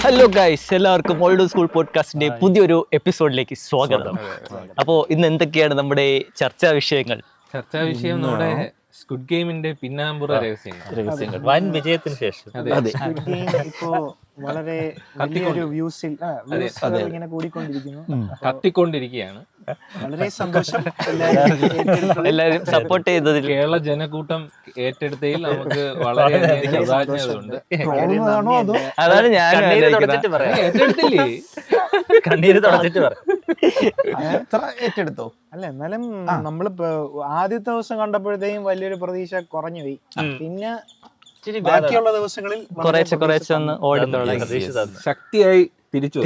Hello guys, എല്ലാവർക്കും old school പോഡ്കാസ്റ്റിന്റെ പുതിയൊരു എപ്പിസോഡിലേക്ക് സ്വാഗതം. അപ്പോൾ ഇന്ന് എന്തൊക്കെയാണ് നമ്മുടെ ചർച്ചാ വിഷയങ്ങൾ? ചർച്ചാ വിഷയം നമ്മുടെ സ്ക്വിഡ് ഗെയിമിന്റെ പിന്നാമ്പുറ രഹസ്യങ്ങൾ. വൻ വിജയത്തിന് ശേഷം ഇപ്പോ വളരെ വലിയൊരു വ്യൂസിൽ ഇങ്ങനെ കൂടിക്കൊണ്ടിരിക്കുന്നു, കത്തിക്കൊണ്ടിരിക്കുകയാണ്. വളരെ സന്തോഷം എല്ലാവരും സപ്പോർട്ട് ചെയ്തതിൽ. കേരള ജനക്കൂട്ടം ഏറ്റെടുത്തതിൽ നമുക്ക് വളരെയധികം കൃതജ്ഞതയുണ്ട്. അതാണ് ഞാൻ ഏറ്റെടുത്തില്ലേ? കണ്ണീര് തുടച്ചിട്ട് ഏറ്റെടുത്തോ? അല്ല, എന്നാലും നമ്മളിപ്പോ ആദ്യത്തെ ദിവസം കണ്ടപ്പോഴത്തേക്കും വലിയൊരു പ്രതീക്ഷ കുറഞ്ഞു പോയി. പിന്നെ ബാക്കിയുള്ള ദിവസങ്ങളിൽ കുറേശ്ശെ ഒന്ന് ഓടി തുടങ്ങി. ശക്തിയായി തിരിച്ചു.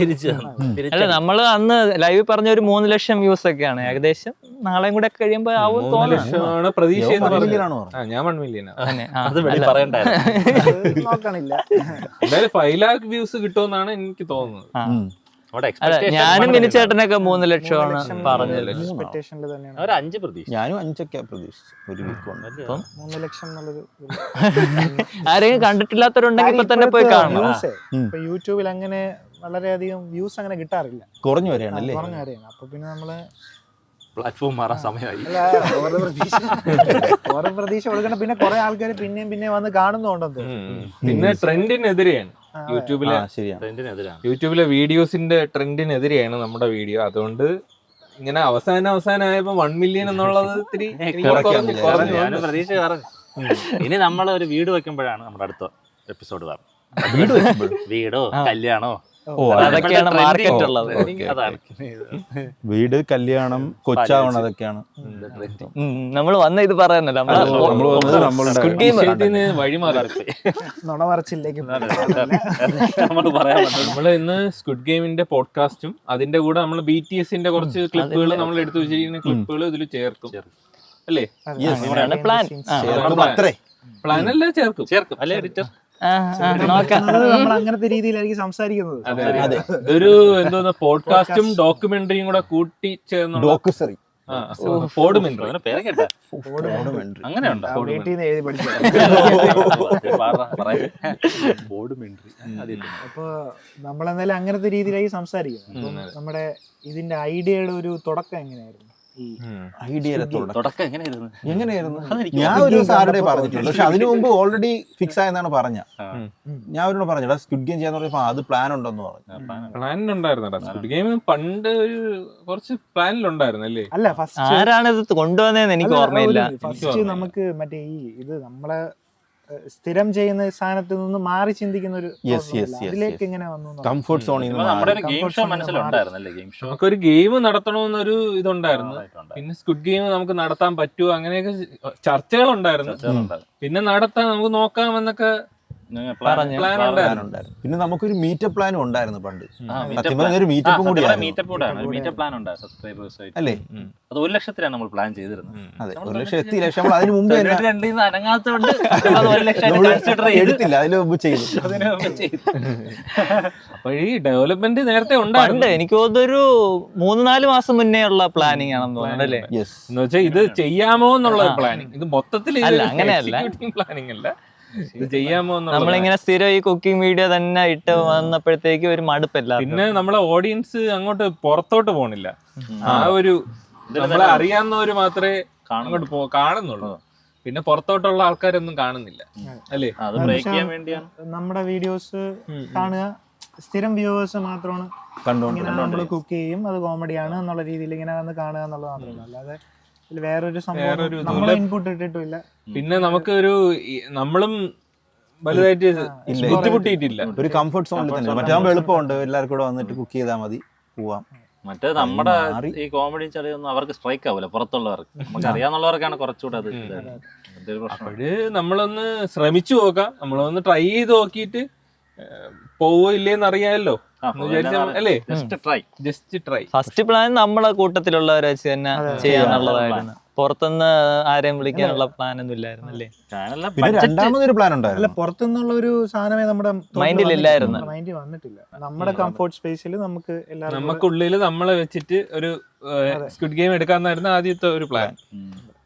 അല്ല, നമ്മള് അന്ന് ലൈവ് പറഞ്ഞ ഒരു 3 ലക്ഷം വ്യൂസ് ഒക്കെയാണ്. ഏകദേശം നാളെയും കൂടെ കഴിയുമ്പോ ആവും തോന്നുന്നു. പ്രതീക്ഷ ഞാൻ 1 മില്യൺ പറയണ്ടായിരുന്നു. നോക്കണില്ല. എന്തായാലും 5 lakh വ്യൂസ് കിട്ടുമെന്നാണ് എനിക്ക് തോന്നുന്നത്. ഞാനും മിനിച്ചേട്ടനൊക്കെ 3 ലക്ഷമാണ് പറഞ്ഞത്. ഒരു 5 പ്രതീക്ഷ. ഞാനും 5 പ്രതീക്ഷിച്ചു ഒരു വീക്ക് കൊണ്ട്. 3 ലക്ഷം എന്നുള്ളൊരു ആരെങ്കിലും കണ്ടിട്ടില്ലാത്തവരുണ്ടെങ്കിൽ ഇപ്പൊ തന്നെ പോയി കാണണം. ഇപ്പൊ യൂട്യൂബിൽ അങ്ങനെ വളരെയധികം വ്യൂസ് അങ്ങനെ കിട്ടാറില്ല, കുറഞ്ഞു വരെയാണല്ലേ? കുറഞ്ഞു വരെയാണ്. അപ്പൊ പിന്നെ നമ്മള് പ്ലാറ്റ്ഫോം മാറാൻ സമയമായി. ഓരോ പ്രതീക്ഷ കൊടുക്കണം. പിന്നെ കുറെ ആൾക്കാർ പിന്നെയും വന്ന് കാണുന്നുണ്ടെന്ന്. പിന്നെ ട്രെൻഡിനെതിരെയാണ് യൂട്യൂബിലെ വീഡിയോസിന്റെ ട്രെൻഡിനെതിരെയാണ് നമ്മുടെ വീഡിയോ. അതുകൊണ്ട് ഇങ്ങനെ അവസാനമായപ്പോ 1 മില്യൺ എന്നുള്ളത് ഞാനും പ്രതീക്ഷ പറഞ്ഞു. ഇനി നമ്മൾ ഒരു വീട് വെക്കുമ്പോഴാണ് നമ്മുടെ അടുത്ത എപ്പിസോഡ് വീടോ കല്യാണോ അതൊക്കെയാണ് മാർക്കറ്റ് ഉള്ളത്. അതാണ് വീട്, കല്യാണം, കൊച്ചാവണം, അതൊക്കെയാണ് നമ്മൾ വന്ന ഇത് പറയാനല്ല. നുണ പറച്ചില്ലേക്ക് നമ്മള് ഇന്ന് സ്ക്വിഡ് ഗെയിമിന്റെ പോഡ്കാസ്റ്റും അതിന്റെ കൂടെ നമ്മൾ BTSന്റെ കുറച്ച് ക്ലിപ്പുകൾ നമ്മൾ എടുത്തു വെച്ചിരിക്കുന്ന ക്ലിപ്പുകൾ ഇതിൽ ചേർക്കും അല്ലേ? പ്ലാൻ അല്ല, ചേർക്കും അല്ലേ എഡിറ്റർ? നമ്മൾ അങ്ങനത്തെ രീതിയിലായിരിക്കും സംസാരിക്കുന്നത്. ഇതൊരു എന്തോന്ന് പോഡ്കാസ്റ്റും ഡോക്യുമെന്ററിയും കൂടെ കൂട്ടി ചേർന്ന അങ്ങനെയുണ്ടോ? അപ്പൊ നമ്മളെന്തായാലും അങ്ങനത്തെ രീതിയിലായി സംസാരിക്കുന്നത്. നമ്മുടെ ഇതിന്റെ ഐഡിയയുടെ ഒരു തുടക്കം എങ്ങനെയായിരുന്നു? എങ്ങനെയായിരുന്നു? ഞാൻ ഒരു സാറുടെ പറഞ്ഞിട്ടുണ്ട്, പക്ഷെ അതിനു മുമ്പ് ഓൾറെഡി ഫിക്സ് ആയെന്നാണ് പറഞ്ഞ. ഞാൻ അവരോട് പറഞ്ഞടാ സ്ക്വിഡ് ഗെയിം ചെയ്യാന്ന് പറഞ്ഞപ്പോ അത് പ്ലാൻ ഉണ്ടെന്ന് പറഞ്ഞു. പ്ലാനിലുണ്ടായിരുന്നടാ സ്ക്വിഡ് ഗെയിം പണ്ട് ഒരു കുറച്ച് പ്ലാനിലുണ്ടായിരുന്നല്ലേ? അല്ല, ഫസ്റ്റ് ആരാണ് ഇത് കൊണ്ടുവന്നതെന്ന് എനിക്ക് ഓർമ്മയില്ല. ഫസ്റ്റ് നമുക്ക് മറ്റേ ഇത് നമ്മളെ സ്ഥിരം ചെയ്യുന്ന സ്ഥാനത്ത് നിന്ന് മാറി ചിന്തിക്കുന്ന ഒരു അതിലേക്ക് എങ്ങനെ വന്നു? കംഫർട്ട് സോണിൽ നമുക്കൊരു ഗെയിം നടത്തണമെന്നൊരു ഇതുണ്ടായിരുന്നു. പിന്നെ സ്ക്വിഡ് ഗെയിം നമുക്ക് നടത്താൻ പറ്റുമോ, അങ്ങനെയൊക്കെ ചർച്ചകൾ ഉണ്ടായിരുന്നു. പിന്നെ നടത്താൻ നമുക്ക് നോക്കാമെന്നൊക്കെ പ്ലാൻ ഉണ്ടായിരുന്നു. പിന്നെ നമുക്കൊരു മീറ്റപ്പ് പ്ലാനും ഉണ്ടായിരുന്നു പണ്ട്. ഒരു മീറ്റപ്പും കൂടി അല്ലേ? അത് 1 ലക്ഷത്തിലാണ് നമ്മൾ പ്ലാൻ ചെയ്തിരുന്നത്. അതെ, 1 ലക്ഷം എത്തിയില്ല. പക്ഷെ നമ്മൾ അതിന് മുമ്പ് എടുത്തില്ല, അതിന് മുമ്പ് ചെയ്തു. അപ്പൊ ഈ ഡെവലപ്മെന്റ് നേരത്തെ ഉണ്ടായിരുന്നു. എനിക്ക് തോന്നുന്നൊരു 3-4 മാസം മുന്നേ ഉള്ള പ്ലാനിങ് ആണെന്ന് തോന്നുന്നു അല്ലേ? എന്ന് വെച്ചാൽ ഇത് ചെയ്യാമോ എന്നുള്ള പ്ലാനിങ്. ഇത് മൊത്തത്തിൽ അങ്ങനെയല്ല, പ്ലാനിങ് അല്ല, ഇത് ചെയ്യാമോ. നമ്മളിങ്ങനെ സ്ഥിരം ഈ കുക്കിംഗ് വീഡിയോ തന്നെ ഇട്ട് വന്നപ്പോഴത്തേക്ക് ഒരു മടുപ്പല്ല. പിന്നെ നമ്മളെ ഓഡിയൻസ് അങ്ങോട്ട് പുറത്തോട്ട് പോണില്ല. ആ ഒരു നമ്മളെ അറിയാവുന്നവര് മാത്രമേ അങ്ങോട്ട് കാണുന്നുള്ളൂ. പിന്നെ പുറത്തോട്ടുള്ള ആൾക്കാരൊന്നും കാണുന്നില്ല അല്ലേ? നമ്മുടെ വീഡിയോസ് കാണുക, സ്ഥിരം വ്യൂവേഴ്സ് മാത്രമാണ് നമ്മൾ കുക്ക് ചെയ്യും, അത് കോമഡിയാണ് എന്നുള്ള രീതിയിൽ ഇങ്ങനെ വന്ന് കാണുക എന്നുള്ളത് മാത്രമല്ല. അല്ലാതെ വേറൊരു സംഭവം നമ്മൾ ഇൻപുട്ട് ഇട്ടിട്ടില്ല. പിന്നെ നമുക്ക് ഒരു നമ്മളും വലുതായിട്ട് ബുദ്ധിമുട്ടിയിട്ടില്ല. ഒരു കംഫർട്ട് സോണിൽ തന്നെ. മറ്റാകുമ്പോൾ എളുപ്പമുണ്ട്, എല്ലാവർക്കും കൂടെ വന്നിട്ട് കുക്ക് ചെയ്താൽ മതി, പോവാം. മറ്റേ നമ്മുടെ ഈ കോമഡി ചെറിയൊന്നും അവർക്ക് സ്ട്രൈക്ക് ആവില്ല. പുറത്തുള്ളവർക്ക്, നമുക്ക് അറിയാന്നുള്ളവർക്കാണ് കുറച്ചുകൂടെ അത്. അപ്പോഴ് നമ്മളൊന്ന് ശ്രമിച്ചു നോക്കാം, നമ്മളൊന്ന് ട്രൈ ചെയ്ത് നോക്കിയിട്ട് പോവോ ഇല്ലേന്ന് അറിയാമല്ലോ അല്ലേ? Just try. ഫസ്റ്റ് പ്ലാൻ നമ്മളെ കൂട്ടത്തിലുള്ളവരെ വെച്ച് തന്നെ ചെയ്യാന്നുള്ളതായിരുന്നു. പുറത്തുനിന്ന് ആരെയും വിളിക്കാനുള്ള പ്ലാൻ ഒന്നും ഇല്ലായിരുന്നു അല്ലേ? പിന്നെ രണ്ടാമതൊരു പ്ലാൻ ഉണ്ടായിരുന്നു. പുറത്തുനിന്നുള്ള ഒരു സാധനമേ നമ്മുടെ മൈൻഡിൽ ഇല്ലായിരുന്നു, മൈൻഡിൽ വന്നിട്ടില്ല. നമ്മുടെ കംഫർട്ട് സ്പേസിൽ നമുക്കുള്ളിൽ നമ്മളെ വെച്ചിട്ട് ഒരു സ്ക്വിഡ് ഗെയിം എടുക്കാന്നായിരുന്നു ആദ്യത്തെ ഒരു പ്ലാൻ.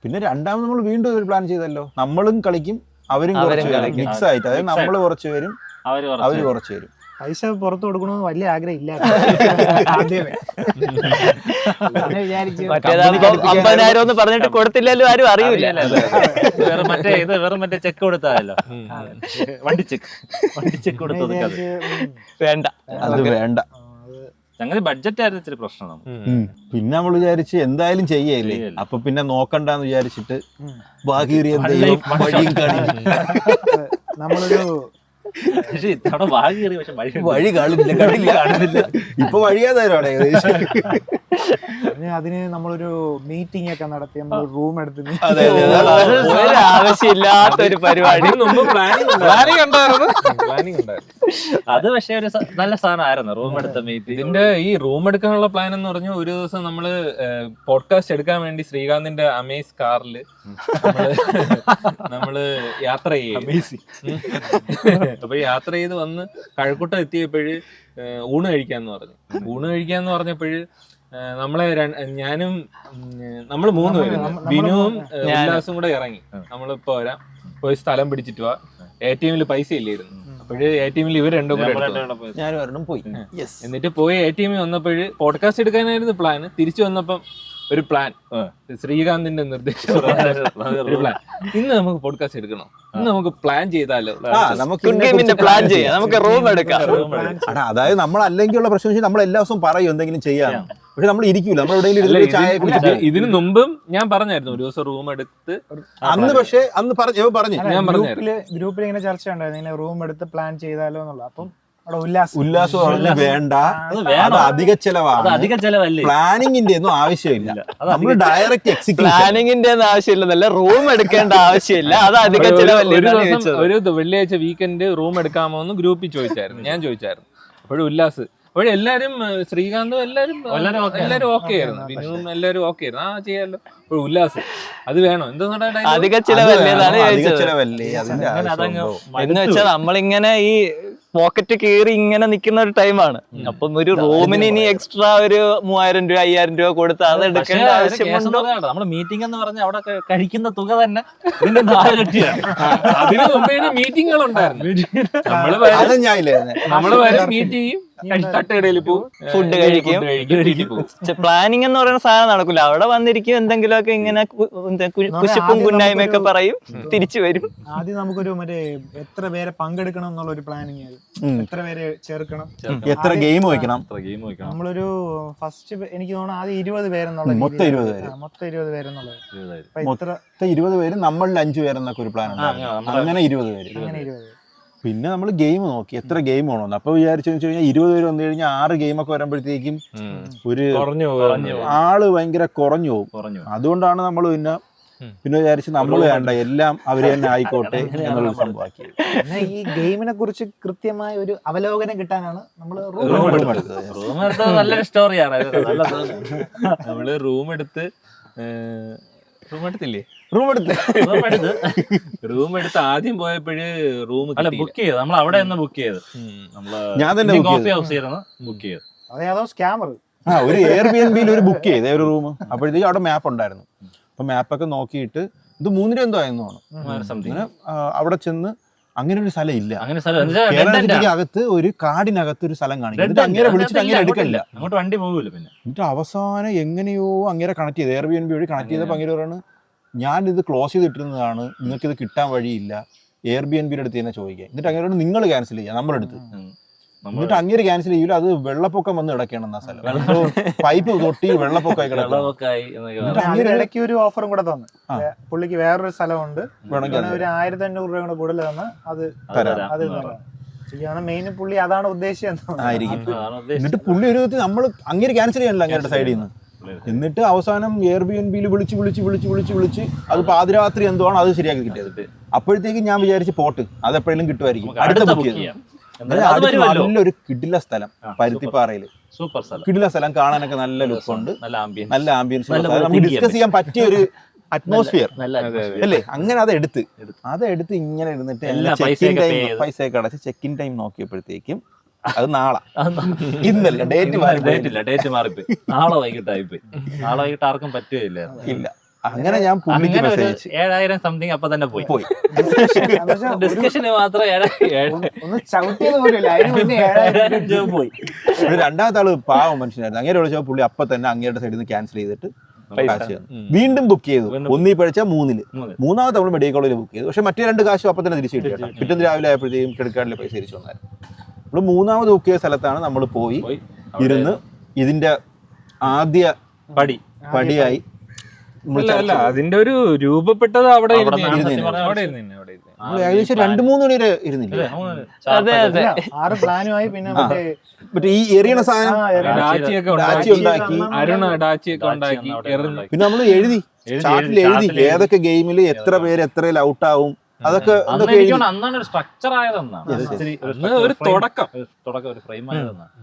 പിന്നെ രണ്ടാമത് നമ്മൾ വീണ്ടും ഒരു പ്ലാൻ ചെയ്തല്ലോ, നമ്മളും കളിക്കും അവരും മിക്സ് ആയിട്ട്. അതായത് നമ്മൾ കുറച്ച് പേരും അവര് കുറച്ച് പേരും. പൈസ പുറത്ത് കൊടുക്കണമെന്ന് വലിയ ആഗ്രഹം ഇല്ല ആദ്യമേ. അങ്ങനെ വിചാരിച്ചു മറ്റേതാകുമ്പോ 50,000 എന്ന് പറഞ്ഞിട്ട് കൊടുത്തില്ലല്ലോ, ആരും അറിയില്ല. വെറും മറ്റേ ചെക്ക് കൊടുത്താലോ, വണ്ടി ചെക്ക് കൊടുത്തു. വേണ്ട, അത് വേണ്ട. അങ്ങനെ ബഡ്ജറ്റ് ആയിരുന്നു ഇച്ചിരി പ്രശ്നം നമുക്ക്. പിന്നെ നമ്മൾ വിചാരിച്ച് എന്തായാലും ചെയ്യല്ലേ, അപ്പൊ പിന്നെ നോക്കണ്ടെന്ന് വിചാരിച്ചിട്ട് ബാഗീറിയ വഴിയും കാണിക്കും. നമ്മളൊരു പക്ഷെ ഇത്തവണ ഭാഗ്യേറി, പക്ഷെ വഴി കാണുന്നില്ല. ഇപ്പൊ വഴിയാതായിരുന്നു ഏകദേശം. അതിന് നമ്മളൊരു മീറ്റിംഗ് ഒക്കെ നടത്തി നമ്മൾ റൂം എടുത്ത് ഒരു ആവശ്യമില്ലാത്തൊരു പരിപാടി. പ്ലാനിങ് ഉണ്ടായിരുന്നു. അത് പക്ഷെ ഒരു നല്ല സാധനമായിരുന്നു റൂം എടുത്ത മീറ്റിംഗ്. ഇതിന്റെ ഈ റൂം എടുക്കാനുള്ള പ്ലാൻ എന്ന് പറഞ്ഞു, ഒരു ദിവസം നമ്മള് പോഡ്കാസ്റ്റ് എടുക്കാൻ വേണ്ടി ശ്രീകാന്തിന്റെ അമേസ് കാറില് നമ്മള് യാത്ര ചെയ്യും. അപ്പൊ യാത്ര ചെയ്ത് വന്ന് കഴക്കൂട്ടം എത്തിയപ്പോഴ് ഊണ് കഴിക്കാന്ന് പറഞ്ഞപ്പോഴ് നമ്മളെ ഞാനും നമ്മള് 3 പേരും, ബിനുവും ഉല്ലാസും കൂടെ ഇറങ്ങി. നമ്മളിപ്പോ വരാം, പോയി സ്ഥലം പിടിച്ചിട്ട് പോവാ. ATM പൈസ ഇല്ലായിരുന്നു. അപ്പോഴ് ATM ഇവർ രണ്ടും കൂടെ ഞാനും ഒരെണ്ണം പോയി. എന്നിട്ട് പോയി ATM വന്നപ്പോഴ് പോഡ്കാസ്റ്റ് എടുക്കാനായിരുന്നു പ്ലാൻ. തിരിച്ചു വന്നപ്പം ഒരു പ്ലാൻ, ശ്രീകാന്തിന്റെ നിർദ്ദേശം ഒരു പ്ലാൻ. ഇന്ന് നമുക്ക് പോഡ്കാസ്റ്റ് എടുക്കണം, ഇന്ന് നമുക്ക് പ്ലാൻ ചെയ്താലോ, നമുക്ക് പ്ലാൻ ചെയ്യാം, നമുക്ക് റൂം എടുക്കാം. അതായത് നമ്മൾ അല്ലെങ്കിൽ ഉള്ള പ്രശ്നം നമ്മൾ എല്ലാ ദിവസവും പറയും എന്തെങ്കിലും ചെയ്യാം, പക്ഷെ നമ്മൾ ഇരിക്കൂല. നമ്മൾ എവിടെയെങ്കിലും ചായ കുടിച്ചിട്ട് ഇതിനു മുമ്പും ഞാൻ പറഞ്ഞായിരുന്നു ഒരു ദിവസം റൂം എടുത്ത്. അന്ന് പറഞ്ഞു ഞാൻ പറഞ്ഞായിരുന്നു ഗ്രൂപ്പിൽ ഇങ്ങനെ ചർച്ച ഉണ്ടായിരുന്നു, ഇങ്ങനെ റൂം എടുത്ത് പ്ലാൻ ചെയ്താലോ എന്നുള്ള. അപ്പം അവിടെ ഉല്ലാസം പറഞ്ഞ് വേണ്ട, അത് അധിക ചെലവാണ്, പ്ലാനിങ്ങിന്റെ ഒന്നും ആവശ്യമില്ല, നമ്മൾ ഡയറക്റ്റ് എക്സിക്യൂഷൻ. പ്ലാനിങ്ങിന്റെ ഒന്നും ആവശ്യമില്ല, റൂം എടുക്കേണ്ട ആവശ്യമില്ല, അത് അധിക ചെലവല്ലേ. ഒരു വെള്ളിയാഴ്ച വീക്കെൻഡ് റൂം എടുക്കാമോ എന്ന് ഗ്രൂപ്പിൽ ചോദിച്ചായിരുന്നു, ഞാൻ ചോദിച്ചായിരുന്നു. അപ്പോഴും ഉല്ലാസ്, അപ്പോഴും എല്ലാരും ശ്രീകാന്തും എല്ലാരും ഓക്കെ ആയിരുന്നു, ബിനുവും എല്ലാരും ഓക്കെ ആയിരുന്നു. ചെയ്യാലോ. അപ്പോൾ ഉല്ലാസ് അത് വേണോ, എന്താ അധിക ചെലവല്ലേ ചെലവല്ലേ എന്ന് വെച്ചാൽ നമ്മളിങ്ങനെ ഈ പോക്കറ്റ് കീറി ഇങ്ങനെ നിൽക്കുന്ന ഒരു ടൈമാണ്. അപ്പം ഒരു റൂമിന് ഇനി എക്സ്ട്രാ ഒരു 3,000 രൂപ 5,000 രൂപ കൊടുത്ത് അത് എടുക്കേണ്ട ആവശ്യമുണ്ടോ? നമ്മള് മീറ്റിംഗ് എന്ന് പറഞ്ഞാൽ അവിടെ കഴിക്കുന്ന തുക തന്നെ ഇതിന്റെ 4 ഇരട്ടിയാണ്. അതിന് മുമ്പേ മീറ്റിംഗുകൾ ഉണ്ടായിരുന്നു. നമ്മള് വരും, മീറ്റ് ചെയ്യും, തട്ടുകടയിൽ പോകും, ഫുഡ് കഴിക്കും. പ്ലാനിങ് എന്ന് പറയുന്ന സാധനം നടക്കില്ല. അവിടെ വന്നിരിക്കും, എന്തെങ്കിലുമൊക്കെ ഇങ്ങനെ കുശിപ്പും കുന്നായ്മയൊക്കെ പറയും, തിരിച്ചു വരും. ആദ്യം നമുക്കൊരു മറ്റേ എത്ര പേരെ പങ്കെടുക്കണം എന്നുള്ള ഒരു പ്ലാനിങ് ആയിരുന്നു. എത്ര പേരെ ചേർക്കണം, എത്ര ഗെയിം വെക്കണം. നമ്മളൊരു ഫസ്റ്റ് എനിക്ക് തോന്നുന്നു ആദ്യം 20 പേരെന്നുള്ള മൊത്തം 20 പേര് 20 പേര്, നമ്മളിൽ 5 പേരെന്നൊക്കെ ഒരു പ്ലാൻ ഉണ്ടായിരുന്നു. അങ്ങനെ 20 പേര്. പിന്നെ നമ്മൾ ഗെയിം നോക്കി എത്ര ഗെയിം വേണമെന്ന്. അപ്പൊ വിചാരിച്ചു കഴിഞ്ഞാൽ 20 പേര് വന്നു കഴിഞ്ഞാൽ 6 ഗെയിമൊക്കെ വരുമ്പോഴത്തേക്കും ഒരു ആള് ഭയങ്കര കുറഞ്ഞു പോകും. അതുകൊണ്ടാണ് നമ്മൾ പിന്നെ വിചാരിച്ച് നമ്മൾ വേണ്ട, എല്ലാം അവര് തന്നെ ആയിക്കോട്ടെ എന്നുള്ള സംഭവമാക്കി. പിന്നെ ഈ ഗെയിമിനെ കുറിച്ച് കൃത്യമായ ഒരു അവലോകനം കിട്ടാനാണ് നമ്മൾ നല്ലൊരു സ്റ്റോറിയാണ്. നമ്മള് റൂം എടുത്തില്ലേ, റൂം എടുത്ത് ആദ്യം പോയപ്പോഴ് റൂം ബുക്ക് ചെയ്ത് നമ്മൾ അവിടെ നിന്ന് ബുക്ക് ചെയ്ത് ഞാൻ തന്നെ കോഫി ഹൗസ് ബുക്ക് ചെയ്ത്. അതേതോ സ്കാമർ ഒരു എയർബിഎൻബിയിൽ ഒരു ബുക്ക് ചെയ്തേ ഒരു റൂം. അപ്പോഴത്തേക്കും അവിടെ മാപ്പ് ഉണ്ടായിരുന്നു. അപ്പൊ മാപ്പൊക്കെ നോക്കിയിട്ട് ഇത് 3 എന്തോ ആയിരുന്നു അങ്ങനെ അവിടെ ചെന്ന് അങ്ങനെ ഒരു സ്ഥലം ഇല്ല. കേരളത്തിന്റെ അകത്ത് ഒരു കാടിനകത്ത് ഒരു സ്ഥലം കാണിക്കും. എന്നിട്ട് അങ്ങനെ വിളിച്ചിട്ട് അങ്ങനെ എടുക്കില്ല, അങ്ങോട്ട് വണ്ടി പോകില്ല. പിന്നെ എന്നിട്ട് അവസാനം എങ്ങനെയോ അങ്ങനെ കണക്ട് ചെയ്ത് എയർബിഎൻബി വഴി കണക്ട് ചെയ്തപ്പോൾ അങ്ങനെ പറയാണ്, ഞാനിത് ക്ലോസ് ചെയ്തിട്ടിരുന്നതാണ്, നിങ്ങൾക്ക് ഇത് കിട്ടാൻ വഴിയില്ല, എയർബിഎൻബിയുടെ അടുത്ത് തന്നെ ചോദിക്കുക. എന്നിട്ട് അങ്ങനെ നിങ്ങൾ ക്യാൻസൽ ചെയ്യുക നമ്മളെടുത്ത്. എന്നിട്ട് അങ്ങനെ ക്യാൻസൽ ചെയ്യൂല, അത് വെള്ളപ്പൊക്കം വന്ന് കിടക്കണം എന്നാ സ്ഥലം, പൈപ്പ് തൊട്ടി വെള്ളപ്പൊക്കമായി കിടക്കണം. ഇടയ്ക്ക് ഒരു ഓഫറും കൂടെ തന്നു പുള്ളിക്ക്, വേറൊരു സ്ഥലമുണ്ട്, ഒരു 1,500 രൂപ കൂടെ കൂടുതൽ തന്ന് അത് മെയിൻ പുള്ളി അതാണ് ഉദ്ദേശിച്ചതായിരിക്കും. എന്നിട്ട് പുള്ളി ഒരു നമ്മൾ അങ്ങനെ ക്യാൻസൽ ചെയ്യാനല്ലോ അങ്ങയുടെ സൈഡിൽ നിന്ന്. എന്നിട്ട് അവസാനം എയർബിഎൻബിയിൽ വിളിച്ച് അത് പാതിരാത്രി എന്തോ ആണ് അത് ശരിയാക്കി കിട്ടിയത്. അപ്പോഴത്തേക്കും ഞാൻ വിചാരിച്ച് പോട്ട് അത് എപ്പോഴെങ്കിലും കിട്ടുമായിരിക്കും, അടുത്ത ബുക്ക് ചെയ്തു. നല്ലൊരു കിടില സ്ഥലം, പരുത്തിപ്പാറയില് സൂപ്പർ സ്ഥലം, കിടില സ്ഥലം, കാണാനൊക്കെ നല്ല ലുക്കുണ്ട്, നല്ല ആംബിയൻസ്, നമുക്ക് ഡിസ്കസ് ചെയ്യാൻ പറ്റിയ ഒരു അറ്റ്മോസ്ഫിയർ അല്ലേ. അങ്ങനെ അതെടുത്ത് ഇങ്ങനെ ഇരുന്നിട്ട് പൈസയൊക്കെ അടച്ച് ചെക്ക് ഇൻ ടൈം നോക്കിയപ്പോഴത്തേക്കും അത് നാളെ, ഇന്നല്ല, ഡേറ്റ് മാറിപ്പോയി. നാളെ വൈകിട്ടായിപ്പോയി. നാളെ വൈകിട്ട് ആർക്കും പറ്റുകയില്ല. ഇല്ല, അങ്ങനെ ഞാൻ പുള്ളിക്ക് അങ്ങനെ ഒരു മെസ്സേജ് 7,000 സംതിങ് അപ്പൊ തന്നെ പോയി. എന്നുവെച്ചാ ഡിസ്കഷന് മാത്രം 7,000 ഒന്ന് ചവിട്ടിയത് പോലും അതിന് മുന്നേ 7,000 രൂപ പോയി. ഒരു രണ്ടാമത്തെ ആള് പാവം മനുഷ്യനായിരുന്നു. അങ്ങനെ വിളിച്ചപ്പോൾ പുള്ളി അപ്പൊ തന്നെ അങ്ങയുടെ സൈഡിൽ നിന്ന് ക്യാൻസൽ ചെയ്തിട്ട് കാശ് തന്നു. വീണ്ടും ബുക്ക് ചെയ്തു. ഒന്നീ പഴിച്ചാൽ 3-ല്. മൂന്നാമത്തെ നമ്മൾ മെഡിക്കൽ കോളേജിൽ ബുക്ക് ചെയ്തു. പക്ഷെ മറ്റേ 2 കാശും അപ്പൊ തന്നെ തിരിച്ചു കിട്ടി കേട്ടോ. പിറ്റേന്ന് രാവിലെ ആയപ്പോഴത്തേക്കും ക്രെഡിറ്റ് കാർഡിലെ പൈസ തിരിച്ചു വന്നായിരുന്നു. നമ്മൾ മൂന്നാമത് ബുക്ക് ചെയ്ത സ്ഥലത്താണ് നമ്മൾ പോയി ഇരുന്ന് ഇതിന്റെ ആദ്യ പടിയായി അല്ല അതിന്റെ ഒരു രൂപപ്പെട്ടത് അവിടെ ഏകദേശം 2-3 മണി വരെ ഇരുന്നില്ല. അതെ അതെ 6 പ്ലാനുമായി. പിന്നെ മറ്റേ ഈ എറിയണ സാധനം ഡാച്ചി ഉണ്ടാക്കി, അരുൺ ഡാച്ചിയൊക്കെ ഉണ്ടാക്കി എറിഞ്ഞു. പിന്നെ നമ്മൾ എഴുതി ചാർട്ടിൽ എഴുതി ഏതൊക്കെ ഗെയിമിൽ എത്ര പേര് എത്രയിൽ ഔട്ടാവും അതൊക്കെ അന്നാണ് ഒരു സ്ട്രക്ചർ ആയതെന്നാണ്. ഒരു തുടക്കം ഒരു ഫ്രെയിം ആയതെന്നാണ്.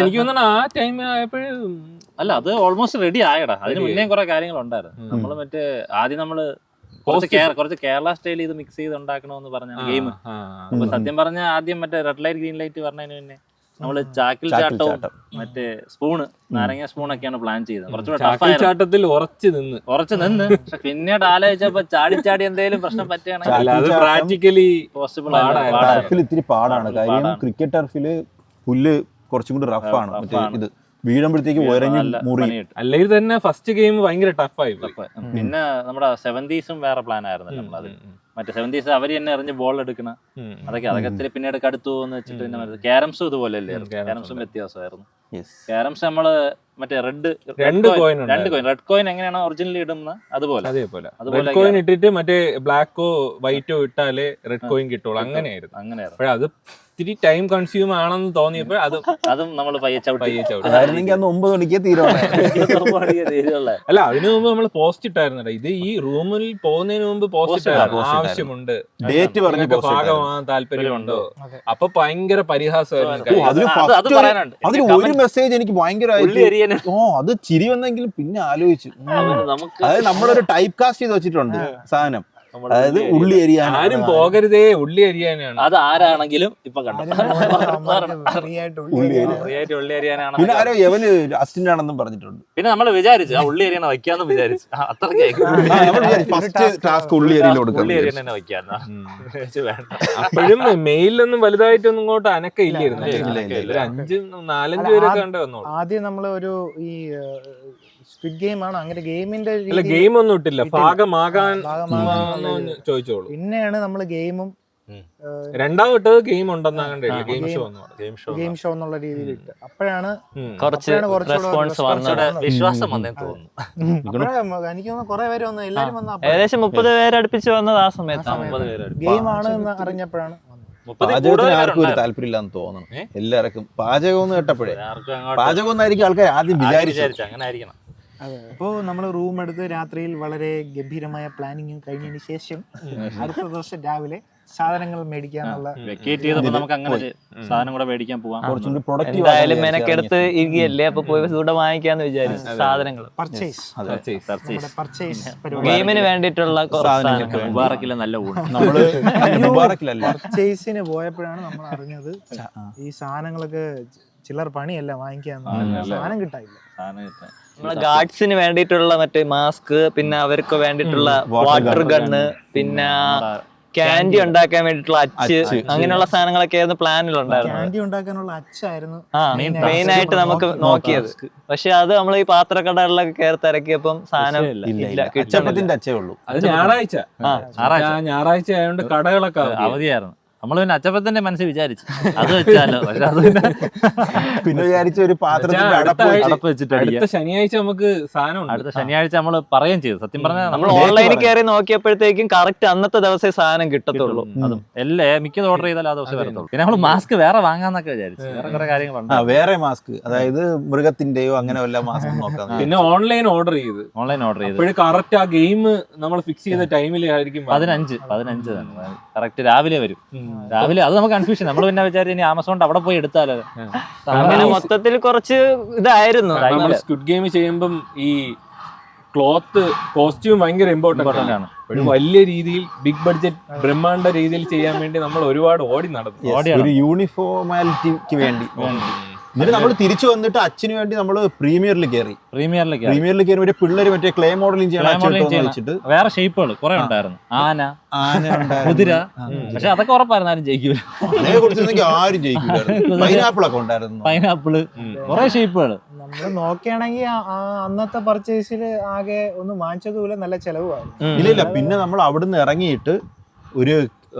എനിക്ക് തോന്നുന്നു ആ ടൈം ആയപ്പോഴും അല്ല അത് ഓൾമോസ്റ്റ് റെഡി ആയടാ. അതിന് മുന്നേ കുറെ കാര്യങ്ങൾ ഉണ്ടായിരുന്നു. നമ്മള് മറ്റേ ആദ്യം നമ്മള് കുറച്ച് കേരള സ്റ്റൈൽ ഇത് മിക്സ് ചെയ്ത് ഉണ്ടാക്കണമെന്ന് പറഞ്ഞ ഗെയിം. അപ്പൊ സത്യം പറഞ്ഞ ആദ്യം മറ്റേ റെഡ് ലൈറ്റ് ഗ്രീൻ ലൈറ്റ് പറഞ്ഞതിന് മുന്നേ നമ്മള് ചാക്കിൽ ചാട്ടവും മറ്റേ സ്പൂണ് നാരങ്ങ സ്പൂണൊക്കെയാണ് പ്ലാൻ ചെയ്തത്. കുറച്ചുകൂടെ ചാട്ടത്തിൽ ഉറച്ചു നിന്ന് പക്ഷെ പിന്നീട് ആലോചിച്ചപ്പോ ചാടി എന്തെങ്കിലും പ്രശ്നം പറ്റുകയാണെങ്കിൽ പ്രാക്ടിക്കലി പോസിബിൾ ടർഫിൽ ഇത്തിരി പാടാണ്. കാര്യം ക്രിക്കറ്റ് ടർഫില് പുല്ല് കുറച്ചും കൂടി റഫാണ്. മറ്റേ ഇത് വീഴുമ്പോഴത്തേക്ക് ഒരഞ്ഞ് മുറി. അല്ലെങ്കിൽ തന്നെ ഫസ്റ്റ് ഗെയിം ഭയങ്കര ടഫായി. പിന്നെ നമ്മുടെ 70s വേറെ പ്ലാൻ ആയിരുന്നല്ലോ നമ്മളത്. മറ്റേ 70s അവര് തന്നെ എറിഞ്ഞ് ബോൾ എടുക്കണം. അതൊക്കെ ഇത്തിരി പിന്നീട് കടുത്തു എന്ന് വെച്ചിട്ട് പിന്നെ ക്യാരംസും ഇതുപോലെ അല്ലായിരുന്നു. ക്യാരംസും വ്യത്യാസമായിരുന്നു. ക്യാരംസ് നമ്മള് മറ്റേ റെഡ് കോയിൻ എങ്ങനെയാണോ ഒറിജിനലി ഇടുന്ന അതുപോലെ റെഡ് കോയിൻ ഇട്ടിട്ട് മറ്റേ ബ്ലാക്കോ വൈറ്റോ ഇട്ടാലേ റെഡ് കോയിൻ കിട്ടുള്ളൂ. അങ്ങനെയായിരുന്നു. പക്ഷെ അത് ഇത്തിരി ടൈം കൺസ്യൂം ആണെന്ന് തോന്നിയപ്പോൾ അതും നമ്മൾ പയ്യെ ചവിട്ടി. അതായിരുന്നെങ്കിൽ അന്ന് 9 മണിക്കേ തീരുവല്ലേ. അല്ല അതിനു മുമ്പ് നമ്മൾ പോസ്റ്റ് ഇട്ടായിരുന്നു. ഇത് ഈ റൂമിൽ പോകുന്നതിന് മുമ്പ് പോസ്റ്റ് ആവശ്യമുണ്ട്, ഡേറ്റ് പറഞ്ഞ് ഭാഗമാകാൻ താല്പര്യമുണ്ടോ. അപ്പൊ ഭയങ്കര പരിഹാസമായിരുന്നു. അതിൽ ഒരു മെസ്സേജ് എനിക്ക് ഭയങ്കരമായിട്ട് അത് ചിരി വന്നെങ്കിലും പിന്നെ ആലോചിച്ചു. അതായത് നമ്മളൊരു ടൈപ്പ് കാസ്റ്റ് ചെയ്ത് വെച്ചിട്ടുണ്ട് സാധനം. അതായത് ഉള്ളി അരിയാൻ ആരും പോകരുതേ, ഉള്ളി അരിയാനാണ്. അത് ആരാണെങ്കിലും ഇപ്പൊ കണ്ടു ഉള്ളി അരിയാനാണ്. പിന്നെ ആരോ എവന് അസിസ്റ്റന്റ് ആണെന്നും പറഞ്ഞിട്ടുണ്ട്. പിന്നെ നമ്മൾ വിചാരിച്ചു ഉള്ളി അരിയാൻ വയ്ക്കാന്ന് വിചാരിച്ചു. ഉള്ളി അരിയിൽ കൊടുക്കാം. അപ്പോഴും മെയിലൊന്നും വലുതായിട്ടൊന്നും ഇങ്ങോട്ട് അനക്ക ഇല്ലായിരുന്നു. 5-4 പേരൊക്കെ കണ്ടേ വന്നോളൂ. ആദ്യം നമ്മള് ഒരു ഈ സ്ക്വിഡ് ഗെയിം ആണ് അങ്ങനെ ഗെയിമിന്റെ ഗെയിം ഒന്നും ഇട്ടില്ല, ഭാഗമാകാൻ ചോദിച്ചോളൂ. പിന്നെയാണ് നമ്മള് ഗെയിമും രണ്ടാമത് ഗെയിം ഉണ്ടെന്നാകണ്ടേ ഗെയിം ഷോ എന്നുള്ള രീതിയിൽ ഇട്ട്. അപ്പോഴാണ് വിശ്വാസം വന്നേന്ന് തോന്നുന്നു. എനിക്ക് തോന്നുന്നു കുറെ പേര് വന്നു, എല്ലാരും വന്നു. ഏകദേശം 30 പേര് അടുപ്പിച്ച് വന്നത് ആ സമയത്താണ്. ഗെയിം ആണ് എന്ന് അറിഞ്ഞപ്പോഴാണ്. പാചകത്തിന് ആർക്കും ഒരു താല്പര്യമില്ലാന്ന് തോന്നണം എല്ലാവർക്കും. പാചകം എന്ന് കേട്ടപ്പോഴേ പാചകം എന്നായിരിക്കും ആൾക്കാർ ആദ്യം വിചാരിച്ചു. അങ്ങനെ ആയിരിക്കണം. അപ്പോൾ നമ്മൾ റൂം എടുത്ത് രാത്രിയിൽ വളരെ ഗംഭീരമായ പ്ലാനിങ്ങും കഴിഞ്ഞതിന് ശേഷം അടുത്ത ദിവസം രാവിലെ സാധനങ്ങൾ മേടിക്കാനുള്ള വെക്കേറ്റ് ചെയ്തപ്പോൾ നമുക്ക് അങ്ങനെ സാധനം കൂടെ മേടിക്കാൻ പോവാം. കുറച്ചുകൂടി പ്രൊഡക്റ്റീവ് എന്തായാലും മെനക്കെടുത്ത് ഇരിക്കുകയല്ലേ, അപ്പൊ പോയി ഇവിടെ വാങ്ങിക്കാന്ന് വിചാരിച്ചു സാധനങ്ങൾ. ഗെയിമിന് വേണ്ടിയിട്ടുള്ള മുബാറക്കിലെ നല്ല ഊണ്. നമ്മള് മുബാറക്കിലല്ല, പർച്ചേസിന് പോയപ്പോഴാണ് നമ്മൾ അറിഞ്ഞത് ഈ സാധനങ്ങളൊക്കെ ചില്ലർ പണിയല്ല വാങ്ങിക്കാൻ, സാധനം കിട്ടാനില്ല. നമ്മളെ ഗാർഡ്സിന് വേണ്ടിയിട്ടുള്ള മറ്റേ മാസ്ക്, പിന്നെ അവർക്ക് വേണ്ടിയിട്ടുള്ള വാട്ടർ ഗണ്ണ്, പിന്നെ ക്യാൻഡി ഉണ്ടാക്കാൻ വേണ്ടിയിട്ടുള്ള അച്ച്, അങ്ങനെയുള്ള സാധനങ്ങളൊക്കെ ആയിരുന്നു പ്ലാനിലുണ്ടായിരുന്നു. ക്യാൻഡി ഉണ്ടാക്കാനുള്ള അച്ചായിരുന്നു മെയിൻ ആയിട്ട് നമുക്ക് നോക്കിയത്. പക്ഷെ അത് നമ്മൾ ഈ പാത്രക്കടകളിലൊക്കെ കയറി തിരക്കിയപ്പം സാധനം ഇല്ല, കിച്ചപ്പത്തിന്റെ അച്ചേ ഉള്ളൂ. അത് ഞായറാഴ്ച ആയതുകൊണ്ട് കടകളൊക്കെ അവധിയായിരുന്നു. നമ്മൾ പിന്നെ അച്ചപ്പത്തിന്റെ മനസ്സിൽ വിചാരിച്ചു അത് വെച്ചാലോ, പക്ഷെ അത് പിന്നെ വിചാരിച്ച ഒരു പാത്രത്തിൽ അടപ്പ് വെച്ചിട്ട് അടുത്ത ശനിയാഴ്ച നമുക്ക് സാധനം അടുത്ത ശനിയാഴ്ച നമ്മൾ പറയുകയും ചെയ്തു. സത്യം പറഞ്ഞാൽ നമ്മൾ ഓൺലൈനിൽ കയറി നോക്കിയപ്പോഴത്തേക്കും കറക്റ്റ് അന്നത്തെ ദിവസമേ സാധനം കിട്ടത്തുള്ളൂ. അതും മിക്കത് ഓർഡർ ചെയ്താലും ആ ദിവസം വരത്തുള്ളൂ. പിന്നെ നമ്മൾ മാസ്ക് വേറെ വാങ്ങാന്നൊക്കെ വിചാരിച്ചു. വേറെ കുറെ കാര്യങ്ങളുണ്ട്. വേറെ മാസ്ക്, അതായത് മൃഗത്തിന്റെയോ അങ്ങനെ വല്ല മാസ്ക് നോക്കാം. പിന്നെ ഓൺലൈൻ ഓർഡർ ചെയ്ത് കറക്റ്റ് ആ ഗെയിം നമ്മൾ ഫിക്സ് ചെയ്ത ടൈമിലായിരിക്കും 15 കറക്റ്റ് രാവിലെ വരും. രാവിലെ അത് നമുക്ക് കൺഫ്യൂഷൻ. നമ്മൾ പിന്നെ വിചാരിച്ചു ഇനി ആമസോണിൽ അവിടെ പോയി എടുത്താലോ. അങ്ങനെ മൊത്തത്തിൽ കുറച്ച് ഇതായിരുന്നു. സ്ക്വിഡ് ഗെയിം ചെയ്യുമ്പം ഈ ക്ലോത്ത് കോസ്റ്റ്യൂം ഭയങ്കര ഇമ്പോർട്ടന്റ് ആണ്. ഒരു വലിയ രീതിയിൽ ബിഗ് ബഡ്ജറ്റ് ബ്രഹ്മാണ്ഡ രീതിയിൽ ചെയ്യാൻ വേണ്ടി നമ്മൾ ഒരുപാട് ഓടി നടന്നു. ഒരു യൂണിഫോമാലിറ്റിക്ക് വേണ്ടി എന്നിട്ട് നമ്മൾ തിരിച്ചു വന്നിട്ട് അച്ഛന് വേണ്ടി നമ്മൾ പ്രീമിയറിൽ കയറി പ്രീമിയറിലേക്ക് കയറി പിള്ളേര് മറ്റേ ക്ലേ മോഡലിംഗ് ചെയ്യണം വെച്ചിട്ട് വേറെ ഷേപ്പുകൾ കുറെ ഉണ്ടായിരുന്നു. ആന കുതിര. പക്ഷെ അതൊക്കെ ഉറപ്പായിരുന്നു ആരും ജയിക്കൂല. അതിനെ കുറിച്ച് ആരും ജയിക്കില്ലായിരുന്നു. പൈനാപ്പിൾ ഒക്കെ ഉണ്ടായിരുന്നു. പൈനാപ്പിള് കുറെ ഷേപ്പുകൾ നമ്മള് നോക്കുകയാണെങ്കിൽ അന്നത്തെ പർച്ചേസിൽ ആകെ ഒന്നും വാങ്ങിച്ചതുപോലെ നല്ല ചെലവായിരുന്നു. ഇല്ല പിന്നെ നമ്മൾ അവിടുന്ന് ഇറങ്ങിയിട്ട് ഒരു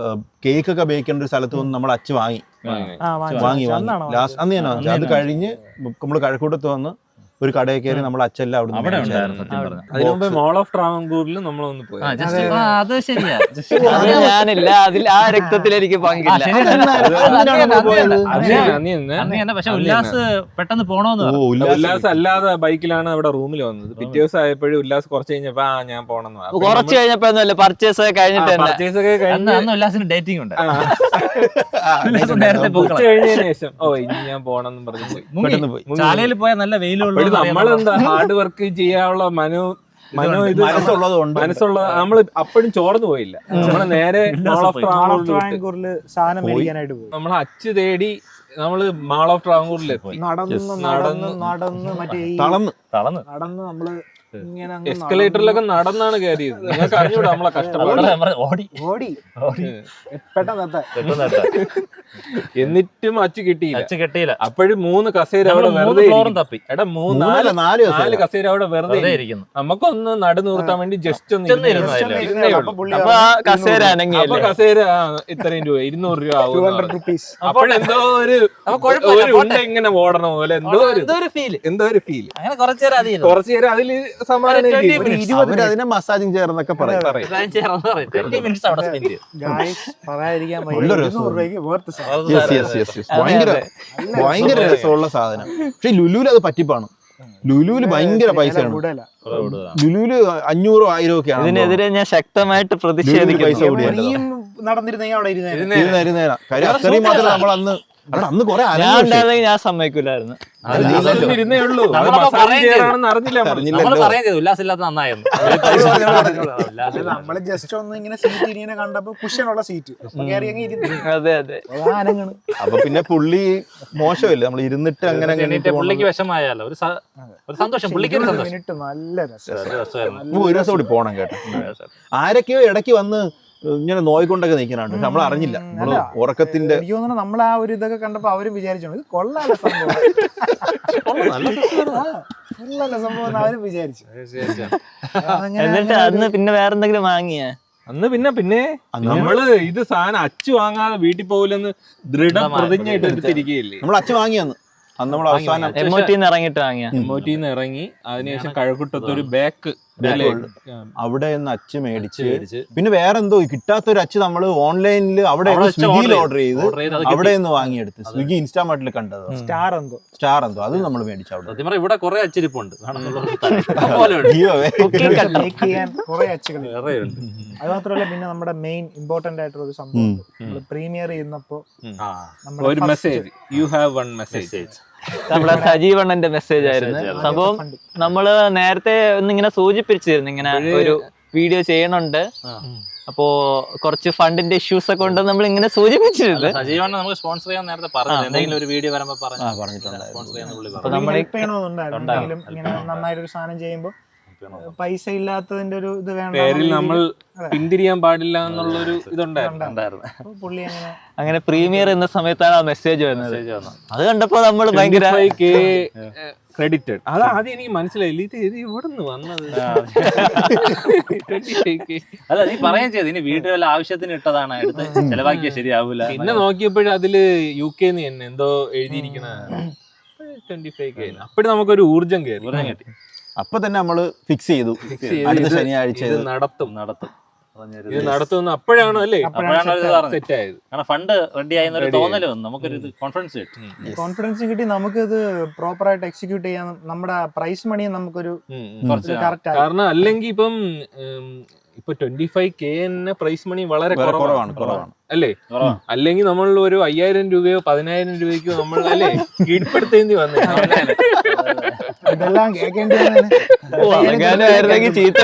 കേക്ക് ഒക്കെ ബേക്കേണ്ട ഒരു സ്ഥലത്ത് വന്ന് നമ്മൾ അച്ഛൻ വാങ്ങി ലാസ്റ്റ് അന്ന് തന്നെ വാങ്ങിച്ചു. അത് കഴിഞ്ഞ് നമ്മള് കഴക്കൂട്ടത്ത് വന്ന് ഒരു കടയിൽ കയറി നമ്മൾ അച്ഛനെല്ലാം അവിടെ അതിനു മുമ്പ് മോൾ ഓഫ് ട്രാവൻകൂറിൽ നമ്മളൊന്ന് പോയി. അത് ശരിയാ. ഞാനില്ല അതിൽ, ആ രക്തത്തിൽ എനിക്ക് പങ്കില്ല. പക്ഷെ ഉല്ലാസ് പെട്ടെന്ന് പോണോന്ന് ഉല്ലാസ് അല്ലാതെ ബൈക്കിലാണ് അവിടെ റൂമിൽ വന്നത്. പിറ്റേ ദിവസം ആയപ്പോഴും ഉല്ലാസ് കുറച്ച് കഴിഞ്ഞപ്പോ ഞാൻ പോണെന്ന് കുറച്ച് കഴിഞ്ഞപ്പോ പർച്ചേസ് ഒക്കെ കഴിഞ്ഞിട്ട് പർച്ചേസ് ഒക്കെ കഴിഞ്ഞ് അന്ന് ഉല്ലാസിന് ഡേറ്റിംഗ് ഉണ്ട്. നേരത്തെ ഉച്ച കഴിഞ്ഞതിന് ശേഷം ഇനി ഞാൻ പോണെന്നും പറഞ്ഞു പോയി. ചാലയിൽ പോയാൽ നല്ല വെയിലുള്ള നമ്മളെന്താ ഹാർഡ് വർക്ക് ചെയ്യാനുള്ള മനസ്സുള്ള നമ്മള് അപ്പോഴും ചോർന്നു പോയില്ല. നമ്മള് നേരെ ട്രാവൻകൂറില് സാധനം മേടിക്കാനായിട്ട് പോയി. നമ്മള് അച്ച് തേടി നമ്മള് മാൾ ഓഫ് ട്രാവൻകൂറിലെത്തി. നടന്ന് മറ്റേ നടന്ന് നമ്മള് എസ്കലേറ്ററിലൊക്കെ നടന്നാണ് കയറിയത്. നിങ്ങൾക്ക് അറിഞ്ഞൂടാ നമ്മളെ കഷ്ടപ്പാട്. ഓടി പെട്ടെന്ന് എന്നിട്ടും അച്ച് കിട്ടിയില്ല. അപ്പോഴും 3 കസേര അവിടെ വെറുതെ തപ്പി. എടാ 4 കസേര അവിടെ വെറുതെ ഇരിക്കുന്നു. നമുക്കൊന്ന് നടു നിർത്താൻ വേണ്ടി ജസ്റ്റ് ഒന്ന് അപ്പൊ കസേര അപ്പൊ കസേര ഇത്രയും രൂപ 200 രൂപ ആവും. അപ്പോഴെന്തോ ഒരു ഉണ്ട ഇങ്ങനെ ഓടണ പോലെ എന്തോ ഒരു ഫീൽ. കുറച്ചു നേരം അതില് അതിനെ മസാജിങ് ചേർന്നൊക്കെ പറയും. ഭയങ്കര രസമുള്ള സാധനം. പക്ഷെ ലുലുവിൽ അത് പറ്റിപ്പാണ്. ലുലുവില് ഭയങ്കര പൈസയാണ്. ലുലുവില് 500 1000 ഒക്കെയാണ്. ഇതിനെതിരെ ഞാൻ ശക്തമായിട്ട് പ്രതിഷേധിക്കും. പൈസ കൂടിയാണ്. നടന്നിരുന്നെങ്കിൽ അവിടെ കാര്യം അത്രയും മാത്രമേ നമ്മൾ അന്ന് കുറെ ഞാൻ സമ്മതിക്കൂലായിരുന്നു. ഉല്ലാസില്ലാത്ത നന്നായിരുന്നു. നമ്മള് ജസ്റ്റ് ഒന്ന് ഇങ്ങനെ സീറ്റ് ഇങ്ങനെ കണ്ടപ്പോ കുഷ്യനുള്ള സീറ്റ്. അതെ അതെ. അപ്പൊ പിന്നെ പുള്ളി മോശമില്ല, നമ്മൾ ഇരുന്നിട്ട് അങ്ങനെ പുള്ളിക്ക് വിഷമായാലോ ഒരു സന്തോഷം. പുള്ളിക്ക് നല്ല രസം. ഒരു ദിവസം കൂടി പോണം കേട്ടോ. ആരൊക്കെയോ ഇടയ്ക്ക് വന്ന് ഇങ്ങനെ നോയിക്കൊണ്ടൊക്കെ നിൽക്കാനുണ്ട്. നമ്മൾ അറിഞ്ഞില്ല. ഉറക്കത്തിന്റെ എനിക്ക് തോന്നുന്നു നമ്മൾ ആ ഒരു ഇതൊക്കെ കണ്ടപ്പോ അവരും വിചാരിച്ചോ ഇത് കൊള്ളാല സംഭവം, കൊള്ളാല സംഭവം അവരും വിചാരിച്ചു. എന്നിട്ട് അന്ന് പിന്നെ വേറെന്തെങ്കിലും വാങ്ങിയ അന്ന് പിന്നെ നമ്മള് ഇത് സാധനം അച്ചു വാങ്ങാതെ വീട്ടിൽ പോകില്ലെന്ന് ദൃഢപ്രതിജ്ഞ എടുത്തിരിക്കുകയല്ലേ. നമ്മൾ അച്ചു വാങ്ങിയെന്ന് അന്ന് നമ്മൾ അവസാനം എംഒടിന്ന് ഇറങ്ങിട്ട് വാങ്ങിയ. എംഒടിന്ന് ഇറങ്ങി അതിനുശേഷം കഴക്കൂട്ടത്ത് ഒരു ബാക്ക് അവിടെ നിന്ന് അച്ച് മേടിച്ച് പിന്നെ വേറെ എന്തോ കിട്ടാത്തൊരു അച്ച് നമ്മള് ഓൺലൈനിൽ അവിടെ സ്വിഗ്ഗിയിൽ ഓർഡർ ചെയ്ത് അവിടെ നിന്ന് വാങ്ങിയെടുത്ത്. സ്വിഗ്ഗി ഇൻസ്റ്റാമാർട്ടിൽ കണ്ടത് സ്റ്റാർ എന്തോ അത് നമ്മൾ മേടിച്ചു. അവിടെ ഇവിടെ കുറെ അച്ചിരിപ്പുണ്ട്. അത് മാത്രമല്ല പിന്നെ നമ്മുടെ മെയിൻ ഇമ്പോർട്ടന്റ് ആയിട്ടുള്ള ഒരു സംഭവം പ്രീമിയർ ചെയ്യുന്നപ്പോ ഒരു message, you have one message. നമ്മളെ സജീവണ്ണന്റെ മെസ്സേജ് ആയിരുന്നു സംഭവം. നമ്മള് നേരത്തെ ഒന്നിങ്ങനെ സൂചിപ്പിച്ചിരുന്നു ഇങ്ങനെ ഒരു വീഡിയോ ചെയ്യണുണ്ട്, അപ്പോ കുറച്ച് ഫണ്ടിന്റെ ഇഷ്യൂസ് ഒക്കെ ഉണ്ടെന്ന് നമ്മൾ ഇങ്ങനെ സൂചിപ്പിച്ചിരുന്നു. സജീവണ്ണ നമുക്ക് സ്പോൺസർ ചെയ്യാൻ നേരത്തെ പറഞ്ഞു, എന്തെങ്കിലും ഒരു വീഡിയോ വരുമ്പോ നന്നായിട്ടൊരു സാധനം ചെയ്യുമ്പോ പൈസ ഇല്ലാത്തതിന്റെ ഒരു ഇത് പേരിൽ നമ്മൾ പിന്തിരിയാൻ പാടില്ല എന്നുള്ളൊരു ഇതുണ്ടായിരുന്നു. പുള്ളി അങ്ങനെ പ്രീമിയർ എന്ന സമയത്താണ് ആ മെസ്സേജ് വരുന്നത്. അത് കണ്ടപ്പോ നമ്മൾ ഭയങ്കര ക്രെഡിറ്റഡ്. അത് ആദ്യം എനിക്ക് മനസ്സിലായില്ല, ഇത് ഇവിടെ നിന്ന് വന്നത്. അല്ല നീ പറയാൻ ചെയ്തു ഇനി വീട്ടിൽ വല്ല ആവശ്യത്തിന് ഇട്ടതാണ്, എടുത്ത് ചെലവാക്കിയാൽ ശരിയാവൂല. പിന്നെ നോക്കിയപ്പോഴും അതില് UK തന്നെ എന്തോ എഴുതിയിരിക്കണ 25K. അപ്പോഴും നമുക്കൊരു ഊർജം കയറി. അപ്പൊ തന്നെ നമ്മള് ഫിക്സ് ചെയ്തു അടുത്ത ശനിയാഴ്ച ഇത് നടത്തും. ഇത് നടത്തുന്ന അപ്പോഴാണ് അല്ലേ സെറ്റ് ആയത്. കാരണം ഫണ്ട് റെഡി ആയെന്നൊരു തോന്നല് വന്നു, നമുക്കൊരു കോൺഫിഡൻസ് കിട്ടി. നമുക്കിത് പ്രോപ്പർ ആയിട്ട് എക്സിക്യൂട്ട് ചെയ്യാൻ നമ്മുടെ പ്രൈസ് മണിയും നമുക്കൊരു കറക്റ്റ്. കാരണം അല്ലെങ്കിൽ ഇപ്പൊ 25K പ്രൈസ് മണി വളരെ കുറവാണ് അല്ലേ. അല്ലെങ്കിൽ നമ്മൾ ഒരു 5000 രൂപയോ 10000 രൂപയ്ക്കോ നമ്മൾ അല്ലേ കീഴ്പ്പെടുത്തേണ്ടി വന്നു. ഇതെല്ലാം കേൾക്കേണ്ടി ചീത്ത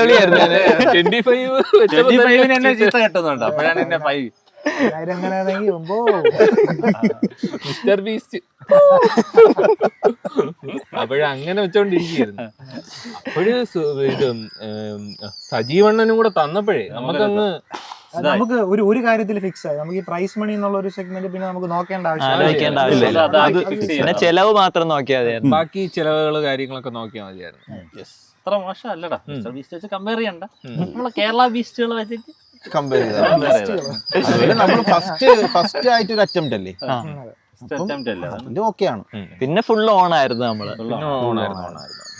കിട്ടുന്നുണ്ട്. അപ്പോഴാണ് എന്നെ 5 എല്ലാവരും അങ്ങനെ ആണെങ്കിൽ മിസ്റ്റർ ബീസ്റ്റ് അപ്പോഴങ്ങനെ വെച്ചോണ്ടിരിക്കുകയായിരുന്നു. അപ്പോഴ് ഇത് സജീവണ്ണനും കൂടെ തന്നപ്പോഴേ നമുക്കങ്ങ് നമുക്ക് ഒരു കാര്യത്തിൽ ഫിക്സ് ആയി. നമുക്ക് ഈ പ്രൈസ് മണി എന്നുള്ള ഒരു സെഗ്മെന്റ് പിന്നെ നമുക്ക് നോക്കേണ്ട ആലോചിക്കേണ്ട ആവശ്യമില്ല. പിന്നെ ചെലവ് മാത്രം നോക്കിയാൽ മതിയായിരുന്നു. ബാക്കി ചെലവുകള് കാര്യങ്ങളൊക്കെ നോക്കിയാൽ മതിയായിരുന്നു. അത്ര മോശമല്ലടാ മിസ്റ്റർ ബീസ്റ്റ് വെച്ച് കമ്പയർ ചെയ്യണ്ട. നമ്മളെ കേരള ബീസ്റ്റുകൾ വെച്ചിട്ട് കമ്പയർ ചെയ്താൽ നമ്മൾ ഫസ്റ്റ് ആയിട്ട് ഒരു അറ്റംപ്റ്റ് അല്ലേ, അതിന്റെ ഓക്കെയാണ്. പിന്നെ ഫുൾ ഓൺ ആയിരുന്നു നമ്മള്.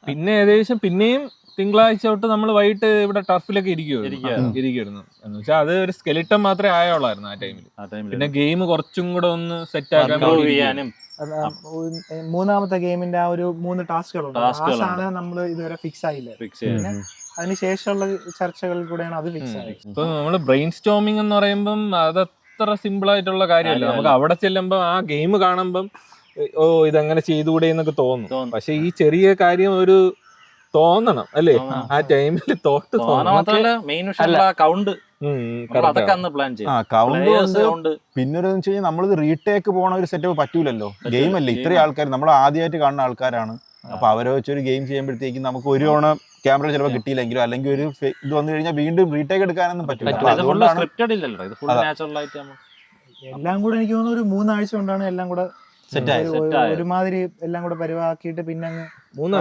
പിന്നെ ഏകദേശം പിന്നെയും തിങ്കളാഴ്ച തൊട്ട് നമ്മൾ വൈകിട്ട് ഇവിടെ ടർഫിലൊക്കെ ഇരിക്കുമായിരുന്നു. എന്ന് വെച്ചാൽ അത് ഒരു സ്കെലിട്ടൺ മാത്രമേ ആയുള്ളായിരുന്നു ആ ടൈമിൽ. പിന്നെ ഗെയിം കുറച്ചും കൂടെ ഒന്ന് സെറ്റ് ആക്കാനും മൂന്നാമത്തെ ഗെയിമിന്റെ ആ ഒരു 3 ടാസ്കുകളുണ്ട്. ആ സാധനം നമ്മൾ ഇതുവരെ ഫിക്സ് ആയില്ല. പിന്നെ അതിനുശേഷമുള്ള ചർച്ചകളിൽ കൂടെയാണ് അത് ഫിക്സ് ആയത്. ഇപ്പൊ നമ്മള് ബ്രെയിൻ സ്റ്റോമിംഗ് എന്ന് പറയുമ്പം അതത്ര സിമ്പിൾ ആയിട്ടുള്ള കാര്യമല്ല. നമുക്ക് അവിടെ ചെല്ലുമ്പോ ആ ഗെയിം കാണുമ്പം ഇതങ്ങനെ ചെയ്തുകൂടെ എന്നൊക്കെ തോന്നും. പക്ഷെ ഈ ചെറിയ കാര്യം ഒരു തോന്നണം അല്ലേ, ആ ടൈമിൽ തോട്ട് കൗണ്ട് പിന്നൊരു നമ്മളിത് റീടേക്ക് പോണ ഒരു സെറ്റപ്പ് പറ്റൂലല്ലോ. ഗെയിം അല്ലേ, ഇത്രയും ആൾക്കാർ നമ്മൾ ആദ്യമായിട്ട് കാണുന്ന ആൾക്കാരാണ്. അപ്പൊ അവരെ വെച്ചൊരു ഗെയിം ചെയ്യുമ്പോഴത്തേക്കും നമുക്ക് ഒരു തവണ ക്യാമറ ചിലപ്പോൾ കിട്ടിയില്ലെങ്കിലോ അല്ലെങ്കിൽ ഒരു ഇത് വന്നു കഴിഞ്ഞാൽ വീണ്ടും റീടേക്ക് എടുക്കാനൊന്നും പറ്റില്ല. എല്ലാം കൂടെ എനിക്ക് തോന്നുന്നു ഒരു 3 ആഴ്ച കൊണ്ടാണ് എല്ലാം കൂടെ ഒരുമാതിരി എല്ലാം കൂടെ പരിവാക്കിയിട്ട് പിന്നെ അങ്ങ് 3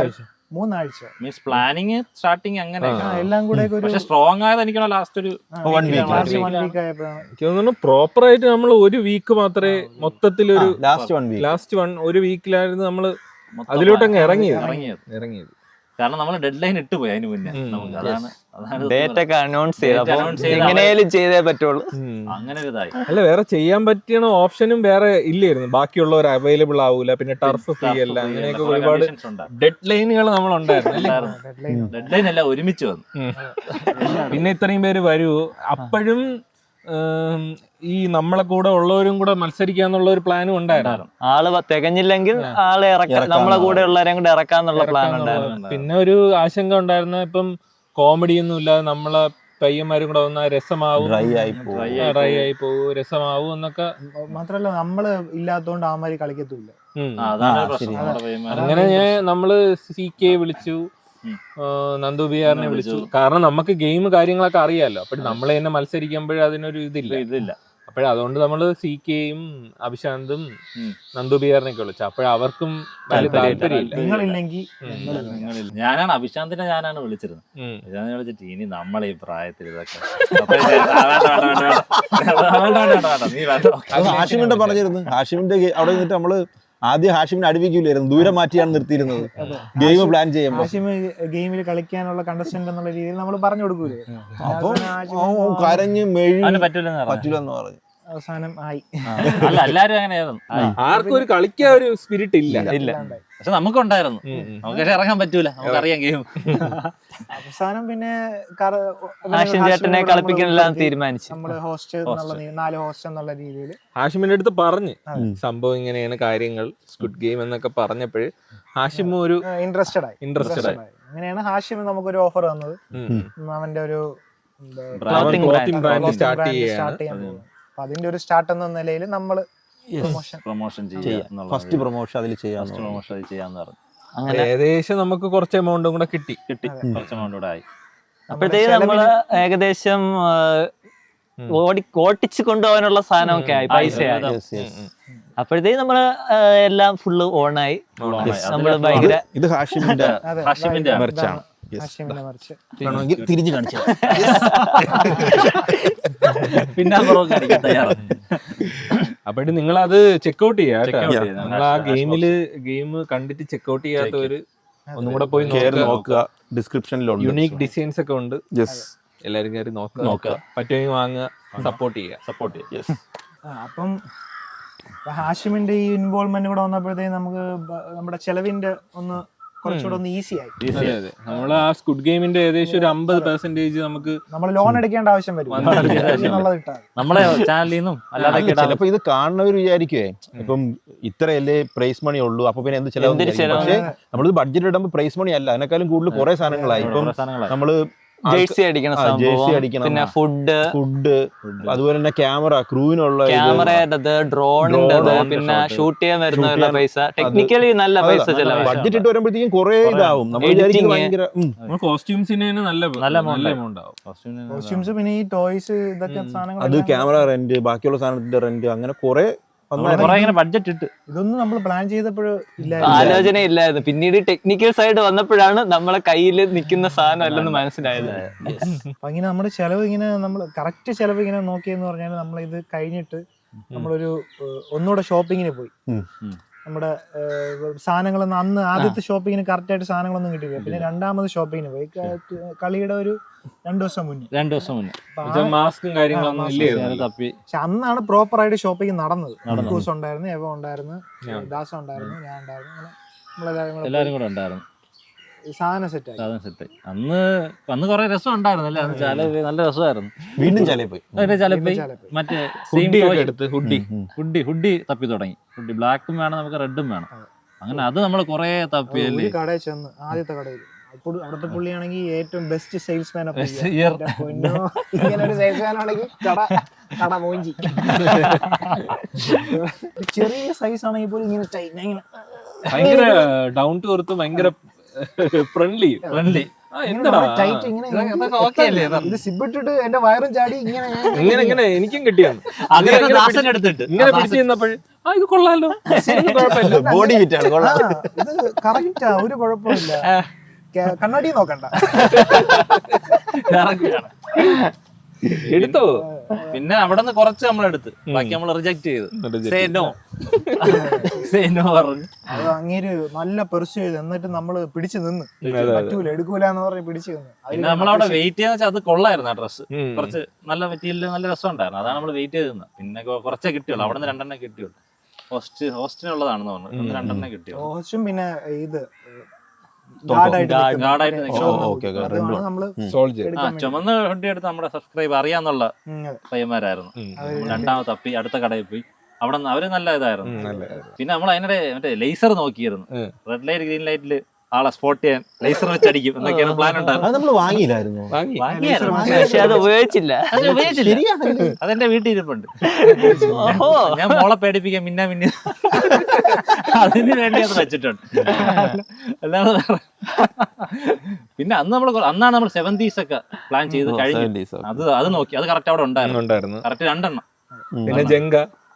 ആഴ്ച മീൻസ് പ്ലാനിങ് സ്റ്റാർട്ടിങ് അങ്ങനെ എല്ലാം കൂടെ സ്ട്രോങ് ആയത് എനിക്ക് ലാസ്റ്റ് ഒരു 1 വീക്ക് ആയപ്പോഴാണ്. പ്രോപ്പർ ആയിട്ട് നമ്മൾ ഒരു വീക്ക് മാത്രമേ മൊത്തത്തിൽ ഒരു ലാസ്റ്റ് ഒരു വീക്കിലായിരുന്നു നമ്മള് അതിലോട്ടങ്ങ് ഇറങ്ങിയത്. കാരണം നമ്മൾ ഡെഡ് ലൈൻ ഇട്ട് പോയി അതിന് മുന്നേ. നമുക്ക് ഡേറ്റ് ഒക്കെ അനൗൺസ് എങ്ങനെയാലും ചെയ്തേ പറ്റുള്ളൂ. അങ്ങനെ ഒരു ഇതായി. അല്ല, വേറെ ചെയ്യാൻ പറ്റിയ ഓപ്ഷനും വേറെ ഇല്ലായിരുന്നു. ബാക്കിയുള്ളവർ അവൈലബിൾ ആവൂല, പിന്നെ ടർഫ് ഫ്രീ അല്ല, അങ്ങനെയൊക്കെ ഒരുപാട് ഡെഡ് ലൈനുകൾ നമ്മളുണ്ടായിരുന്നു. ഡെഡ് ലൈൻ അല്ല, ഒരുമിച്ച് വന്നു. പിന്നെ ഇത്രയും പേര് വരൂ, അപ്പോഴും ഈ നമ്മളെ കൂടെ ഉള്ളവരും കൂടെ മത്സരിക്കാന്നുള്ള ഒരു പ്ലാനും ഉണ്ടായിരുന്നു. ആള് തികഞ്ഞില്ലെങ്കിൽ ആളെ നമ്മളെ കൂടെ ഉള്ളവരെയും കൂടെ ഇറക്കാന്നുള്ള പ്ലാൻ ഉണ്ടായിരുന്നു. പിന്നെ ഒരു ആശങ്ക ഉണ്ടായിരുന്നു, ഇപ്പം കോമഡി ഒന്നും ഇല്ലാതെ നമ്മളെ പയ്യന്മാരും കൂടെ വന്നാൽ രസമാവും, ഡ്രൈ ആയി പോകും, രസമാവും എന്നൊക്കെ. മാത്രല്ല നമ്മള് ഇല്ലാത്തോണ്ട് ആമാരി കളിക്കത്തില്ല. അങ്ങനെ നമ്മള് CK വിളിച്ചു, നന്ദു ബിഹാറിനെ വിളിച്ചു. കാരണം നമുക്ക് ഗെയിം കാര്യങ്ങളൊക്കെ അറിയാലോ. അപ്പൊ നമ്മൾ തന്നെ മത്സരിക്കുമ്പോഴേ അതിനൊരു ഇതില്ല. അപ്പോഴതുകൊണ്ട് നമ്മള് CKയും അഭിശാന്തും നന്ദു ബിഹാറിനെയൊക്കെ വിളിച്ചു. അപ്പോഴവർക്കും വലിയ താല്പര്യമില്ല. ഞാനാണ് അഭിശാന്തിനെ വിളിച്ചിരുന്നത്. വിളിച്ചിട്ട് ഇനി നമ്മളെ ഈ പ്രായത്തിൽ ഇതൊക്കെ ഹാഷിമിന്റെ പറഞ്ഞിരുന്നു. ഹാഷിമിന്റെ അവിടെ നിന്നിട്ട് നമ്മള് ആദ്യം ഹാഷിമിനെ അടുപ്പിക്കൂലായിരുന്നു, ദൂരെ മാറ്റിയാണ് നിർത്തിയിരുന്നത് ഗെയിം പ്ലാൻ ചെയ്യുമ്പോൾ. ഹാഷിമ് ഗെയിമിൽ കളിക്കാനുള്ള കണ്ടസ്റ്റന്റ് എന്നുള്ള രീതിയിൽ നമ്മൾ പറഞ്ഞു കൊടുക്കൂലേ. അപ്പൊ കരഞ്ഞ് മെഴി പറ്റൂലെന്ന് പറഞ്ഞു. അവസാനം ആയി. അല്ല, എല്ലാരും അങ്ങനെയായിരുന്നു. ആർക്കും ഒരു കളിക്കാൻ ഒരു സ്പിരിറ്റ് ഇല്ല. പക്ഷെ നമുക്കുണ്ടായിരുന്നു. നമുക്ക് ഇറങ്ങാൻ പറ്റൂല, നമുക്കറിയാം ഗെയിം. അവസാനം പിന്നെ ചേട്ടനെ കളിപ്പിക്കാനെല്ലാം തീരുമാനിച്ചു. നമ്മള് ഹോസ്റ്റ് 4 ഹോസ്റ്റ് എന്നുള്ള രീതിയിൽ ഹാഷിമിന്റെ അടുത്ത് പറഞ്ഞ് സംഭവം ഇങ്ങനെയാണ് കാര്യങ്ങൾ, സ്ക്വിഡ് ഗെയിം എന്നൊക്കെ പറഞ്ഞപ്പോഴ് ഹാഷിം ഒരു ഇൻട്രസ്റ്റഡ് ആയി. അങ്ങനെയാണ് ഹാഷിം നമുക്കൊരു ഓഫർ തന്നത്. അവന്റെ ഒരു ക്ലോത്തിങ് ബ്രാൻഡ് സ്റ്റാർട്ട് ചെയ്യാൻ. അപ്പൊ അതിന്റെ ഒരു സ്റ്റാർട്ട് എന്ന നിലയിൽ നമ്മള് പ്രൊമോഷൻ ഫസ്റ്റ് പ്രൊമോഷൻ അതിൽ ചെയ്യാന്ന് പറഞ്ഞു. അങ്ങനെ ഏകദേശം നമുക്ക് കുറച്ച് എമൗണ്ടും കൂടെ കിട്ടി. കുറച്ച് എമൗണ്ട് കൂടെ ആയി. അപ്പോഴത്തേക്ക് നമ്മള് ഏകദേശം ഓട്ടിച്ച് കൊണ്ടുപോകാനുള്ള സാധനമൊക്കെ ആയി, പൈസയായി. അപ്പോഴത്തേക്ക് നമ്മള് എല്ലാം ഫുള്ള് ഓണായി. നമ്മള് ഭയങ്കര ഇത് ഹാഷിമിന്റെ മെർച്ചാണ്. തിരിഞ്ഞു കാണിച്ചു. പിന്നെ അപ്പോഴും നിങ്ങൾ അത് ചെക്ക്ഔട്ട് ചെയ്യാം. നിങ്ങൾ ആ ഗെയിം കണ്ടിട്ട് ചെക്ക്ഔട്ട് ചെയ്യാത്തവര് ഒന്നും കൂടെ പോയി നോക്കുക. ഡിസ്ക്രിപ്ഷനിലുണ്ട്, യുണീക് ഡിസൈൻസ് ഒക്കെ ഉണ്ട്. എല്ലാരും കയറി നോക്കുക, പറ്റുമെങ്കിൽ വാങ്ങുക, സപ്പോർട്ട് ചെയ്യുക. അപ്പം ഹാഷിമിന്റെ ഈ ഇൻവോൾവ്മെന്റ് കൂടെ വന്നപ്പോഴത്തേക്ക് നമുക്ക് നമ്മുടെ ചെലവിന്റെ ഒന്ന് കുറച്ചുകൂടെ ഒന്ന് ഈസി ആയി. നമ്മൾ ആ സ്ക്വിഡ് ഗെയിമിന്റെ ഏകദേശം ഒരു 50% നമുക്ക് നമ്മൾ ലോൺ എടുക്കേണ്ട ആവശ്യം വരും. നമ്മളെ ചാനലിൽ നിന്നും അല്ലാതെ ചിലപ്പോ ഇത് കാണുന്നവർ വിചാരിക്കുവേ ഇപ്പം ഇത്രയല്ലേ പ്രൈസ് മണി ഉള്ളൂ, അപ്പൊ പിന്നെ എന്ത് ചെലവ്. പക്ഷേ നമ്മളിത് ബഡ്ജറ്റ് ഇടുമ്പോൾ പ്രൈസ് മണി അല്ല, അതിനേക്കാളും കൂടുതൽ കുറെ സാധനങ്ങളായി. ഇപ്പം നമ്മള് ജേഴ്സി അടിക്കണ ജേഴ്സി സംഭവം, അടിക്കണം, പിന്നെ ഫുഡ്, അതുപോലെ തന്നെ ക്യാമറ, ക്രൂവിനുള്ള ക്യാമറയുടെ, ഡ്രോണിന്റെ, പിന്നെ ഷൂട്ട് ചെയ്യാൻ വരുന്നവരുടെ പൈസ, ടെക്നിക്കലി നല്ല പൈസ ചെലവാണ്. ബഡ്ജറ്റ് ഇട്ട് വരുമ്പോഴത്തേക്കും കുറെ ഇതാവും. നമ്മൾ വിചാരിക്കുന്നത് ഭയങ്കര കോസ്റ്റ്യൂംസിന് നല്ല എമൗണ്ട് ആവും. കോസ്റ്റ്യൂംസ്, പിന്നെ ഈ ടോയ്സ്, ഇതൊക്കെ സാധനങ്ങൾ, അത് ക്യാമറ റെന്റ്, ബാക്കിയുള്ള സാധനത്തിന്റെ റെന്റ്, അങ്ങനെ കുറെ ബഡ്ജറ്റ് ഇട്ട് ഇതൊന്നും നമ്മൾ പ്ലാൻ ചെയ്തപ്പോഴും ഇല്ല, ആലോചന ഇല്ലായിരുന്നു. പിന്നീട് ടെക്നിക്കൽ സൈഡ് വന്നപ്പോഴാണ് നമ്മളെ കയ്യിൽ നിൽക്കുന്ന സാധനം അല്ലെന്ന് മനസ്സിലായത്. അപ്പൊ ഇങ്ങനെ നമ്മുടെ ചെലവ് ഇങ്ങനെ നമ്മൾ കറക്റ്റ് ചെലവ് ഇങ്ങനെ നോക്കിയെന്ന് പറഞ്ഞാൽ നമ്മൾ ഇത് കഴിഞ്ഞിട്ട് നമ്മളൊരു ഒന്നുകൂടെ ഷോപ്പിങ്ങിന് പോയി. നമ്മുടെ സാധനങ്ങളൊന്നും അന്ന് ആദ്യത്തെ ഷോപ്പിങ്ങിന് കറക്റ്റ് ആയിട്ട് സാധനങ്ങളൊന്നും കിട്ടിയില്ല. പിന്നെ രണ്ടാമത് ഷോപ്പിങ്ങിന് പോയി, കളിയുടെ ഒരു 2 ദിവസം മുന്നേ. മാസ്കും കാര്യങ്ങളൊന്നും ഇല്ലേ തപ്പി. പക്ഷെ അന്നാണ് പ്രോപ്പർ ആയിട്ട് ഷോപ്പിംഗ് നടന്നത്. കൂസ് ഉണ്ടായിരുന്നു, എവ ഉണ്ടായിരുന്നു, ദാസ ഉണ്ടായിരുന്നു, ഞാൻ ഉണ്ടായിരുന്നു, അങ്ങനെ എല്ലാരും കൂടെ ഉണ്ടായിരുന്നു. സാധനം സെറ്റ് അന്ന് കുറെ രസം ഉണ്ടായിരുന്നു അല്ലേ? അന്ന് ചാലയിൽ നല്ല രസമായിരുന്നു. വീണ്ടും ചാലയിൽ പോയി. മറ്റേ ഹുഡി തപ്പി തുടങ്ങി. ഹുഡി ബ്ലാക്കും വേണം, നമുക്ക് റെഡും വേണം. അങ്ങനെ അത് നമ്മൾ കുറെ തപ്പി അല്ലേ. കടയിൽ ചെന്ന്, ആദ്യത്തെ കടയിൽ അവിടുത്തെ പുള്ളിയാണെങ്കിൽ ഏറ്റവും ബെസ്റ്റ് സെയിൽസ്മാൻ. ഇങ്ങനെ ഒരു സെയിൽസ്മാൻ ആണെങ്കിൽ കട മോഞ്ചി. ചെറിയ സൈസ് ആണെങ്കിൽ പോലും ഇങ്ങനെ ഭയങ്കര ഡൗൺ ടു എർത്ത്, ഭയങ്കര ഫ്രണ്ട്ലി. ഇത് സിബിട്ടിട്ട് എന്റെ വയറും ചാടി ഇങ്ങനെ എനിക്കും കിട്ടിയാണ്. ഇങ്ങനെ പിടിച്ചു നിന്നപ്പോഴേ ഇത് കൊള്ളാലോ, ബോഡി ഫിറ്റ് ആണ്, കൊള്ളാം, ഇത് കറക്റ്റാ, ഒരു കുഴപ്പമില്ല, കണ്ണാടി നോക്കണ്ട. എടുത്തോ? പിന്നെ അവിടെ നിന്ന് കുറച്ച് നമ്മളെടുത്ത്, ബാക്കി നമ്മൾ റിജക്ട് ചെയ്തു. പറഞ്ഞു അത് അങ്ങേര് നല്ല പെർസ്യൂ ചെയ്ത്, എന്നിട്ട് നമ്മള് പിടിച്ചു നിന്ന്, പറ്റൂല എടുക്കൂല എന്ന് പറഞ്ഞ് പിടിച്ചു നിന്ന്. പിന്നെ നമ്മളവിടെ വെയിറ്റ് ചെയ്യാന്ന് വെച്ചാൽ അത് കൊള്ളായിരുന്നു. ആ ഡ്രസ്സ് കുറച്ച് നല്ല മെറ്റീരിയൽ, നല്ല രസം ഉണ്ടായിരുന്നു. അതാണ് നമ്മൾ വെയിറ്റ് ചെയ്ത് നിന്ന്. പിന്നെ കുറച്ചേ കിട്ടിയുള്ളൂ, അവിടെ നിന്ന് 2 കിട്ടിയുള്ളൂ. ഹോസ്റ്റിനുള്ളതാണെന്ന് തോന്നുന്നു, 2 കിട്ടിയുള്ളൂ. ഹോസ്റ്റും പിന്നെ ഇത് ചുമന്ന ഹുഡി എടുത്ത് നമ്മുടെ സബ്സ്ക്രൈബ് അറിയാന്നുള്ള പയ്യന്മാരായിരുന്നു. 2ാമത് തപ്പി അടുത്ത കടയിൽ പോയി. അവിടെ അവര് നല്ല ഇതായിരുന്നു. പിന്നെ നമ്മൾ അതിനിടെ മറ്റേ ലേസർ നോക്കിയിരുന്നു. റെഡ് ലൈറ്റ് ഗ്രീൻ ലൈറ്റില് ആളെ സ്പോട്ട് ചെയ്യാൻ ലേസർ വെച്ചടിക്കും എന്നൊക്കെയാണ് പ്ലാൻ ഉണ്ടായിരുന്നു. നമ്മൾ വാങ്ങിയില്ലായിരുന്നു, പക്ഷെ അത് ഉപയോഗിച്ചില്ല. അതെന്റെ വീട്ടിൽ ഇരിപ്പുണ്ട്. ഞാൻ മോളെ പേടിപ്പിക്കാൻ മിന്നെ അതിന് വേണ്ടി അത് വെച്ചിട്ടുണ്ട്. അല്ലാതെ പിന്നെ അന്നാണ് നമ്മൾ 70s ഒക്കെ പ്ലാൻ ചെയ്ത് കഴിഞ്ഞു. അത് നോക്കി, അത് കറക്റ്റ് അവിടെ ഉണ്ടായിരുന്നു. കറക്റ്റ് 2 പിന്നെ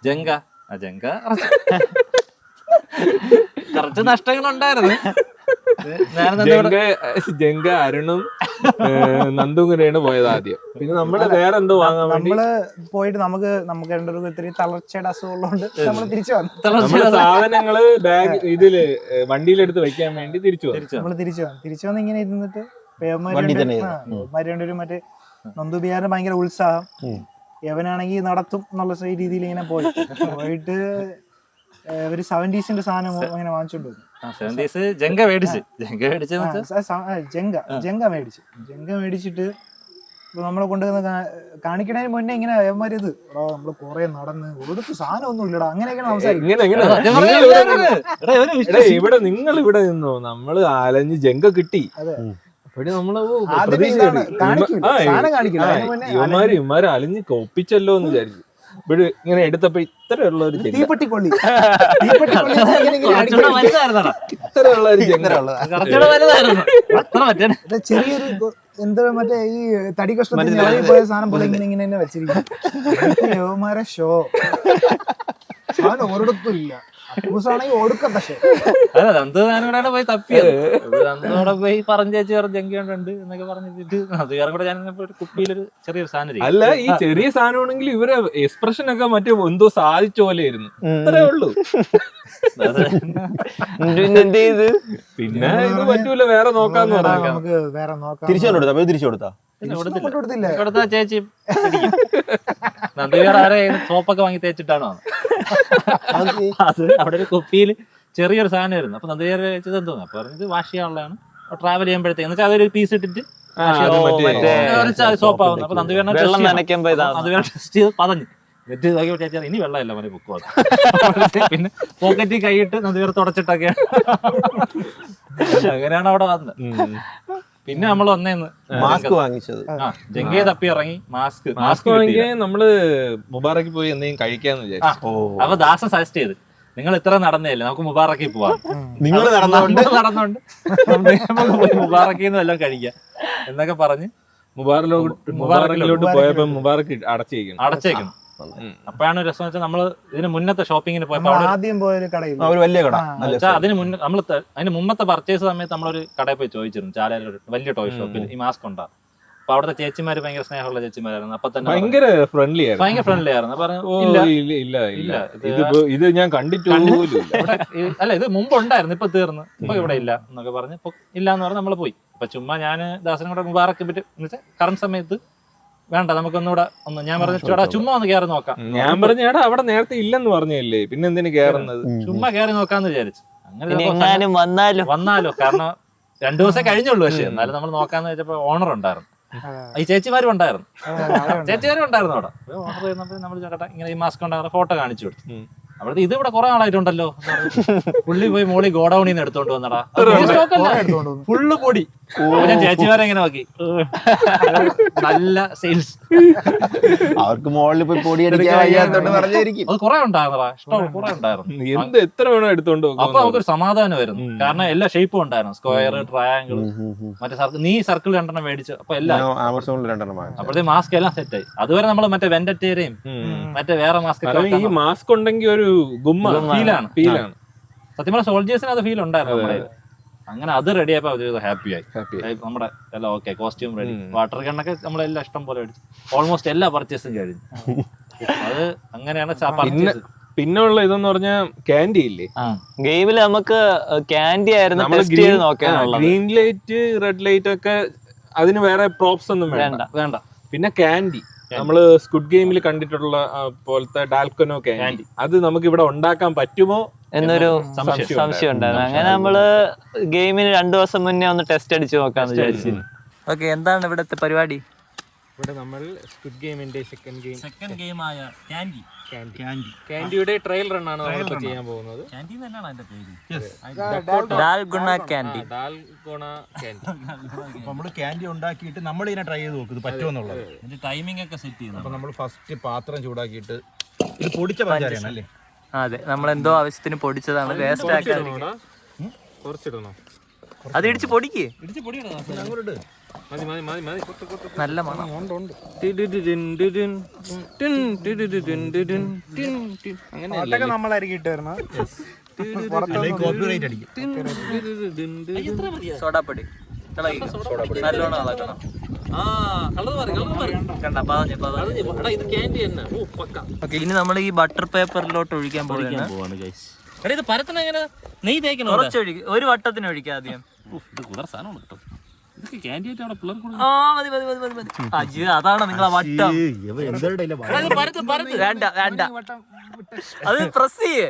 ജങ്ക കുറച്ച് നഷ്ടങ്ങളുണ്ടായിരുന്നു. ജങ്ക അരുണും നന്ദും കൂടെയാണ് പോയത് ആദ്യം. പിന്നെ നമ്മള് വേറെ എന്തോ വാങ്ങാൻ നമ്മള് പോയിട്ട് നമുക്ക് രണ്ടുപേർക്കും ഇത്തിരി തളർച്ചയുടെ അസുഖമുള്ളതുകൊണ്ട് നമ്മൾ തിരിച്ചു വന്നു. സാധനങ്ങള് ബാഗ് ഇതില് വണ്ടിയിലെടുത്ത് വെക്കാൻ വേണ്ടി തിരിച്ചു വന്ന് ഇങ്ങനെ ഇരുന്നിട്ട് രണ്ടുപേരും മറ്റേ നന്ദുബിയാറിന് ഭയങ്കര ഉത്സാഹം, യവനാണെങ്കിൽ നടത്തും എന്നുള്ള രീതിയിൽ ഇങ്ങനെ പോയിട്ട് ഒരു 70s സാധനം അങ്ങനെ വാങ്ങിച്ചോണ്ട് വന്നു. ജങ്ക മേടിച്ചിട്ട് നമ്മളെ കൊണ്ടുവന്ന് കാണിക്കണതിന് മുന്നേ ഇങ്ങനെ അവന്മാര് ഇത് നമ്മള് കൊറേ നടന്ന് ഒടുക്ക് സാധനം ഒന്നും ഇല്ലടാ അങ്ങനെയൊക്കെയാണ് സംസാരിക്കുന്നത്. ഇവിടെ നിങ്ങൾ ഇവിടെ നിന്നോ, നമ്മള് ആലഞ്ഞ് ജങ്ക കിട്ടി. അപ്പഴേ നമ്മള് ഇവന്മാര് അലിഞ്ഞ് കൊപ്പിച്ചല്ലോ എന്ന് വിചാരിച്ചു. ഇവിടെ ഇങ്ങനെ എടുത്തപ്പോ ഇത്രയുള്ള ഒരു തീപ്പെട്ടിക്കൊള്ളി ചെറിയൊരു എന്താ മറ്റേ ഈ തടി കഷ്ണത്തിൽ പോയ സാധനം പോലെ ഇങ്ങനെ തന്നെ വെച്ചിരിക്കും. ഷോ സാധനം ഒരിടത്തും ഇല്ല. പോയി തപ്പിയത് പോയി പറഞ്ഞു ചേച്ചി ജങ്കിയുണ്ട് എന്നൊക്കെ പറഞ്ഞിട്ട് അത് വേറെ കൂടെ ഞാൻ കുപ്പിയിലൊരു ചെറിയൊരു സാധനം. അല്ല, ഈ ചെറിയ സാധനമാണെങ്കിൽ ഇവരെ എക്സ്പ്രഷൻ ഒക്കെ മറ്റേ എന്തോ സാധിച്ച പോലെ ആയിരുന്നു. അത്രേ ഉള്ളൂ. പിന്നെ ഇത് പറ്റൂല, വേറെ നോക്കാന്ന് പറഞ്ഞു. തിരിച്ചു കൊടുത്താ ചേച്ചി നന്ദിവേറെ സോപ്പൊക്കെ വാങ്ങി തേച്ചിട്ടാണോ? അത് അവിടെ ഒരു കുപ്പിയിൽ ചെറിയൊരു സാധനമായിരുന്നു. അപ്പൊ നന്ദിവേറെ വെച്ചത് എന്തോന്നു അപ്പൊ പറഞ്ഞത് വാഷ് ചെയ്യാനുള്ളതാണ്. ട്രാവൽ ചെയ്യുമ്പോഴത്തേക്ക് എന്ന് വെച്ചാൽ അതൊരു പീസ് ഇട്ടിട്ട് സോപ്പാവുന്നു. അപ്പൊ നന്ദിവേറെ ടെസ്റ്റ് ചെയ്ത് പതഞ്ഞു. ചേച്ചി ഇനി വെള്ളമില്ല മതി ബുക്ക്. പിന്നെ പോക്കറ്റിൽ കൈയിട്ട് നന്ദിവേറെ തുടച്ചിട്ടൊക്കെയാണ്. അങ്ങനെയാണ് അവിടെ വന്നത്. പിന്നെ നമ്മൾ ഒന്നേന്ന് മാസ്ക് വാങ്ങിച്ചത്. ജംഗേ തപ്പി ഇറങ്ങി മാസ്ക് വാങ്ങിക്കാൻ നമ്മള് മുബാറക്കിൽ പോയി എന്തെങ്കിലും കഴിക്കാന്ന് വിചാരിച്ചു. അപ്പൊ ദാസൻ സജസ്റ്റ് ചെയ്ത് നിങ്ങൾ ഇത്ര നടന്നേല്ലേ നമുക്ക് മുബാറക്കിൽ പോവാം. നിങ്ങൾ നടന്നോണ്ട് നമുക്ക് പോയി മുബാറക്കിൽ നിന്ന് വല്ലതും കഴിക്കാം എന്നൊക്കെ പറഞ്ഞ് മുബാറക്കിലോട്ട് പോയപ്പോ മുബാറക്ക് അടച്ചേക്കുന്നു. അപ്പോഴാണ് രസം വെച്ചാൽ നമ്മള് ഇതിന് മുന്നത്തെ ഷോപ്പിങ്ങിന് പോയപ്പോ ആദ്യം പോയൊരു കടയിൽ ഒരു വലിയ കട, അതിന് മുന്നേ നമ്മൾ അതിന് മുമ്പത്തെ പർച്ചേസ് സമയത്ത് നമ്മളൊരു കടയിൽ പോയി ചോദിച്ചിരുന്നു, ചാലയിലൊരു വലിയ ടോയ് ഷോപ്പിൽ ഈ മാസ്ക് ഉണ്ടാ. അപ്പൊ അവിടുത്തെ ചേച്ചിമാര് ഭയങ്കര സ്നേഹമുള്ള ചേച്ചിമാരായിരുന്നു. അപ്പൊ തന്നെ ഭയങ്കര ഫ്രണ്ട്ലി ആയിരുന്നു. ഇത് ഞാൻ കണ്ടിട്ട് അല്ല ഇത് മുമ്പ് ഉണ്ടായിരുന്നു, ഇപ്പൊ തീർന്നു, ഇപ്പൊ ഇവിടെ ഇല്ല എന്നൊക്കെ പറഞ്ഞ് ഇല്ല എന്ന് പറഞ്ഞ് നമ്മള് പോയി. അപ്പൊ ചുമ്മാ ഞാൻ ദാസനും കൂടെ മുബാറക്ക് പറ്റി കറണ്ട് സമയത്ത് വേണ്ട നമുക്കൊന്നുകൂടെ ഞാൻ പറഞ്ഞു ചേട്ടാ ചുമ്മാ ഒന്ന് കയറി നോക്കാം. ഞാൻ പറഞ്ഞു ചേട്ടാ അവിടെ നേരത്തെ ഇല്ലെന്ന് പറഞ്ഞല്ലേ, പിന്നെ എന്തിനു കയറുന്നത്, ചുമ്മാ കയറി നോക്കാന്ന് വിചാരിച്ചു. അങ്ങനെ വന്നാലോ കാരണം 2 ദിവസം കഴിഞ്ഞുള്ളൂ. പക്ഷെ എന്നാലും നമ്മൾ നോക്കാന്ന് വെച്ചപ്പോ ഓണർ ഉണ്ടായിരുന്നു, ഈ ചേച്ചിമാരും ഉണ്ടായിരുന്നു അവിടെ. ഓർഡർ ചെയ്യുന്നപ്പോൾ നമ്മൾ ചേട്ടാ ഇങ്ങനെ ഈ മാസ്ക് ഉണ്ടാകുന്ന ഫോട്ടോ കാണിച്ചു കൊടുത്തു. അവിടുത്തെ ഇത് ഇവിടെ കുറെ ആളായിട്ടുണ്ടല്ലോ, പുള്ളി പോയി മോളി ഗോഡൌണിൽ നിന്ന് എടുത്തോണ്ട് വന്നടാ, ഫുള്ള് പൊടി. ഞാൻ ചേച്ചിമാരെ എങ്ങനെ നോക്കി, നല്ല സെയിൽസ്. അവർക്ക് മുകളിൽ പോയി പൊടി അടിക്കാൻ അത് കുറെ ഉണ്ടായിരുന്നടാ, ഇഷ്ടം കുറെ ഉണ്ടായിരുന്നു. എത്ര വേണോ എടുത്തോണ്ട് അപ്പൊ നമുക്കൊരു സമാധാനം വരുന്നു, കാരണം എല്ലാ ഷേപ്പും ഉണ്ടായിരുന്നു, സ്ക്വയർ, ട്രയാങ്കിൾ, മറ്റേ സർക്കിൾ. നീ സർക്കിൾ 2 മേടിച്ചു, അപ്പൊ എല്ലാം അപ്പോഴത്തെ മാസ്ക് എല്ലാം സെറ്റായി. അതുവരെ നമ്മൾ മറ്റേ വെന്ററ്റേരെയും മറ്റേ വേറെ മാസ്ക്. ഈ മാസ്ക് ഉണ്ടെങ്കിൽ ഒരു ഫീലാണ്. സത്യം പറഞ്ഞ സോൾജേഴ്സിന് അത് ഫീൽ ഉണ്ടായിരുന്നു. അങ്ങനെ അത് റെഡി ആയപ്പോ ഹാപ്പി ആയി. നമ്മുടെ എല്ലാം ഓക്കെ, കോസ്റ്റ്യൂം റെഡി, വാട്ടർ ഗണ്ണൊക്കെ നമ്മളെല്ലാം ഇഷ്ടം പോലെ അടിച്ചു. ഓൾമോസ്റ്റ് എല്ലാ പർച്ചേസും കഴിഞ്ഞു. അത് അങ്ങനെയാണ്. പിന്നെ ഉള്ള ഇതെന്ന് പറഞ്ഞാൽ ക്യാൻഡി ഇല്ലേ, ഗെയിമില് നമുക്ക് ക്യാൻഡി ആയിരുന്നു ഗ്രീൻ ലൈറ്റ് റെഡ് ലൈറ്റ് ഒക്കെ, അതിന് വേറെ പ്രോപ്സ് ഒന്നും വേണ്ട. പിന്നെ ക്യാൻഡി നമ്മള് സ്ക്വിഡ് ഗെയിമിൽ കണ്ടിട്ടുള്ള പോലത്തെ ഡാൽക്കനോ ക്യാൻഡി, അത് നമുക്ക് ഇവിടെ ഉണ്ടാക്കാൻ പറ്റുമോ എന്നൊരു സംശയം ഉണ്ടായിരുന്നു. അങ്ങനെ നമ്മള് ഗെയിമിന് 2 ദിവസം മുന്നേ ഒന്ന് ടെസ്റ്റ് അടിച്ചു നോക്കാന്ന് വിചാരിച്ചു. ഓക്കെ, എന്താണ് ഇവിടുത്തെ പരിപാടി? ഇവിടെ നമ്മൾ സ്ക്വിഡ് ഗെയിമിന്റെ സെക്കൻഡ് ഗെയിമായ ക്യാൻഡിയുടെ ട്രയൽ റൺ ആണ് നമ്മളിപ്പോ ചെയ്യാൻ പോകുന്നത്. നമ്മള് ക്യാൻഡി ഉണ്ടാക്കിയിട്ട് നമ്മൾ ഇതിനെ ട്രൈ ചെയ്ത് നോക്കും, ഇത് പറ്റുമെന്നുള്ളത്. ടൈമിംഗ് ഒക്കെ സെറ്റ് ചെയ്യുന്നു. അപ്പൊ നമ്മൾ ഫസ്റ്റ് പാത്രം ചൂടാക്കിയിട്ട് ഇത് പൊടിച്ച പഞ്ചാരയാണ് അല്ലേ? അതെ, നമ്മൾ എന്തോ ആവശ്യത്തിന് പൊടിച്ചതാണ്, വേസ്റ്റ് ആക്കാൻ. കുറച്ചിടണോ? അത് ഇടിച്ച് പൊടിക്ക്, നല്ല മണം. നമ്മളായിരിക്കും ഇട്ട് വരുന്നത്. സോഡാപ്പൊടി നല്ലോണം ഇളക്കണം. ഇനി നമ്മൾ ഈ ബട്ടർ പേപ്പറിലോട്ട് ഒഴിക്കാൻ പോവുകയാണ്. കുറച്ചൊഴിക്കും, ഒരു വട്ടത്തിന് ഒഴിക്കാം ആദ്യം. അതാണ് നിങ്ങളെ വട്ടം. വേണ്ട വേണ്ട, അത് പ്രസ് ചെയ്യേ,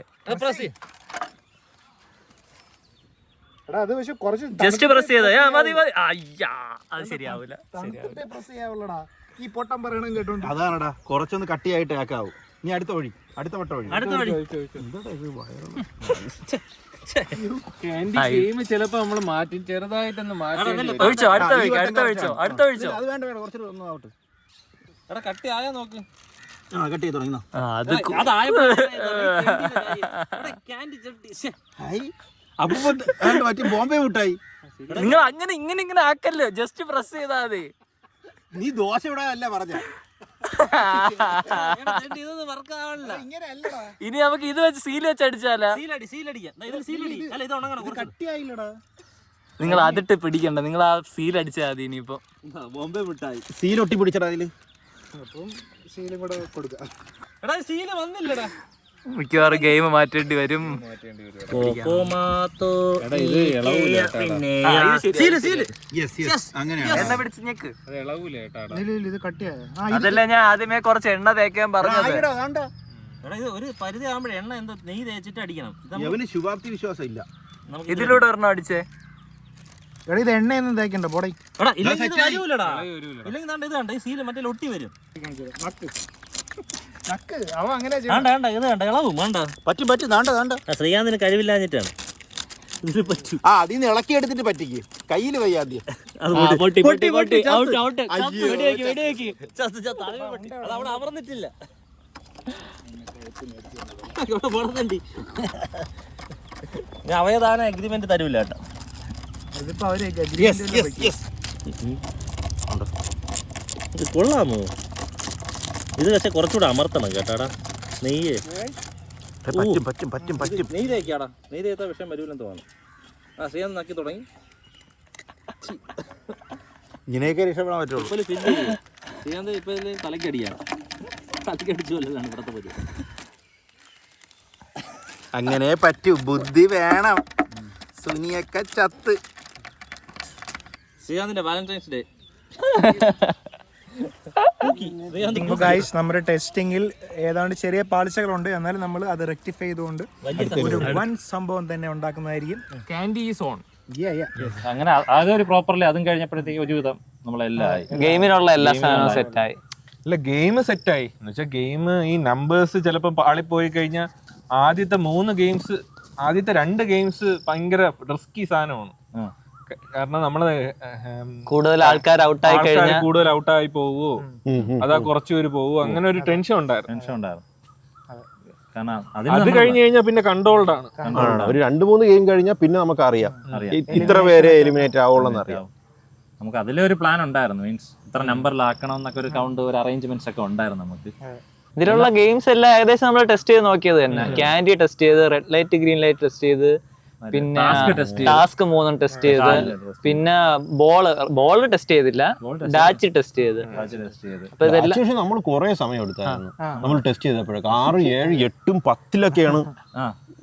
ജസ്റ്റ് പ്രസ് ചെയ്ത മതി മതി. അയ്യാ, അത് ശരിയാവൂല. ഈ പൊട്ടം പറയണം കേട്ടോണ്ട്. അതാണടാ, കുറച്ചൊന്ന് കട്ടിയായിട്ട് ആക്കാവും. നീ അടുത്ത വട്ടം ഒഴി. ചിലപ്പോ നമ്മള് മാറ്റി ചെറുതായിട്ടൊന്ന് മാറ്റി ഒഴിച്ചോ, അടുത്ത ഒഴിച്ചോ. അത് വേണ്ട, കുറച്ച് ഒന്നും ആവട്ടെ. എടാ കട്ടി ആയാ നോക്ക്. കട്ട് ചെയ്ത് തുടങ്ങി. ബോംബെ മിഠായി. നിങ്ങൾ അങ്ങനെ ഇങ്ങനെ ആക്കല്ലോ, ജസ്റ്റ് പ്രസ് ചെയ്താ മതി. നീ ദോശ ഇവിടെ അല്ല പറഞ്ഞ. ഇനി നമുക്ക് ഇത് വെച്ച് സീൽ വെച്ച് അടിച്ചാലാ. നിങ്ങൾ അതിട്ട് പിടിക്കണ്ട, നിങ്ങൾ ആ സീൽ അടിച്ചാൽ മതി. ഇനിയിപ്പോ ബോംബെ മിഠായി സീൽ ഒട്ടി പിടിച്ചടാ അതില്. മിക്കവാറും ഗെയിം മാറ്റേണ്ടി വരും. അതല്ല, ഞാൻ ആദ്യമേ കുറച്ച് എണ്ണ തേക്കാൻ പറഞ്ഞത്. ഒരു പരിധി ആകുമ്പോഴേ എണ്ണ എന്തോ നെയ്യ് തേച്ചിട്ട് അടിക്കണം. ശുഭാപ്തി വിശ്വാസം ഇല്ല. ഇതിലൂടെ ഒരെണ്ണം അടിച്ചേ. ഇത് എണ്ണയൊന്നും തേക്കണ്ട പോടേ. സീല് മറ്റേ ഒട്ടി വരും. അവൻ അങ്ങനെ ഇളവും വേണ്ട. പറ്റും. ശ്രീകാന്തിന് കഴിവില്ലാഞ്ഞിട്ടാണ്. ആ അതിന്ന് ഇളക്കി എടുത്തിട്ട് പറ്റിക്ക് കയ്യിൽ വയ്യാദ്യം. അമർന്നിട്ടില്ല. അവയദാന അഗ്രിമെന്റ് തരൂല കേട്ടോ. ഇതിപ്പോ അവര് ഇത് കൊള്ളാമോ? ഇത് പക്ഷെ കുറച്ചുകൂടെ അമർത്തണം കേട്ടാടാ. നെയ്യ് നെയ്യ് തേക്കാടാ. നെയ്യ് തേത്താ വിഷയം വരൂലെന്ന് തോന്നുന്നു. ആ ശ്രീകാന്ത് നക്കി തുടങ്ങി. ഇങ്ങനെയൊക്കെ രക്ഷപ്പെടാൻ പറ്റുള്ളൂ. ശ്രീകാന്ത് ഇപ്പൊ ഇതിൽ തലക്കടിയാണ്. തലക്കടിച്ചു കൊല്ലാണ് ഇവിടത്തെ പരിപാടി. അങ്ങനെ പറ്റൂ, ബുദ്ധി വേണം. സുനിയൊക്കെ ചത്ത്. ശ്രീകാന്തിന്റെ വാലന്റൈൻസ് ഡേ. ഗൈസ് നമ്മുടെ ടെസ്റ്റിംഗിൽ ഏതാണ്ട് ചെറിയ പാളിച്ചകളുണ്ട്, എന്നാലും നമ്മൾ അത് റെക്ടിഫൈ ചെയ്തുകൊണ്ട് ഒരു വൻ സംഭവം തന്നെ ഉണ്ടാക്കുന്നതായിരിക്കും. Candy is on. അങ്ങനെ ആകെ ഒരു പ്രോപ്പർലി അതും കഴിഞ്ഞപ്പോഴത്തേക്ക് ഒരുവിധം നമ്മളെല്ലാം ആയി. ഗെയിമിനുള്ള എല്ലാ സാധനവും സെറ്റായി. അല്ല ഗെയിം സെറ്റായി എന്ന് വെച്ചാൽ ഗെയിം ഈ നമ്പേഴ്സ് ചിലപ്പോൾ പാളിപ്പോയി കഴിഞ്ഞാൽ ആദ്യത്തെ 2 ഗെയിംസ് ഭയങ്കര റിസ്കി സാധനമാണ്. കാരണം നമ്മള് കൂടുതൽ ആൾക്കാർ ഔട്ടായി കഴിഞ്ഞാൽ കൂടുതൽ ഔട്ടായി പോവോ, അതാ കുറച്ചു പേര് പോവോ, അങ്ങനെ ഒരു ടെൻഷൻ ഉണ്ടായിരുന്നു. അത് കഴിഞ്ഞ് കഴിഞ്ഞാൽ പിന്നെ കൺട്രോൾഡ് ആണ്. ഒരു 2-3 ഗെയിം കഴിഞ്ഞാൽ പിന്നെ നമുക്ക് അറിയാം ഇത്ര പേരെ എലിമിനേറ്റ് ആവുള്ളൂ അറിയാം. നമുക്ക് അതിലൊരു പ്ലാൻ ഉണ്ടായിരുന്നു. മീൻസ് ഇത്ര നമ്പറിലാക്കണം എന്നൊക്കെ ഒരു കൗണ്ട്, ഒരു അറേഞ്ച്മെന്റ്സ് ഒക്കെ ഉണ്ടായിരുന്നു നമുക്ക്. ഇതിലുള്ള ഗെയിംസ് എല്ലാം ഏകദേശം നമ്മൾ ടെസ്റ്റ് ചെയ്ത് നോക്കിയത് തന്നെ. ക്യാൻഡി ടെസ്റ്റ് ചെയ്ത്, red light green light test ചെയ്ത്, പിന്നെ ടാസ്ക് 3 ടെസ്റ്റ് ചെയ്ത്, പിന്നെ ബോള് ടെസ്റ്റ് ചെയ്തില്ല, ഡാച്ച് ടെസ്റ്റ് ചെയ്ത്. അപ്പൊ ഇതെല്ലാം നമ്മൾ കുറെ സമയം എടുത്തായിരുന്നു നമ്മൾ ടെസ്റ്റ് ചെയ്തപ്പോഴൊക്കെ. 6, 7, 8, 10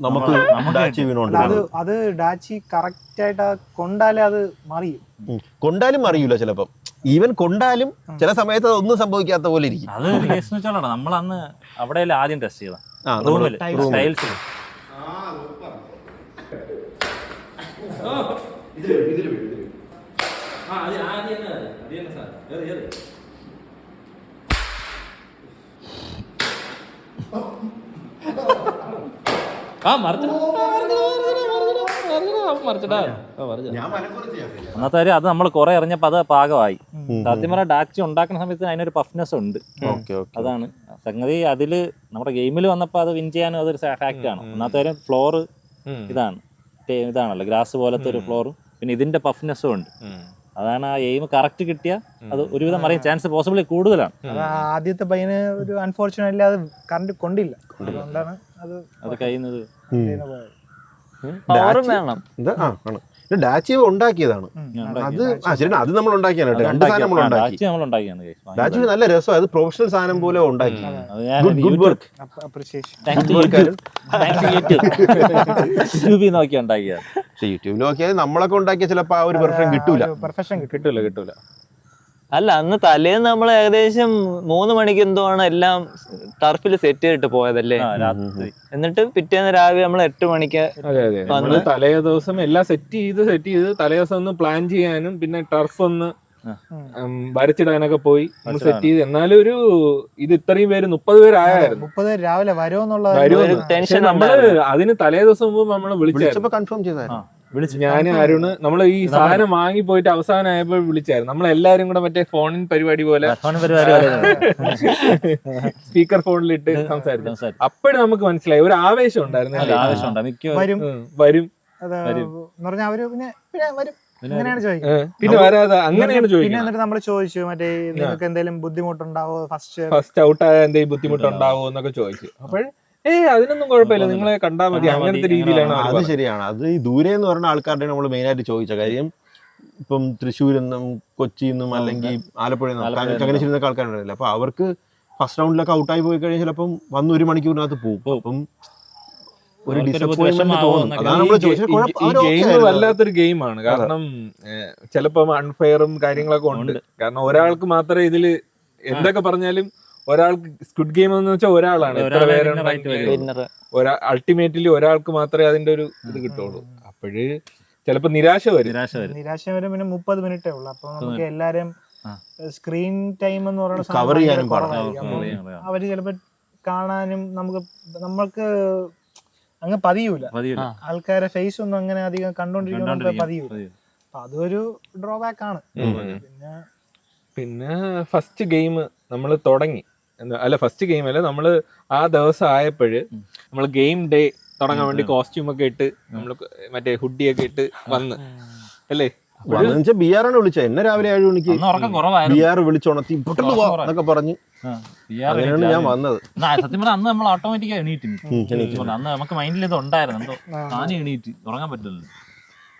നമുക്ക് ഡാച്ചി വീണുണ്ട്. അത് ഡാച്ചി കറക്റ്റ് ആയിട്ട് കൊണ്ടാലേ അത് മറിയും. കൊണ്ടാലും അറിയൂല ചിലപ്പം. ഈവൻ കൊണ്ടാലും ചില സമയത്ത് ഒന്നും സംഭവിക്കാത്ത പോലെ ഇരിക്കും. അത് കേസ് വെച്ചാലോ നമ്മളന്ന് അവിടെ ആദ്യം ടെസ്റ്റ് ചെയ്ത ടൈൽസ്. അന്നത്തെ കാര്യം അത് നമ്മൾ കുറെ എറിഞ്ഞപ്പോ അത് പാകമായി. സത്യം പറഞ്ഞാൽ ഡാച്ചി ഉണ്ടാക്കുന്ന സമയത്ത് അതിനൊരു പഫ്നെസ് ഉണ്ട്. അതാണ് സംഗതി. അതില് നമ്മുടെ ഗെയിമിൽ വന്നപ്പോ അത് വിൻ ചെയ്യാനും അതൊരു ഫാക്റ്റ് ആണ്. ഒന്നാമത്തെ കാര്യം ഫ്ലോറ് ഇതാണല്ലോ, ഗ്രാസ് പോലത്തെ ഒരു ഫ്ലോറും പിന്നെ ഇതിന്റെ പഫ്നെസ്സും ഉണ്ട്. അതാണ് ആ എയിം കറക്റ്റ് കിട്ടിയ അത് ഒരുവിധം അറിയാൻ ചാൻസ് പോസിബിളി കൂടുതലാണ്. ആദ്യത്തെ പയ്യന് ഒരു അൺഫോർച്ചുനേറ്റ്ലി അത് കറണ്ട് കൊണ്ടില്ല, അതുകൊണ്ടാണ് അത് കഴിയുന്നത്. ഡാച്ചി ഉണ്ടാക്കിയതാണ് അത്. ശരി, അത് നമ്മൾ ഉണ്ടാക്കിയാണ്. 2 സാധനം നമ്മൾ ഉണ്ടാക്കി. ഡാച്ചി നല്ല രസം. അത് പ്രൊഫഷണൽ സാധനം പോലെ ഉണ്ടാക്കി. Good work. യൂട്യൂബിൽ നോക്കി ഉണ്ടാക്കിയത്. പക്ഷെ യൂട്യൂബിൽ നോക്കിയാൽ നമ്മളൊക്കെ ഉണ്ടാക്കിയ ചിലപ്പോ ആ ഒരു പെർഫെക്ഷൻ കിട്ടൂല. അല്ല, അന്ന് തലേന്ന് നമ്മൾ ഏകദേശം 3 മണിക്ക് എന്തോ ആണ് എല്ലാം ടർഫിൽ സെറ്റ് ചെയ്തിട്ട് പോയതല്ലേ. എന്നിട്ട് പിറ്റേന്ന് രാവിലെ നമ്മൾ 8 മണിക്ക് തലേ ദിവസം എല്ലാം സെറ്റ് ചെയ്ത് തലേ ദിവസം ഒന്ന് പ്ലാൻ ചെയ്യാനും പിന്നെ ടർഫ് ഒന്ന് വരച്ചിടാനൊക്കെ പോയി സെറ്റ് ചെയ്ത്. എന്നാലും ഒരു ഇത് ഇത്രയും പേര് 30 പേരായിരുന്നു. 30 പേര് രാവിലെ വരുമെന്നുള്ള ടെൻഷൻ. നമ്മള് അതിന് തലേ ദിവസം മുമ്പ് നമ്മള് വിളിച്ചപ്പോ കൺഫേം ചെയ്തായിരുന്നു. ഞാനും അരുണ് നമ്മള് ഈ സാധനം വാങ്ങി പോയിട്ട് അവസാനമായപ്പോൾ വിളിച്ചായിരുന്നു. നമ്മളെല്ലാരും കൂടെ മറ്റേ ഫോണിൻ പരിപാടി പോലെ സ്പീക്കർ ഫോണിലിട്ട് സംസാരിച്ചു. അപ്പോഴും നമുക്ക് മനസ്സിലായി ഒരു ആവേശം ഉണ്ടായിരുന്നു. പിന്നെ വരാതെ അങ്ങനെയാണ് ചോദിക്കുന്നത്. എന്നിട്ട് നമ്മൾ ചോദിച്ചു മറ്റേ നിങ്ങൾക്ക് എന്തെങ്കിലും ബുദ്ധിമുട്ടുണ്ടാവോ, ഫസ്റ്റ് ഔട്ട് ആയ എന്തെങ്കിലും ബുദ്ധിമുട്ടുണ്ടാവോ എന്നൊക്കെ ചോദിച്ചു. അപ്പോഴും അതിനൊന്നും കുഴപ്പമില്ല, നിങ്ങളെ കണ്ടാ മതി, അങ്ങനത്തെ രീതിയിലാണ്. അത് ശരിയാണ്. അത് ഈ ദൂരെ എന്ന് പറഞ്ഞ ആൾക്കാരുടെ നമ്മൾ മെയിനായിട്ട് ചോദിച്ച കാര്യം. ഇപ്പം തൃശ്ശൂരിൽ നിന്നും കൊച്ചിയിൽ നിന്നും അല്ലെങ്കിൽ ആലപ്പുഴയിൽ നിന്നും ചങ്ങനാശ്ശേരിയിൽ നിന്നൊക്കെ ആൾക്കാരുണ്ടാവില്ല. അപ്പൊ അവർക്ക് ഫസ്റ്റ് റൗണ്ടിലൊക്കെ ഔട്ടായി പോയി കഴിഞ്ഞാൽ ചിലപ്പം വന്ന് 1 മണിക്കൂറിനകത്ത് പോകും. അപ്പം ഒരു ഡിസപ്പോയിന്റ്മെന്റ് തോന്നും. അതാണ് നമ്മൾ ചോദിച്ചത്. ഗെയിം വല്ലാത്തൊരു ഗെയിമാണ്. കാരണം ചിലപ്പോ അൺഫെയറും കാര്യങ്ങളൊക്കെ ഉണ്ട്. കാരണം ഒരാൾക്ക് മാത്രമേ ഇതില് എന്തൊക്കെ പറഞ്ഞാലും ഒരാൾക്ക് സ്ക്വിഡ് ഗെയിം എന്ന് വെച്ചാൽ ഒരാളാണ്. അൾട്ടിമേറ്റ്ലി ഒരാൾക്ക് മാത്രമേ അതിന്റെ ഒരു ഇത് കിട്ടുള്ളൂ. അപ്പോഴ് ചിലപ്പോ നിരാശ വരും. പിന്നെ 30 മിനിറ്റേ ഉള്ളൂ. അപ്പൊ നമുക്ക് എല്ലാരും സ്ക്രീൻ ടൈം എന്ന് പറയുന്ന കവർ ചെയ്യാനും അവര് ചിലപ്പോ കാണാനും നമ്മൾക്ക് അങ്ങ് പതിയൂല, മതിയല്ലോ. ആൾക്കാരെ ഫേസ് ഒന്നും അങ്ങനെ അധികം കണ്ടോണ്ടിരിക്കുന്ന പതിയൂല. അപ്പൊ അതൊരു ഡ്രോബാക്ക് ആണ്. പിന്നെ ഫസ്റ്റ് ഗെയിം നമ്മൾ തുടങ്ങി, ഫസ്റ്റ് ഗെയിം അല്ല, നമ്മള് ആ ദിവസം ആയപ്പോഴ് നമ്മൾ ഗെയിം ഡേ തുടങ്ങാൻ വേണ്ടി കോസ്റ്റ്യൂം ഒക്കെ ഇട്ട് നമ്മള് മറ്റേ ഹുഡിയൊക്കെ ഇട്ട് വന്ന് അല്ലേ. ബി ആർ ആണ് വിളിച്ചത് എന്നെ രാവിലെ 7 മണിക്ക്. ഉറക്കം കുറവായിരുന്നു. ബി ആർ വിളിച്ചുണർത്തി എന്നൊക്കെ പറഞ്ഞ് അങ്ങനെയാണ് ഞാൻ വന്നത്. സത്യം പറഞ്ഞാൽ അന്ന് നമ്മൾ ഓട്ടോമാറ്റിക് എണീറ്റ്. അന്ന് നമുക്ക് മൈൻഡിൽ ഇത് ഉണ്ടായിരുന്നു, എന്തോ താനെ എണീറ്റ് ഉറങ്ങാൻ പറ്റില്ല.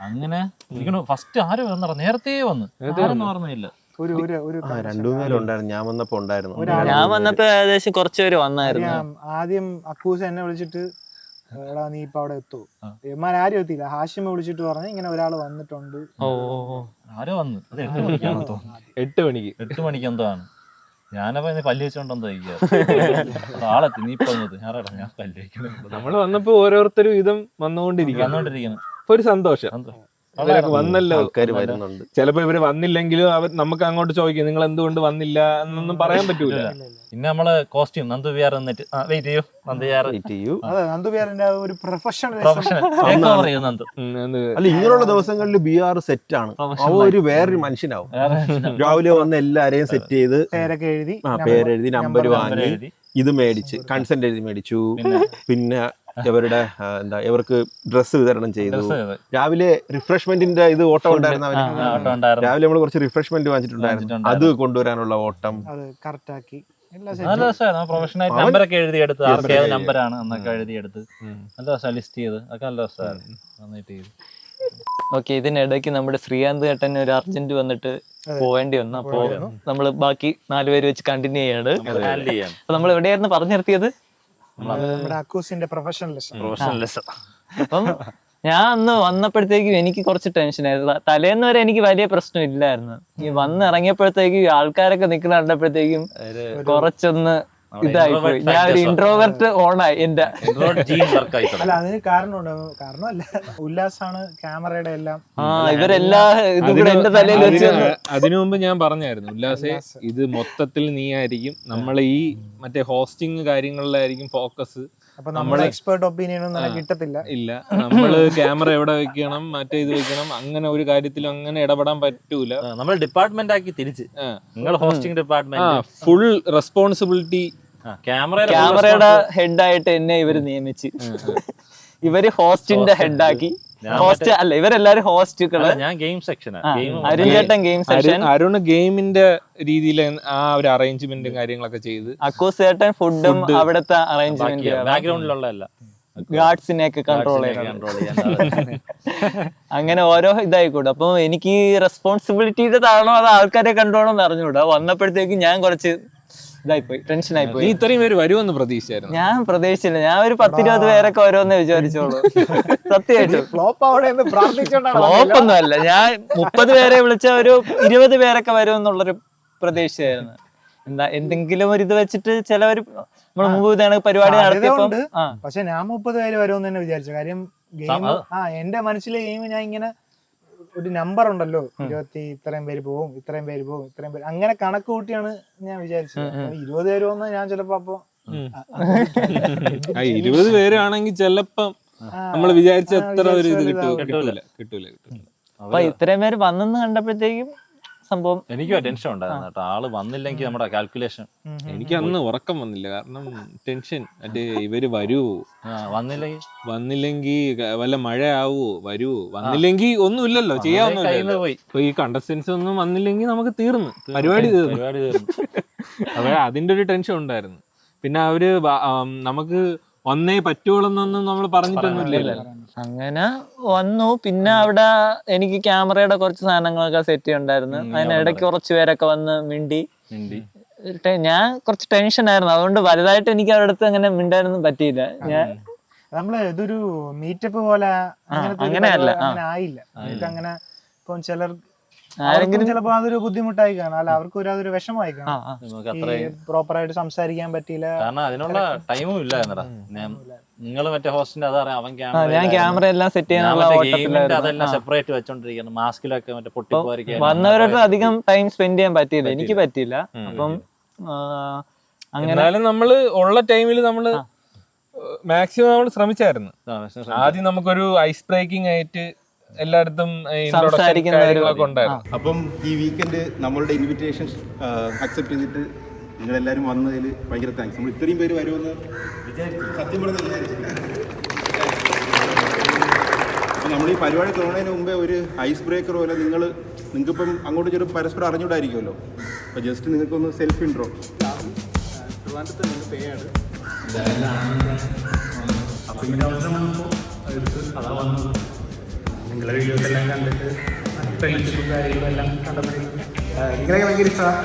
അങ്ങനെ എനിക്ക് ഫസ്റ്റ് ആരും വന്നറ നേരത്തെ വന്ന് ഓർമ്മയില്ല. 2 പേരും ഉണ്ടായിരുന്നു, ഞാൻ വന്നപ്പോ ഉണ്ടായിരുന്നു. ഞാൻ വന്നപ്പോ ഏകദേശം കുറച്ചുപേര് വന്നായിരുന്നു. ആദ്യം അക്കൂസ് എന്നെ വിളിച്ചിട്ട് എടാ നീ ഇപ്പൊ അവിടെ എത്തുമോ, ഇവന്മാരും എത്തിയില്ല. ഹാഷിമ വിളിച്ചിട്ട് പറഞ്ഞു ഇങ്ങനെ ഒരാൾ വന്നിട്ടുണ്ട്. ആരോ വന്ന് 8 മണിക്കാണ് തോന്നുന്നു. 8 മണിക്ക് എന്തോ ആണ്. ഞാനപ്പോ പല്ല് വെച്ചോണ്ടെന്തോ ആളെത്തി, നീ പറഞ്ഞത് ഞാൻ പല്ല് വെക്കണം. നമ്മള് വന്നപ്പോ ഓരോരുത്തരും ഇതും വന്നുകൊണ്ടിരിക്കുന്നു. ഒരു സന്തോഷം വന്നല്ലോ, ആൾക്കാർ വരുന്നുണ്ട്. ചിലപ്പോ ഇവര് വന്നില്ലെങ്കിലും നമുക്ക് അങ്ങോട്ട് ചോദിക്കും നിങ്ങൾ എന്തുകൊണ്ട് വന്നില്ല എന്നൊന്നും പറയാൻ പറ്റൂല. പിന്നെ നമ്മള് കോസ്റ്റ്യൂം നന്ദു വിആർ എന്നിട്ട് വെയിറ്റ് ചെയ്യൂ, നന്ദു ചെയ്യൂ. അതെ, നന്ദു വിആറിന്റെ ഒരു പ്രൊഫഷണൽ നന്ദു. അല്ല, ഇങ്ങനെയുള്ള ദിവസങ്ങളിൽ ബി ആർ സെറ്റ് ആണ്. ഒരു വേറൊരു മനുഷ്യനാവും. രാവിലെ വന്ന് എല്ലാരെയും സെറ്റ് ചെയ്ത് പേരെഴുതി നമ്പർ വാങ്ങി ഇത് മേടിച്ച് കൺസെന്റ് എഴുതി മേടിച്ചു. പിന്നെ ഇവരുടെ ഇവർക്ക് ഡ്രസ്സ് വിതരണം ചെയ്തു. രാവിലെ റിഫ്രഷ്മെന്റിന്റെ ഇത് ഓട്ടം ഉണ്ടായിരുന്നു. രാവിലെ നമ്മൾ കുറച്ച് റിഫ്രഷ്മെന്റ് വാങ്ങിച്ചിട്ടുണ്ടായിരുന്നു, അത് കൊണ്ടുവരാനുള്ള ഓട്ടം കറക്റ്റാക്കി. നല്ല രസമായിരുന്നു. പ്രൊഫഷണലായിട്ട് നമ്പറൊക്കെ എഴുതിയെടുത്ത് ആർക്ക് ഏത് നമ്പറാണ് എന്നൊക്കെ എഴുതിയെടുത്ത് നല്ല രസമാണ്, ലിസ്റ്റ് ചെയ്ത് അതൊക്കെ നല്ല രസമായിരുന്നു, നന്നായിട്ട് ചെയ്തു. ഓക്കെ, ഇതിനിടയ്ക്ക് നമ്മുടെ ശ്രീകാന്ത് ഏട്ടൻ ഒരു അർജന്റ് വന്നിട്ട് പോവേണ്ടി വന്നു. അപ്പോ നമ്മള് ബാക്കി 4 പേര് വെച്ച് കണ്ടിന്യൂ ചെയ്യാണ്. അപ്പൊ നമ്മൾ എവിടെയായിരുന്നു പറഞ്ഞു നിർത്തിയത്? അപ്പം ഞാൻ അന്ന് വന്നപ്പോഴത്തേക്കും എനിക്ക് കുറച്ച് ടെൻഷനായിരുന്നു. തലേന്ന് വരെ എനിക്ക് വലിയ പ്രശ്നം ഇല്ലായിരുന്നു. ഈ വന്നിറങ്ങിയപ്പോഴത്തേക്കും ആൾക്കാരൊക്കെ നിൽക്കുന്ന കണ്ടപ്പോഴത്തേക്കും കുറച്ചൊന്ന് ഇതായിപ്പോയി. ഞാൻ ഒരു ഇൻട്രോവേർട്ട് ഓണായി. എന്റെ അല്ല, അതിന് കാരണമല്ല, ഉല്ലാസാണ് ക്യാമറയുടെ എല്ലാം. ഇവരെല്ലാ ഇതും കൂടെ എന്റെ തലയിൽ വെച്ച്. അതിനു മുമ്പ് ഞാൻ പറഞ്ഞായിരുന്നു, ഉല്ലാസേ ഇത് മൊത്തത്തിൽ നീ ആയിരിക്കും, നമ്മളെ ഈ മറ്റേ ഹോസ്റ്റിംഗ് കാര്യങ്ങളിലായിരിക്കും ഫോക്കസ്. അപ്പൊ നമ്മുടെ എക്സ്പേർട്ട് ഒപ്പീനിയൻ ഒന്നും കിട്ടത്തില്ല. ഇല്ല, നമ്മള് ക്യാമറ എവിടെ വെക്കണം, മറ്റേ ഇത് വെക്കണം, അങ്ങനെ ഒരു കാര്യത്തിലും അങ്ങനെ ഇടപെടാൻ പറ്റൂല. നമ്മൾ ഡിപ്പാർട്ട്മെന്റ് ആക്കി തിരിച്ച് നിങ്ങൾ ഹോസ്റ്റിംഗ് ഡിപ്പാർട്ട്മെന്റ് ഫുൾ റെസ്പോൺസിബിലിറ്റി. ക്യാമറയുടെ ഹെഡായിട്ട് എന്നെ ഇവര് നിയമിച്ച്, ഇവര് ഹോസ്റ്റിന്റെ ഹെഡാക്കി. ഹോസ്റ്റ് അല്ല, ഇവരെല്ലാരും ഹോസ്റ്റുകള്. ഞാൻ ഗെയിം സെക്ഷൻ, അരുൺ ചേട്ടൻ ഗെയിം സെക്ഷൻ, അരുണ് ഗെയിമിന്റെ രീതിയിൽ ആ ഒരു അറേഞ്ച്മെന്റും കാര്യങ്ങളൊക്കെ ചെയ്ത്, അക്കൂസ് ചേട്ടൻ ഫുഡും അവിടുത്തെ അറേഞ്ച്മെന്റ്, ബാക്ക്ഗ്രൗണ്ടിലുള്ള ഗാർഡ്സിനെയൊക്കെ കൺട്രോൾ ചെയ്യാൻ. അങ്ങനെ ഓരോ ഇതായിക്കോട്ടെ. അപ്പൊ എനിക്ക് റെസ്പോൺസിബിലിറ്റിയുടെ താഴണോ അത് ആൾക്കാരെ കണ്ടോണോ എന്ന് അറിഞ്ഞൂടാ. വന്നപ്പോഴത്തേക്ക് ഞാൻ കുറച്ച് ഇതായിപ്പോയി, ടെൻഷനായി പോയി. ഇത്രയും പേര് വരുമെന്ന് പ്രതീക്ഷിച്ചായിരുന്നു? ഞാൻ പ്രതീക്ഷിച്ചില്ല. ഞാൻ ഒരു 10-20 പേരൊക്കെ വരുമെന്ന് വിചാരിച്ചോളൂ. സത്യമായിട്ടും ഫ്ലോപ്പൊന്നും അല്ല. ഞാൻ 30 പേരെ വിളിച്ച ഒരു 20 പേരൊക്കെ വരുമെന്നുള്ളൊരു പ്രതീക്ഷയായിരുന്നു. എന്തെങ്കിലും ഒരു ഇത് വെച്ചിട്ട് ചിലവര് നമ്മള് മുമ്പ് ഇതാണ് പരിപാടി നടത്തിയപ്പോ. പക്ഷെ ഞാൻ 30 പേര് വരുമെന്ന് തന്നെ വിചാരിച്ചു. കാര്യം ഗെയിം എന്റെ മനസ്സിലെ ഗെയിം ഞാൻ ഇങ്ങനെ ഒരു നമ്പർ ഉണ്ടല്ലോ, 20 ഇത്രയും പേര് പോകും, ഇത്രയും പേര് പോകും, ഇത്രയും പേര്, അങ്ങനെ കണക്ക് കൂട്ടിയാണ് ഞാൻ വിചാരിച്ചത്. 20 പേര് വന്നാൽ ഞാൻ ചിലപ്പോ അപ്പൊ 20 പേരാണെങ്കിൽ ചിലപ്പം നമ്മൾ വിചാരിച്ച എത്ര ഒരു ഇത് കിട്ടൂല. അപ്പൊ ഇത്രയും പേര് വന്നെന്ന് കണ്ടപ്പോഴത്തേക്കും സംഭവം എനിക്കും ടെൻഷൻ ഉണ്ടായിരുന്നു കേട്ടോ. ആള് വന്നില്ലെങ്കിൽ നമ്മുടെ കാൽക്കുലേഷൻ. എനിക്ക് അന്ന് ഉറക്കം വന്നില്ല, കാരണം ടെൻഷൻ. മറ്റേ ഇവര് വരുവോ, വന്നില്ലെങ്കിൽ വല്ല മഴ ആവുമോ, വരുവോ, വന്നില്ലെങ്കിൽ ഒന്നുമില്ലല്ലോ, ചെയ്യാവുന്ന. ഇപ്പൊ ഈ കണ്ടസ്റ്റൻസ് ഒന്നും വന്നില്ലെങ്കിൽ നമുക്ക് തീർന്നു, പരിപാടി തീർന്നു. അപ്പൊ അതിന്റെ ഒരു ടെൻഷൻ ഉണ്ടായിരുന്നു. പിന്നെ അവര് നമുക്ക് വന്നേ പറ്റുള്ളൂന്നൊന്നും നമ്മൾ പറഞ്ഞിട്ടൊന്നുമില്ല. അങ്ങനെ വന്നു. പിന്നെ അവിടെ എനിക്ക് ക്യാമറയുടെ കുറച്ച് സാധനങ്ങളൊക്കെ സെറ്റ് ചെയ്യണ്ടായിരുന്നു. അതിനിടയ്ക്ക് കുറച്ച് പേരൊക്കെ വന്ന് മിണ്ടി. ഞാൻ കുറച്ച് ടെൻഷനായിരുന്നു, അതുകൊണ്ട് വലുതായിട്ട് എനിക്ക് അവരുടെ അടുത്ത് അങ്ങനെ മിണ്ടാനൊന്നും പറ്റിയില്ല. ഞാൻ നമ്മള് ഇതൊരു മീറ്റപ്പ് പോലെ അങ്ങനെയല്ല, ആയില്ല. അങ്ങനെ ഇപ്പം ചിലപ്പോ അതൊരു ബുദ്ധിമുട്ടായി കാണാം, അല്ല അവർക്ക് അതൊരു വിഷമമായി കാണാം. പ്രോപ്പറായിട്ട് സംസാരിക്കാൻ പറ്റിയില്ല, കാരണം അതിനുള്ള ടൈമും ഇല്ല. നിങ്ങൾ മറ്റേ ഹോസ്റ്റിന്റെ അവൻ ഞാൻ ക്യാമറ എല്ലാം സെറ്റ് ചെയ്യാനുള്ള സെപ്പറേറ്റ് വെച്ചോണ്ടിരിക്കുന്നു. മാസ്കിലൊക്കെ മറ്റേ പൊട്ടിപ്പോയിരിക്കും. വന്നവരോട് അധികം ടൈം സ്പെൻഡ് ചെയ്യാൻ പറ്റിയില്ല, എനിക്ക് പറ്റിയില്ല. അപ്പം അങ്ങനെ നമ്മള് ഉള്ള ടൈമിൽ നമ്മള് മാക്സിമം നമ്മൾ ശ്രമിച്ചായിരുന്നു. ആദ്യം നമുക്കൊരു ഐസ് ബ്രേക്കിംഗ് ആയിട്ട് എല്ലായിടത്തും introduction കാര്യങ്ങളൊക്കെ ഉണ്ടായിരുന്നു. അപ്പം ഈ വീക്കെൻഡ് നമ്മളുടെ ഇൻവിറ്റേഷൻ അക്സെപ്റ്റ് ചെയ്തിട്ട് നിങ്ങളെല്ലാവരും വന്നതിൽ ഭയങ്കര താങ്ക്സ്. നമ്മൾ ഇത്രയും പേര് വരുമെന്ന് സത്യം പറഞ്ഞ് വിചാരിച്ചില്ല. അപ്പം നമ്മൾ ഈ പരിപാടി തുടങ്ങുന്നതിന് മുമ്പേ ഒരു ഐസ് ബ്രേക്കർ പോലെ നിങ്ങൾക്കിപ്പം അങ്ങോട്ട് ചെറു പരസ്പരം അറിഞ്ഞൂടായിരിക്കുമല്ലോ. അപ്പോൾ ജസ്റ്റ് നിങ്ങൾക്കൊന്ന് സെൽഫ് ഇൻട്രോ. നിങ്ങളുടെ വീഡിയോസ് എല്ലാം കണ്ടിട്ട് ഫ്രണ്ട്ഷിപ്പും കാര്യങ്ങളും എല്ലാം കണ്ടപ്പോഴേക്കും നിങ്ങളെ ഭയങ്കര ഇഷ്ടമാണ്.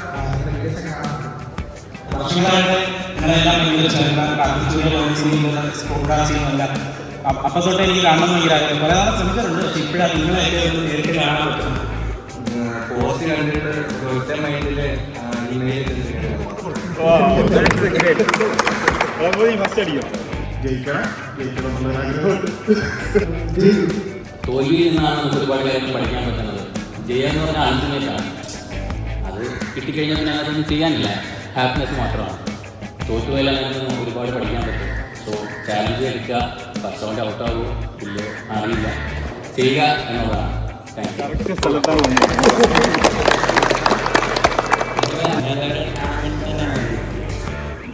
അപ്പൊ തൊട്ട് എനിക്ക് കാണണം ഭയങ്കര ആഗ്രഹം. കുറെ നാളെ ശ്രമിച്ചിട്ടുണ്ട്, പക്ഷെ ഇപ്പോഴാണ് നിങ്ങളൊക്കെ ഒന്ന് നേരിട്ട് കാണാൻ പറ്റും. പോസ്റ്റ് കണ്ടിട്ട് ഒറ്റ മൈൻഡില് തോൽവിയിൽ നിന്നാണ് നമുക്ക് ഒരുപാട് കാര്യങ്ങൾ പഠിക്കാൻ പറ്റുന്നത്. ജയം എന്ന് പറഞ്ഞാൽ അൾട്ടിമേറ്റ് ആണ്. അത് കിട്ടിക്കഴിഞ്ഞാൽ പിന്നെ അതൊന്നും ചെയ്യാനില്ല, ഹാപ്പിനെസ് മാത്രമാണ്. തോറ്റുപോയാൽ നമുക്ക് ഒരുപാട് പഠിക്കാൻ പറ്റും. സോ ചാലഞ്ച് എടുക്കുക, ഫസ്റ്റ് റൗണ്ട് ഔട്ടാവുമോ ഇല്ലയോ അറിയില്ല, ചെയ്യുക എന്നുള്ളതാണ്.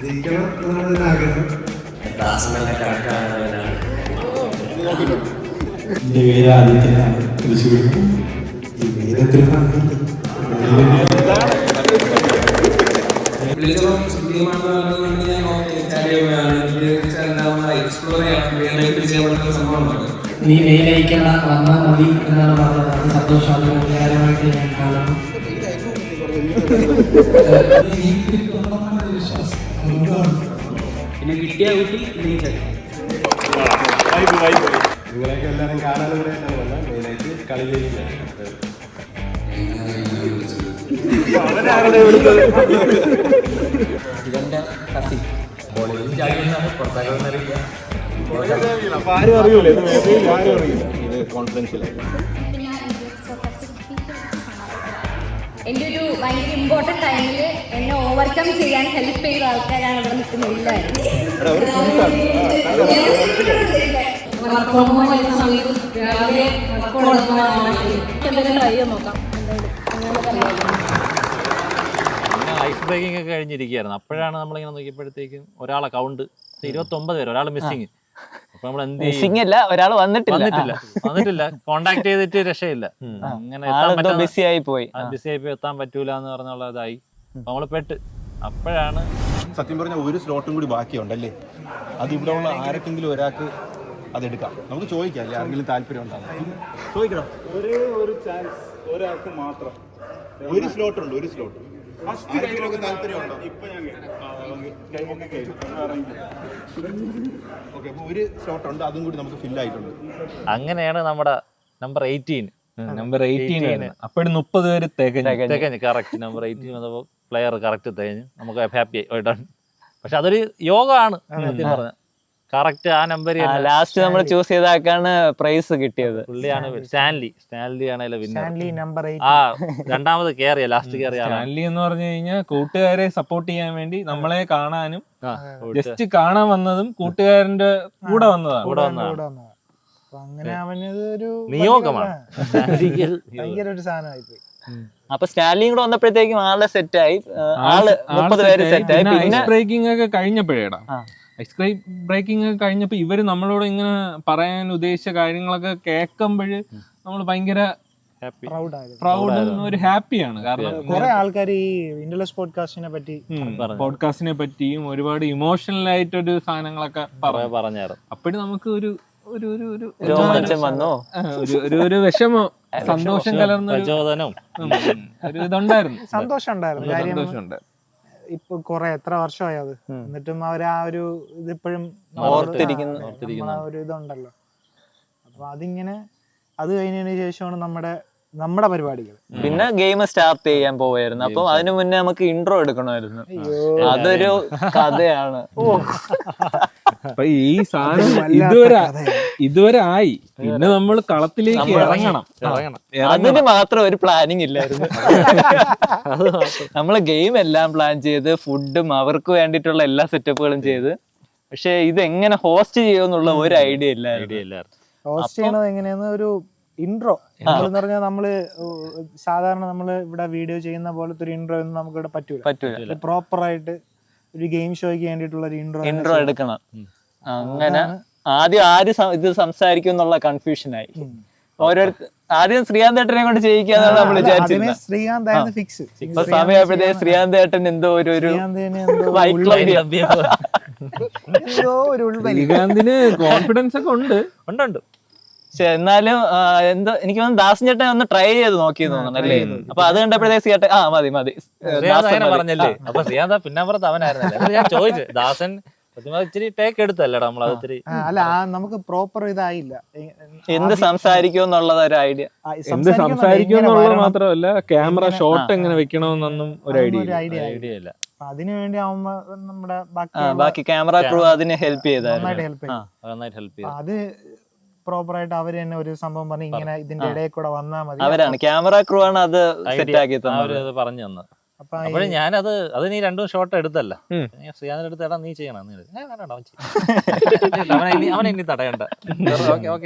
എൻ്റെ പേര് ആദിത്യനാണ്, തൃശ്ശൂർ. നീ മെയിലയക്കണ വന്നാൽ മതി എന്നാണ് പറഞ്ഞത്. അത് സന്തോഷമാണ്, കാര്യമായിട്ട് ഞാൻ കാണുന്നു. പിന്നെ കിട്ടിയ കുട്ടി നിങ്ങളെയൊക്കെ എല്ലാവരും കാണാനുള്ള മെയിനായിട്ട് കളി ചെയ്യില്ല. ഇതെന്റെ കസി പുറത്താകുന്നറിയില്ല. ആരും അറിയൂല, ആരും അറിയില്ല. ഇത് കോൺഫിഡൻഷ്യൽ. എൻ്റെ ഒരു ഭയങ്കര ഇമ്പോർട്ടൻറ്റ് ടൈമിൽ എന്നെ ഓവർകം ചെയ്യാൻ ഹെൽപ്പ് ചെയ്ത ആൾക്കാരാണ് ഇവിടെ നിൽക്കുന്ന എല്ലാവരും. ഐസ് ബ്രേക്കിംഗ് ഒക്കെ കഴിഞ്ഞിരിക്കുകയായിരുന്നു. അപ്പോഴാണ് നമ്മളിങ്ങനെ നോക്കിയപ്പോഴത്തേക്കും ഒരാളെ കൗണ്ട് 29 പേര്, ഒരാൾ മിസ്സിങ്. അപ്പൊ നമ്മൾ എന്ത് മിസ്സിംഗ് അല്ല, ഒരാൾ വന്നിട്ടില്ല, കോണ്ടാക്ട് ചെയ്തിട്ട് രക്ഷയില്ല. അങ്ങനെ ബിസി ആയി പോയി എത്താൻ പറ്റൂല എന്ന് പറഞ്ഞുള്ളതായി നമ്മള് പെട്ട്. അപ്പോഴാണ് സത്യം പറഞ്ഞാൽ ഒരു സ്ലോട്ടും കൂടി ബാക്കിയുണ്ടല്ലേ. അത് ഇവിടെ ഉള്ള ആർക്കെങ്കിലും ഒരാൾക്ക് അതെടുക്കാം, നമുക്ക് ചോദിക്കാം. അല്ലേ ആരെങ്കിലും താല്പര്യം ഉണ്ടാകും, ചോദിക്കണം. ഒരേ ഒരു ചാൻസ് ഒരാൾക്ക് മാത്രം. ഒരു സ്ലോട്ട് ഉണ്ട്, ഒരു സ്ലോട്ട്. താല്പര്യമുണ്ടോ? ഓക്കെ, അപ്പോൾ ഒരു സ്ലോട്ട് ഉണ്ട്, അതും കൂടി നമുക്ക് ഫിൽ ആയിട്ടുണ്ട്. അങ്ങനെയാണ് നമ്മുടെ നമ്പർ 18 അപ്പോഴും 30 പേര് തികഞ്ഞ് കറക്റ്റ് നമ്പർ 18 വന്നപ്പോൾ പ്ലെയർ കറക്റ്റ് തികഞ്ഞ് നമുക്ക് ഹാപ്പി ആയിട്ടാണ്. പക്ഷെ അതൊരു യോഗമാണ് സത്യം പറഞ്ഞ. കറക്റ്റ് ആ നമ്പർ ലാസ്റ്റ് നമ്മൾ ചൂസ് ചെയ്താക്കാണ് പ്രൈസ് കിട്ടിയത്. പുള്ളിയാണ് സ്റ്റാൻലി ആണല്ലോ വിന്നർ. ആ രണ്ടാമത് കേറിയ ലാസ്റ്റ് കേറിയ സ്റ്റാൻലി എന്ന് പറഞ്ഞു കഴിഞ്ഞാൽ കൂട്ടുകാരെ സപ്പോർട്ട് ചെയ്യാൻ വേണ്ടി നമ്മളെ കാണാനും ജസ്റ്റ് കാണാൻ വന്നതും കൂട്ടുകാരന്റെ കൂടെ വന്നതാണ്. അങ്ങനെ അവനത് ഒരു നിയോഗമാണ്. ഭയങ്കര ഒരു സാധനമായിപ്പോയി. അപ്പൊ സ്റ്റാൻലിയും കൂടെ വന്നപ്പോഴത്തേക്കും ആളെ സെറ്റായി, ആള് 30 പേര് സെറ്റായി. ഐസ് ബ്രേക്കിംഗ് ഒക്കെ കഴിഞ്ഞപ്പോഴേടാ, ഐസ് ബ്രേക്കിംഗ് ഒക്കെ കഴിഞ്ഞപ്പോ ഇവര് നമ്മളോട് ഇങ്ങനെ പറയാൻ ഉദ്ദേശിച്ച കാര്യങ്ങളൊക്കെ കേൾക്കുമ്പോഴ് നമ്മൾ ഭയങ്കര പ്രൗഡ് ഒരു ഹാപ്പിയാണ്. കാരണം കുറെ ആൾക്കാർ ഈ ഇന്റർലെസ് പോഡ്കാസ്റ്റിനെ പറ്റിയും ഒരുപാട് ഇമോഷണൽ ആയിട്ടൊരു സാധനങ്ങളൊക്കെ പറഞ്ഞായിരുന്നു. അപ്പോഴും നമുക്ക് ഒരു വന്നോ, ഒരു വിഷമോ സന്തോഷം കലർന്ന പ്രചോദനം ഒരു ഇതുണ്ടായിരുന്നു, സന്തോഷം ഉണ്ടായിരുന്നു. ഇപ്പൊ കൊറേ എത്ര വർഷമായി അത്, എന്നിട്ടും അവർ ആ ഒരു ഇതിപ്പോഴും ഓർത്തിരിക്കുന്ന ഒരു ഇതുണ്ടല്ലോ. അപ്പൊ അതിങ്ങനെ അത് കഴിഞ്ഞതിന് ശേഷമാണ് നമ്മുടെ പരിപാടികൾ. പിന്നെ ഗെയിം സ്റ്റാർട്ട് ചെയ്യാൻ പോവായിരുന്നു. അപ്പൊ അതിനു മുന്നേ നമുക്ക് ഇൻട്രോ എടുക്കണമായിരുന്നു. അതൊരു കഥയാണ്. അപ്പൊ ഈ സാധനം ഇതുവരെ ആയി. പിന്നെ നമ്മൾ കളത്തിലേക്ക് ഇറങ്ങണം. അതിന് മാത്രം ഒരു പ്ലാനിങ് ഇല്ലായിരുന്നു. നമ്മള് ഗെയിം എല്ലാം പ്ലാൻ ചെയ്ത് ഫുഡും അവർക്ക് വേണ്ടിയിട്ടുള്ള എല്ലാ സെറ്റപ്പുകളും ചെയ്ത് പക്ഷെ ഇത് എങ്ങനെ ഹോസ്റ്റ് ചെയ്യുമെന്നുള്ള ഒരു ഐഡിയ ഇല്ല. ഹോസ്റ്റ് ചെയ്യണത് എങ്ങനെയാന്ന് ഒരു ഇൻട്രോ എന്ന് പറഞ്ഞാൽ നമ്മള് സാധാരണ നമ്മള് ഇവിടെ വീഡിയോ ചെയ്യുന്ന പോലത്തെ ഒരു ഇൻട്രോ ഒന്നും നമുക്ക് ഇവിടെ പറ്റൂല. പ്രോപ്പർ ആയിട്ട് ഒരു ഗെയിം ഷോയ്ക്ക് വേണ്ടിയിട്ടുള്ള ഒരു ഇൻട്രോ എടുക്കണം. അങ്ങനെ ആദ്യം ആര് ഇത് സംസാരിക്കും എന്നുള്ള കൺഫ്യൂഷനായി. ഓരോരുത്തർ ആദ്യം ശ്രീകാന്ത് ഏട്ടനെ കൊണ്ട് ചെയ്യിക്കാന്നാണ് നമ്മൾ വിചാരിച്ചിരുന്നത്. ശ്രീകാന്ത് ഫിക്സ്. ഇപ്പൊ സമയപ്പോഴത്തേ ശ്രീകാന്ത് ഏട്ടൻ എന്തോ ഒരു ശ്രീകാന്തിന് കോൺഫിഡൻസ് ഒക്കെ ഉണ്ട്. പക്ഷെ എന്നാലും എന്തോ എനിക്ക് തോന്നുന്നു ദാസൻ ചേട്ടൻ ഒന്ന് ട്രൈ ചെയ്ത് നോക്കിയെന്ന് തോന്നുന്നു അല്ലേ. അപ്പൊ അത് കണ്ടപ്പോഴത്തേക്ക് ചേട്ടൻ മതി പറഞ്ഞല്ലേ. അപ്പൊ ശ്രീകാന്ത് പിന്നാമ്പുറത്ത് അവനായിരുന്നല്ലേ. ഞാൻ ചോദിച്ചു ദാസൻ ഇച്ചിരി ടേക്ക് എടുത്തല്ലേടാ നമ്മളത് ഇത്തിരി. അല്ല നമുക്ക് പ്രോപ്പർ ഇതായില്ല. എന്ത് സംസാരിക്കും എന്നുള്ളത് ഒരു ഐഡിയ. എന്ത് സംസാരിക്കും എന്നുള്ളത് മാത്രമല്ല ക്യാമറ ഷോട്ട് എങ്ങനെ വെക്കണമെന്നൊന്നും ഒരു ഐഡിയ ഇല്ല. അതിനുവേണ്ടി ആവുമ്പോ നമ്മുടെ ബാക്കി ക്യാമറ ക്രൂ അതിന് ഹെൽപ്പ് ചെയ്തായിരുന്നു. അത് പ്രോപ്പർ ആയിട്ട് അവര് തന്നെ ഒരു സംഭവം പറഞ്ഞ് ഇങ്ങനെ ഇതിന്റെ ഇടയിൽ കൂടെ വന്നാൽ മതി. അവരാണ് ക്യാമറ ക്രൂ ആണ് അത് സെറ്റ് ആക്കി അവരത് പറഞ്ഞു തന്നത്. അപ്പോഴേ ഞാനത് നീ രണ്ടും ഷോട്ട് എടുത്തല്ല. ശ്രീകാന്തിന്റെ അടുത്ത് നീ ചെയ്യണം. അവനെ ഇനി തടയണ്ട.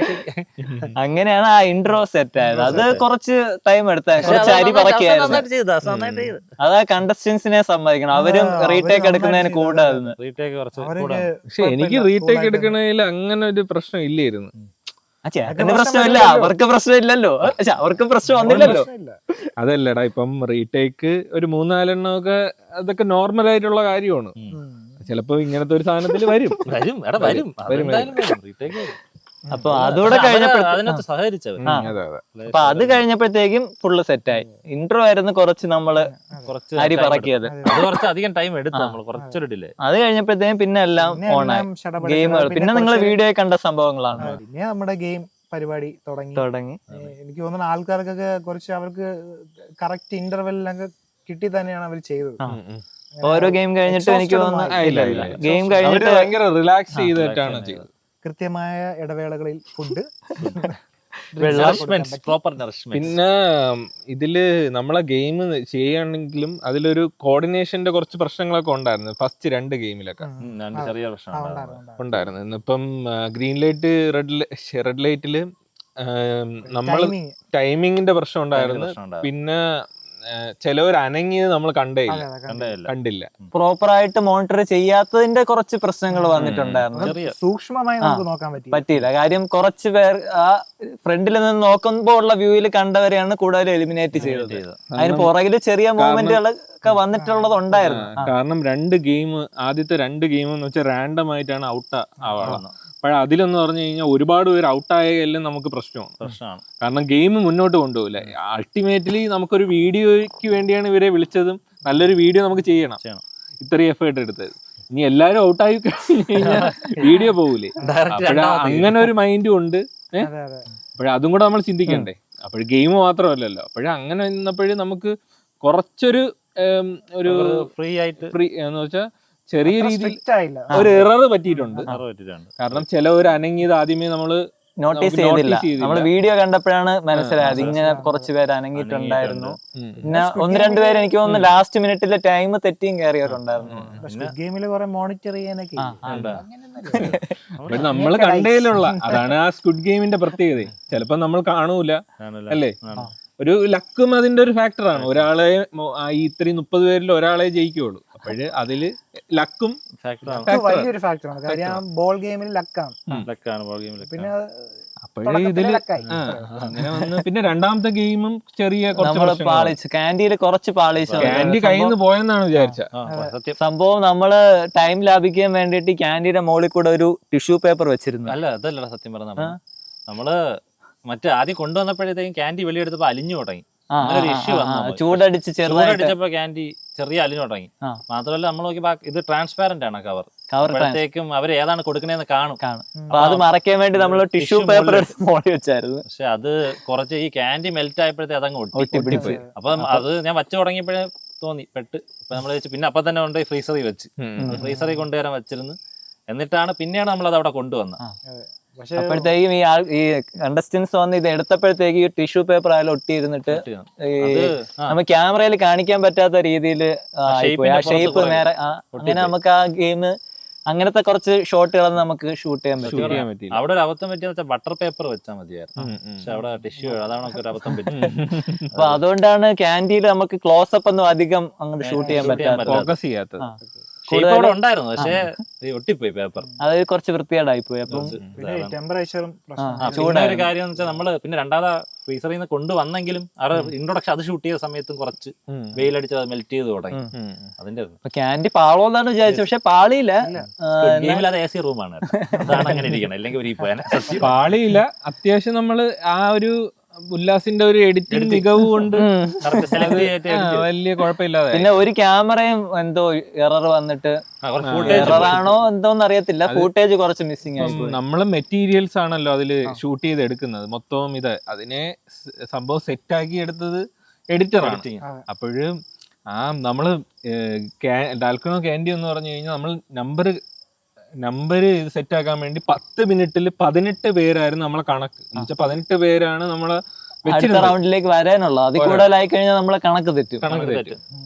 അങ്ങനെയാണ് ആ ഇൻട്രോ സെറ്റ് ആയത്. അത് കുറച്ച് ടൈം എടുത്ത കുറച്ച് അരി പറക്കിയായിരുന്നു. അതാ കണ്ടസ്റ്റൻസിനെ സമ്മതിക്കണം. അവരും റീടേക്ക് എടുക്കുന്നതിന് കൂടായിരുന്നു. പക്ഷെ എനിക്ക് റീടേക്ക് എടുക്കണതിൽ അങ്ങനെ ഒരു പ്രശ്നം ഇല്ലായിരുന്നു. ചേട്ടന് പ്രശ്നമില്ല, അവർക്ക് പ്രശ്നമില്ലല്ലോ. അവർക്ക് പ്രശ്നം വന്നില്ലല്ലോ. അതല്ലടാ, ഇപ്പം റീടേക്ക് ഒരു 3-4 അതൊക്കെ നോർമൽ ആയിട്ടുള്ള കാര്യമാണ്. ചിലപ്പോ ഇങ്ങനത്തെ ഒരു സാധനത്തിൽ വരും. അപ്പൊ അതുകൂടെ അതിനകത്ത് സഹകരിച്ചവർ. അപ്പൊ അത് കഴിഞ്ഞപ്പോഴത്തേക്കും ഫുള്ള് സെറ്റായി. ഇൻട്രോ ആയിരുന്നു കുറച്ച് നമ്മള് അരി പറക്കിയത്. അത് കുറച്ച് അധികം ടൈം എടുത്തു. നമ്മൾ കുറച്ചൊരു ഡിലേ. അത് കഴിഞ്ഞപ്പോഴത്തേക്കും പിന്നെ എല്ലാം ഓണായി ഗെയിമുകൾ. പിന്നെ നിങ്ങൾ വീഡിയോ കണ്ട സംഭവങ്ങളാണ്. പിന്നെ നമ്മുടെ ഗെയിം പരിപാടി തുടങ്ങി. എനിക്ക് തോന്നുന്നു ആൾക്കാർക്കൊക്കെ കുറച്ച് അവർക്ക് കറക്റ്റ് ഇന്റർവെല്ലൊക്കെ കിട്ടി തന്നെയാണ് അവർ ചെയ്തത്. ഓരോ ഗെയിം കഴിഞ്ഞിട്ട് എനിക്ക് തോന്നുന്നു ഗെയിം കഴിഞ്ഞിട്ട് ഭയങ്കര റിലാക്സ് ചെയ്തിട്ടാണ് ചെയ്തത്. കൃത്യമായ ഇടവേളകളിൽ ഫുഡ്, പിന്നെ ഇതില് നമ്മളെ ഗെയിം ചെയ്യുകയാണെങ്കിലും അതിലൊരു കോർഡിനേഷന്റെ കുറച്ച് പ്രശ്നങ്ങളൊക്കെ ഉണ്ടായിരുന്നു ഫസ്റ്റ് 2 ഗെയിമിലൊക്കെ ചെറിയ പ്രശ്നം ഉണ്ടായിരുന്നു. ഇന്നിപ്പം ഗ്രീൻ ലൈറ്റ് റെഡ് ലൈറ്റില് നമ്മള് ടൈമിങ്ങിന്റെ പ്രശ്നം ഉണ്ടായിരുന്നു. പിന്നെ ചിലവർ അനങ്ങിയത് നമ്മൾ കണ്ടില്ല. പ്രോപ്പർ ആയിട്ട് മോണിറ്റർ ചെയ്യാത്തതിന്റെ കുറച്ച് പ്രശ്നങ്ങൾ വന്നിട്ടുണ്ടായിരുന്നു. സൂക്ഷ്മമായി നമുക്ക് നോക്കാൻ പറ്റിയില്ല. കാര്യം കുറച്ച് പേർ ആ ഫ്രണ്ടിൽ നിന്ന് നോക്കുമ്പോൾ ഉള്ള വ്യൂവിൽ കണ്ടവരെയാണ് കൂടുതൽ എലിമിനേറ്റ് ചെയ്തത്. അതിന് പുറകില് ചെറിയ മൂവ്മെന്റുകളൊക്കെ വന്നിട്ടുള്ളത് ഉണ്ടായിരുന്നു. കാരണം ആദ്യത്തെ 2 ഗെയിം എന്ന് വെച്ചാൽ റാൻഡം ആയിട്ടാണ് ഔട്ട് ആവാറുള്ളത്. അപ്പോൾ അതിലെന്ന് പറഞ്ഞു കഴിഞ്ഞാൽ ഒരുപാട് പേര് ഔട്ടായാലും നമുക്ക് പ്രശ്നമാണ്. കാരണം ഗെയിം മുന്നോട്ട് കൊണ്ടുപോകില്ല. അൾട്ടിമേറ്റ്ലി നമുക്കൊരു വീഡിയോയ്ക്ക് വേണ്ടിയാണ് ഇവരെ വിളിച്ചതും. നല്ലൊരു വീഡിയോ നമുക്ക് ചെയ്യണം. ഇത്രയും എഫേർട്ട് എടുത്തത്. ഇനി എല്ലാവരും ഔട്ടായി കഴിഞ്ഞാൽ വീഡിയോ പോകൂലേ. അങ്ങനെ ഒരു മൈൻഡും ഉണ്ട്. അതും കൂടെ നമ്മൾ ചിന്തിക്കണ്ടേ. അപ്പോൾ ഗെയിം മാത്രമല്ലല്ലോ. അങ്ങനെ നിന്നപ്പോഴും നമുക്ക് കുറച്ചൊരു ഫ്രീ എന്ന് വെച്ചാൽ ചെറിയ രീതിയിൽ ഒരു എറർ പറ്റിയിട്ടുണ്ട്. കാരണം ചിലവർ അനങ്ങിയത് ആദ്യമേ നമ്മള് നോട്ടീസ് ചെയ്തില്ല. നമ്മള് വീഡിയോ കണ്ടപ്പോഴാണ് മനസ്സിലായത് ഇങ്ങനെ കുറച്ച് പേര് അനങ്ങിയിട്ടുണ്ടായിരുന്നു. പിന്നെ 1-2 പേര് എനിക്ക് തോന്നുന്നു ലാസ്റ്റ് മിനിറ്റിലെ ടൈം തെറ്റിയും കയറിയവരുണ്ടായിരുന്നു. നമ്മള് കണ്ടതിലുള്ള അതാണ് ആ സ്ക്വിഡ് ഗെയിമിന്റെ പ്രത്യേകത. ചിലപ്പോ നമ്മൾ കാണൂല അല്ലേ. ഒരു ലക്കും അതിന്റെ ഒരു ഫാക്ടറാണ്. ഒരാളെ ഇത്രയും 30 പേരിൽ ഒരാളെ ജയിക്കുള്ളൂ. അപ്പോഴ് അതില് ലക്കും വലിയൊരു ഫാക്ടറാണ്. കാര്യം ബോൾ ഗെയിമിൽ ലക്കാണ്. പിന്നെ അപ്പോഴേ ഇതില് അങ്ങനെ വന്ന് പിന്നെ രണ്ടാമത്തെ ഗെയിമും ചെറിയ ക്യാൻഡിയിൽ കുറച്ച് ക്യാൻഡി കയ്യിൽ നിന്ന് പോയെന്നാണ് വിചാരിച്ച സംഭവം. നമ്മള് ടൈം ലാഭിക്കാൻ വേണ്ടിട്ട് ക്യാൻഡിയുടെ മുകളിൽ കൂടെ ഒരു ടിഷ്യൂ പേപ്പർ വെച്ചിരുന്നു. അതല്ലടാ സത്യം പറഞ്ഞ നമ്മള് ആദ്യം കൊണ്ടുവന്നപ്പോഴത്തേക്കും ക്യാൻഡി വെളിയെടുത്തപ്പോ അലിഞ്ഞു തുടങ്ങി. ചൂടടിച്ച് ചെറുതായിട്ടപ്പോ ക്യാൻഡി ചെറിയ അലിഞ്ഞു തുടങ്ങി. മാത്രമല്ല നമ്മൾ നോക്കിയപ്പോ ഇത് ട്രാൻസ്പാരന്റ് ആണ് കവറത്തേക്കും അവർ ഏതാണ് കൊടുക്കണേന്ന് കാണും. അത് മറയ്ക്കാൻ വേണ്ടി നമ്മൾ ടിഷ്യൂ പേപ്പർ മോളി വെച്ചായിരുന്നു. പക്ഷെ അത് കുറച്ച് ഈ ക്യാൻഡി മെൽറ്റ് ആയപ്പോഴത്തേ അതങ്ങ് ഒട്ടിപ്പിടിപ്പോയി. അപ്പൊ അത് ഞാൻ വച്ചു തുടങ്ങിയപ്പോഴേ തോന്നി പെട്ട്. അപ്പൊ നമ്മൾ വെച്ച് പിന്നെ അപ്പൊ തന്നെ കൊണ്ട് ഫ്രീസറിൽ വെച്ച് ഫ്രീസറിൽ കൊണ്ടുവരാൻ വെച്ചിരുന്നു. എന്നിട്ടാണ് പിന്നെയാണ് നമ്മൾ അത് അവിടെ കൊണ്ടുവന്നത്. അപ്പോഴത്തേക്കും ഈ കണ്ടസ്റ്റൻസ് വന്ന് ഇത് എടുത്തപ്പോഴത്തേക്ക് ഈ ടിഷ്യൂ പേപ്പർ ആയാലും ഒട്ടിയിരുന്നിട്ട് നമുക്ക് ക്യാമറയിൽ കാണിക്കാൻ പറ്റാത്ത രീതിയിൽ ആ ഷേപ്പ് നേരെ അങ്ങനെ നമുക്ക് ആ ഗെയിം അങ്ങനത്തെ കുറച്ച് ഷോട്ടുകളൊന്നും നമുക്ക് ഷൂട്ട് ചെയ്യാൻ പറ്റും. ചെയ്യാൻ പറ്റില്ല. അവിടെ ഒരു അബദ്ധം പറ്റിയെന്ന് വെച്ചാൽ ബട്ടർ പേപ്പർ വെച്ചാൽ മതിയായിരുന്നു. പക്ഷെ അവിടെ ടിഷ്യൂ, അതാണ് നമുക്ക് ഒരു അബദ്ധം പറ്റി. അപ്പൊ അതുകൊണ്ടാണ് ക്യാൻറ്റീനിൽ നമുക്ക് ക്ലോസ് അപ്പ് ഒന്നും അധികം അങ്ങോട്ട് ഷൂട്ട് ചെയ്യാൻ പറ്റാത്ത. ഫോക്കസ് ചെയ്യാത്തത്. ഷേപ്പ് അവിടെ ഉണ്ടായിരുന്നു, പക്ഷേ ഒട്ടിപ്പോയി പേപ്പർ. അത് കുറച്ച് വൃത്തികേടായി പോയി. അപ്പം ടെമ്പറേച്ചറും ചൂടായ ഒരു കാര്യം എന്ന് വെച്ചാൽ നമ്മള് പിന്നെ രണ്ടാമത് ഫ്രീസറിൽ നിന്ന് കൊണ്ടുവന്നെങ്കിലും അവരുടെ ഇൻട്രൊഡക്ഷൻ അത് ഷൂട്ട് ചെയ്ത സമയത്തും കുറച്ച് വെയിലടിച്ച് അത് മെൽറ്റ് ചെയ്ത് തുടങ്ങി. അതിന്റെ ക്യാൻഡി പാളോന്നാണ് വിചാരിച്ചത്, പക്ഷെ പാളിയില്ല. ഗെയിമിൽ അത് AC റൂമാണ്, അതാണ് അങ്ങനെ ഇരിക്കണം, അല്ലെങ്കിൽ ഒരു പാളിയില്ല. അത്യാവശ്യം നമ്മള് ആ ഒരു ഉല്ലാസിന്റെ ഒരു എഡിറ്റിംഗ് മികവ് കൊണ്ട് വലിയ കുഴപ്പമില്ലാതെ. പിന്നെ ഒരു ക്യാമറയും എന്തോ എറർ വന്നിട്ട്, എററാണോ എന്തോന്ന് അറിയത്തില്ല, ഫൂട്ടേജ് കുറച്ച് മിസ്സിംഗ് ആയി. നമ്മള് മെറ്റീരിയൽസ് ആണല്ലോ അതില് ഷൂട്ട് ചെയ്ത് എടുക്കുന്നത് മൊത്തവും. അതിനെ സംഭവം സെറ്റ് ആക്കി എടുത്തത് എഡിറ്ററാണ്. അപ്പോഴും നമ്മള് ഡാൽക്കണോ ക്യാൻഡി എന്ന് പറഞ്ഞു കഴിഞ്ഞാൽ നമ്മൾ നമ്പർ സെറ്റ് ആക്കാൻ വേണ്ടി 10 മിനിറ്റിൽ 18 പേരായിരുന്നു നമ്മളെ കണക്ക്. എന്നുവെച്ചാൽ 18 പേരാണ് നമ്മളെ അടുത്ത റൗണ്ടിലേക്ക് വരാനുള്ള. അതിൽ കൂടുതലായി കഴിഞ്ഞാൽ നമ്മളെ കണക്ക് തെറ്റും.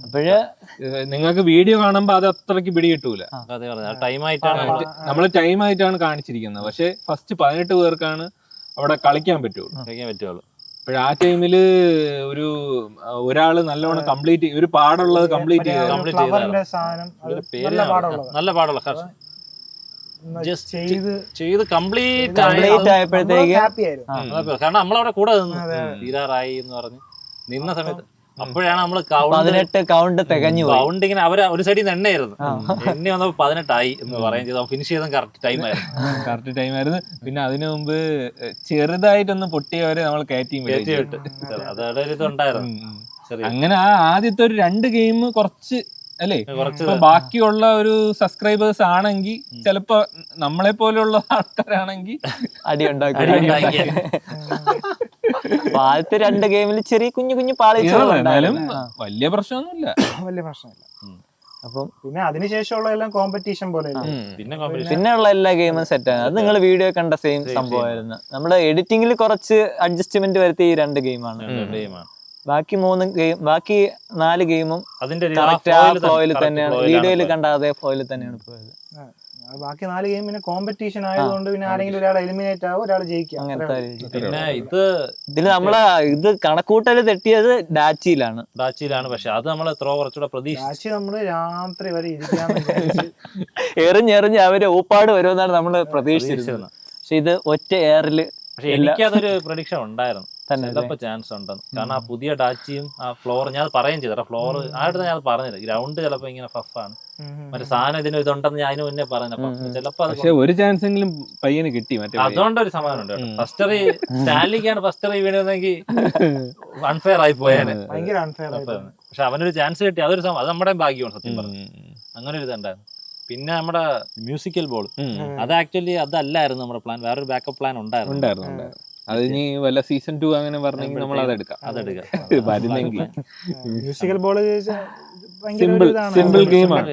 അപ്പോഴ് നിങ്ങൾക്ക് വീഡിയോ കാണുമ്പോ അത് അത്രയ്ക്ക് പിടി കിട്ടൂല. നമ്മള് ടൈം ആയിട്ടാണ് കാണിച്ചിരിക്കുന്നത്. പക്ഷെ ഫസ്റ്റ് 18 പേർക്കാണ് അവിടെ കളിക്കാൻ പറ്റുള്ളൂ. അപ്പോഴ ആ ടൈമില് ഒരാള് നല്ലോണം കംപ്ലീറ്റ് ഒരു പാടുള്ളത് കംപ്ലീറ്റ് നല്ല പാടുള്ള ചെയ്ത് കംപ്ലീറ്റ് ആയപ്പോഴത്തേക്ക്, കാരണം നമ്മളവിടെ കൂടെ നിന്ന് തീരാറായി എന്ന് പറഞ്ഞ് നിന്ന സമയത്ത് അപ്പോഴാണ് നമ്മള് 18 കൗണ്ട് തികഞ്ഞു. കൗണ്ട് ഇങ്ങനെ അവര് ഒരു സൈഡിൽ നിന്ന് എണ്ണയായിരുന്നു. എന്നെ വന്നപ്പോ 18 ആയി എന്ന് പറയുകയും ചെയ്തു. ഫിനിഷ് ചെയ്തും കറക്റ്റ് ടൈം ആയിരുന്നു. പിന്നെ അതിനു മുമ്പ് ചെറുതായിട്ടൊന്ന് പൊട്ടിയവരെ നമ്മൾ കയറ്റി വിട്ട് അതോടെ ഇതുണ്ടായിരുന്നു. അങ്ങനെ ആ ആദ്യത്തെ ഒരു 2 ഗെയിം കുറച്ച് അല്ലേ, ബാക്കിയുള്ള ഒരു സബ്സ്ക്രൈബേഴ്സ് ആണെങ്കിൽ ചിലപ്പോ നമ്മളെ പോലെയുള്ള ആൾക്കാരാണെങ്കിൽ അടി ഉണ്ടാക്കി. ആദ്യത്തെ 2 ഗെയിമിൽ ചെറിയ കുഞ്ഞു പാളിച്ചാലും വലിയ പ്രശ്നമൊന്നുമില്ല. അപ്പം പിന്നെ അതിനുശേഷമുള്ള എല്ലാം കോമ്പറ്റീഷൻ പോലെ പിന്നെയുള്ള എല്ലാ ഗെയിമും സെറ്റാണ്. അത് നിങ്ങൾ വീഡിയോ കണ്ട സെയിം സംഭവമായിരുന്നു. നമ്മുടെ എഡിറ്റിംഗിൽ കുറച്ച് അഡ്ജസ്റ്റ്മെന്റ് വരുത്തിയ ഈ 2 ഗെയിമാണ്. ബാക്കി 4 ഗെയിമും അതിന്റെ ഫ്ലോയിൽ തന്നെയാണ്, വീഡിയോയിൽ കണ്ട അതേ ഫ്ലോയിൽ തന്നെയാണ് പോയത്. ബാക്കി 4 ഗെയിം പിന്നെ കോമ്പറ്റീഷൻ ആയതുകൊണ്ട് പിന്നെ ആരെങ്കിലും ഒരാൾ എലിമിനേറ്റ് ആവും, ഒരാൾ ജയിക്കും. അങ്ങനത്തെ പിന്നെ ഇതില് നമ്മളെ കണക്കൂട്ടല് തെറ്റിയത് ഡാച്ചിയിലാണ്. പക്ഷെ അത് നമ്മള് കുറച്ചുകൂടെ പ്രതീക്ഷിച്ചു. നമ്മള് രാത്രി വരെ ഇരിക്കാൻ എറിഞ്ഞെറിഞ്ഞ് അവര് ഊപ്പാട് വരുമെന്നാണ് നമ്മള് പ്രതീക്ഷിച്ചിരുന്നത്. പക്ഷെ ഇത് ഒറ്റ എയറില്. പക്ഷെ എനിക്കതൊരു പ്രഡിക്ഷൻ ഉണ്ടായിരുന്നു, ചിലപ്പോ ചാൻസ് ഉണ്ടെന്ന്. കാരണം ആ പുതിയ ഡാച്ചിയും ആ ഫ്ലോർ ഞാൻ പറയുകയും ചെയ്തു. ഫ്ലോർ ആയിട്ട് ഞാൻ പറഞ്ഞത് ഗ്രൗണ്ട് ചിലപ്പോ ഇങ്ങനെ ഫഫാണ്, മറ്റേ സാധനം ഇതിന് ഇതുണ്ടെന്ന് ഞാൻ അതിന് മുന്നേ പറഞ്ഞു. ചിലപ്പോ ഒരു ചാൻസ് എങ്കിലും പയ്യന് കിട്ടി. അതുകൊണ്ടൊരു സമാധാനം ഉണ്ട്. ഫസ്റ്ററി സ്റ്റാൻലിക്കാണ് ഫസ്റ്ററി വീണെന്നെങ്കിൽ അൺഫെയർ ആയി പോയാന്. പക്ഷെ അവനൊരു ചാൻസ് കിട്ടി, അതൊരു അത് നമ്മുടെ ഭാഗ്യമാണ് സത്യം പറഞ്ഞു. അങ്ങനെ ഒരു ഇതുണ്ടായിരുന്നു. പിന്നെ നമ്മുടെ മ്യൂസിക്കൽ ബോൾ, അത് ആക്ച്വലി അതല്ലായിരുന്നു നമ്മുടെ പ്ലാൻ, വേറൊരു ബാക്കപ്പ് പ്ലാൻ ഉണ്ടായിരുന്നു. അത് ഇനി വല്ല സീസൺ 2 അങ്ങനെ പറഞ്ഞെങ്കിൽ നമ്മൾ അതെടുക്കാം. വരുന്നെങ്കിൽ മ്യൂസിക്കൽ ബോൾ സിമ്പിൾ ഗെയിമാണ്.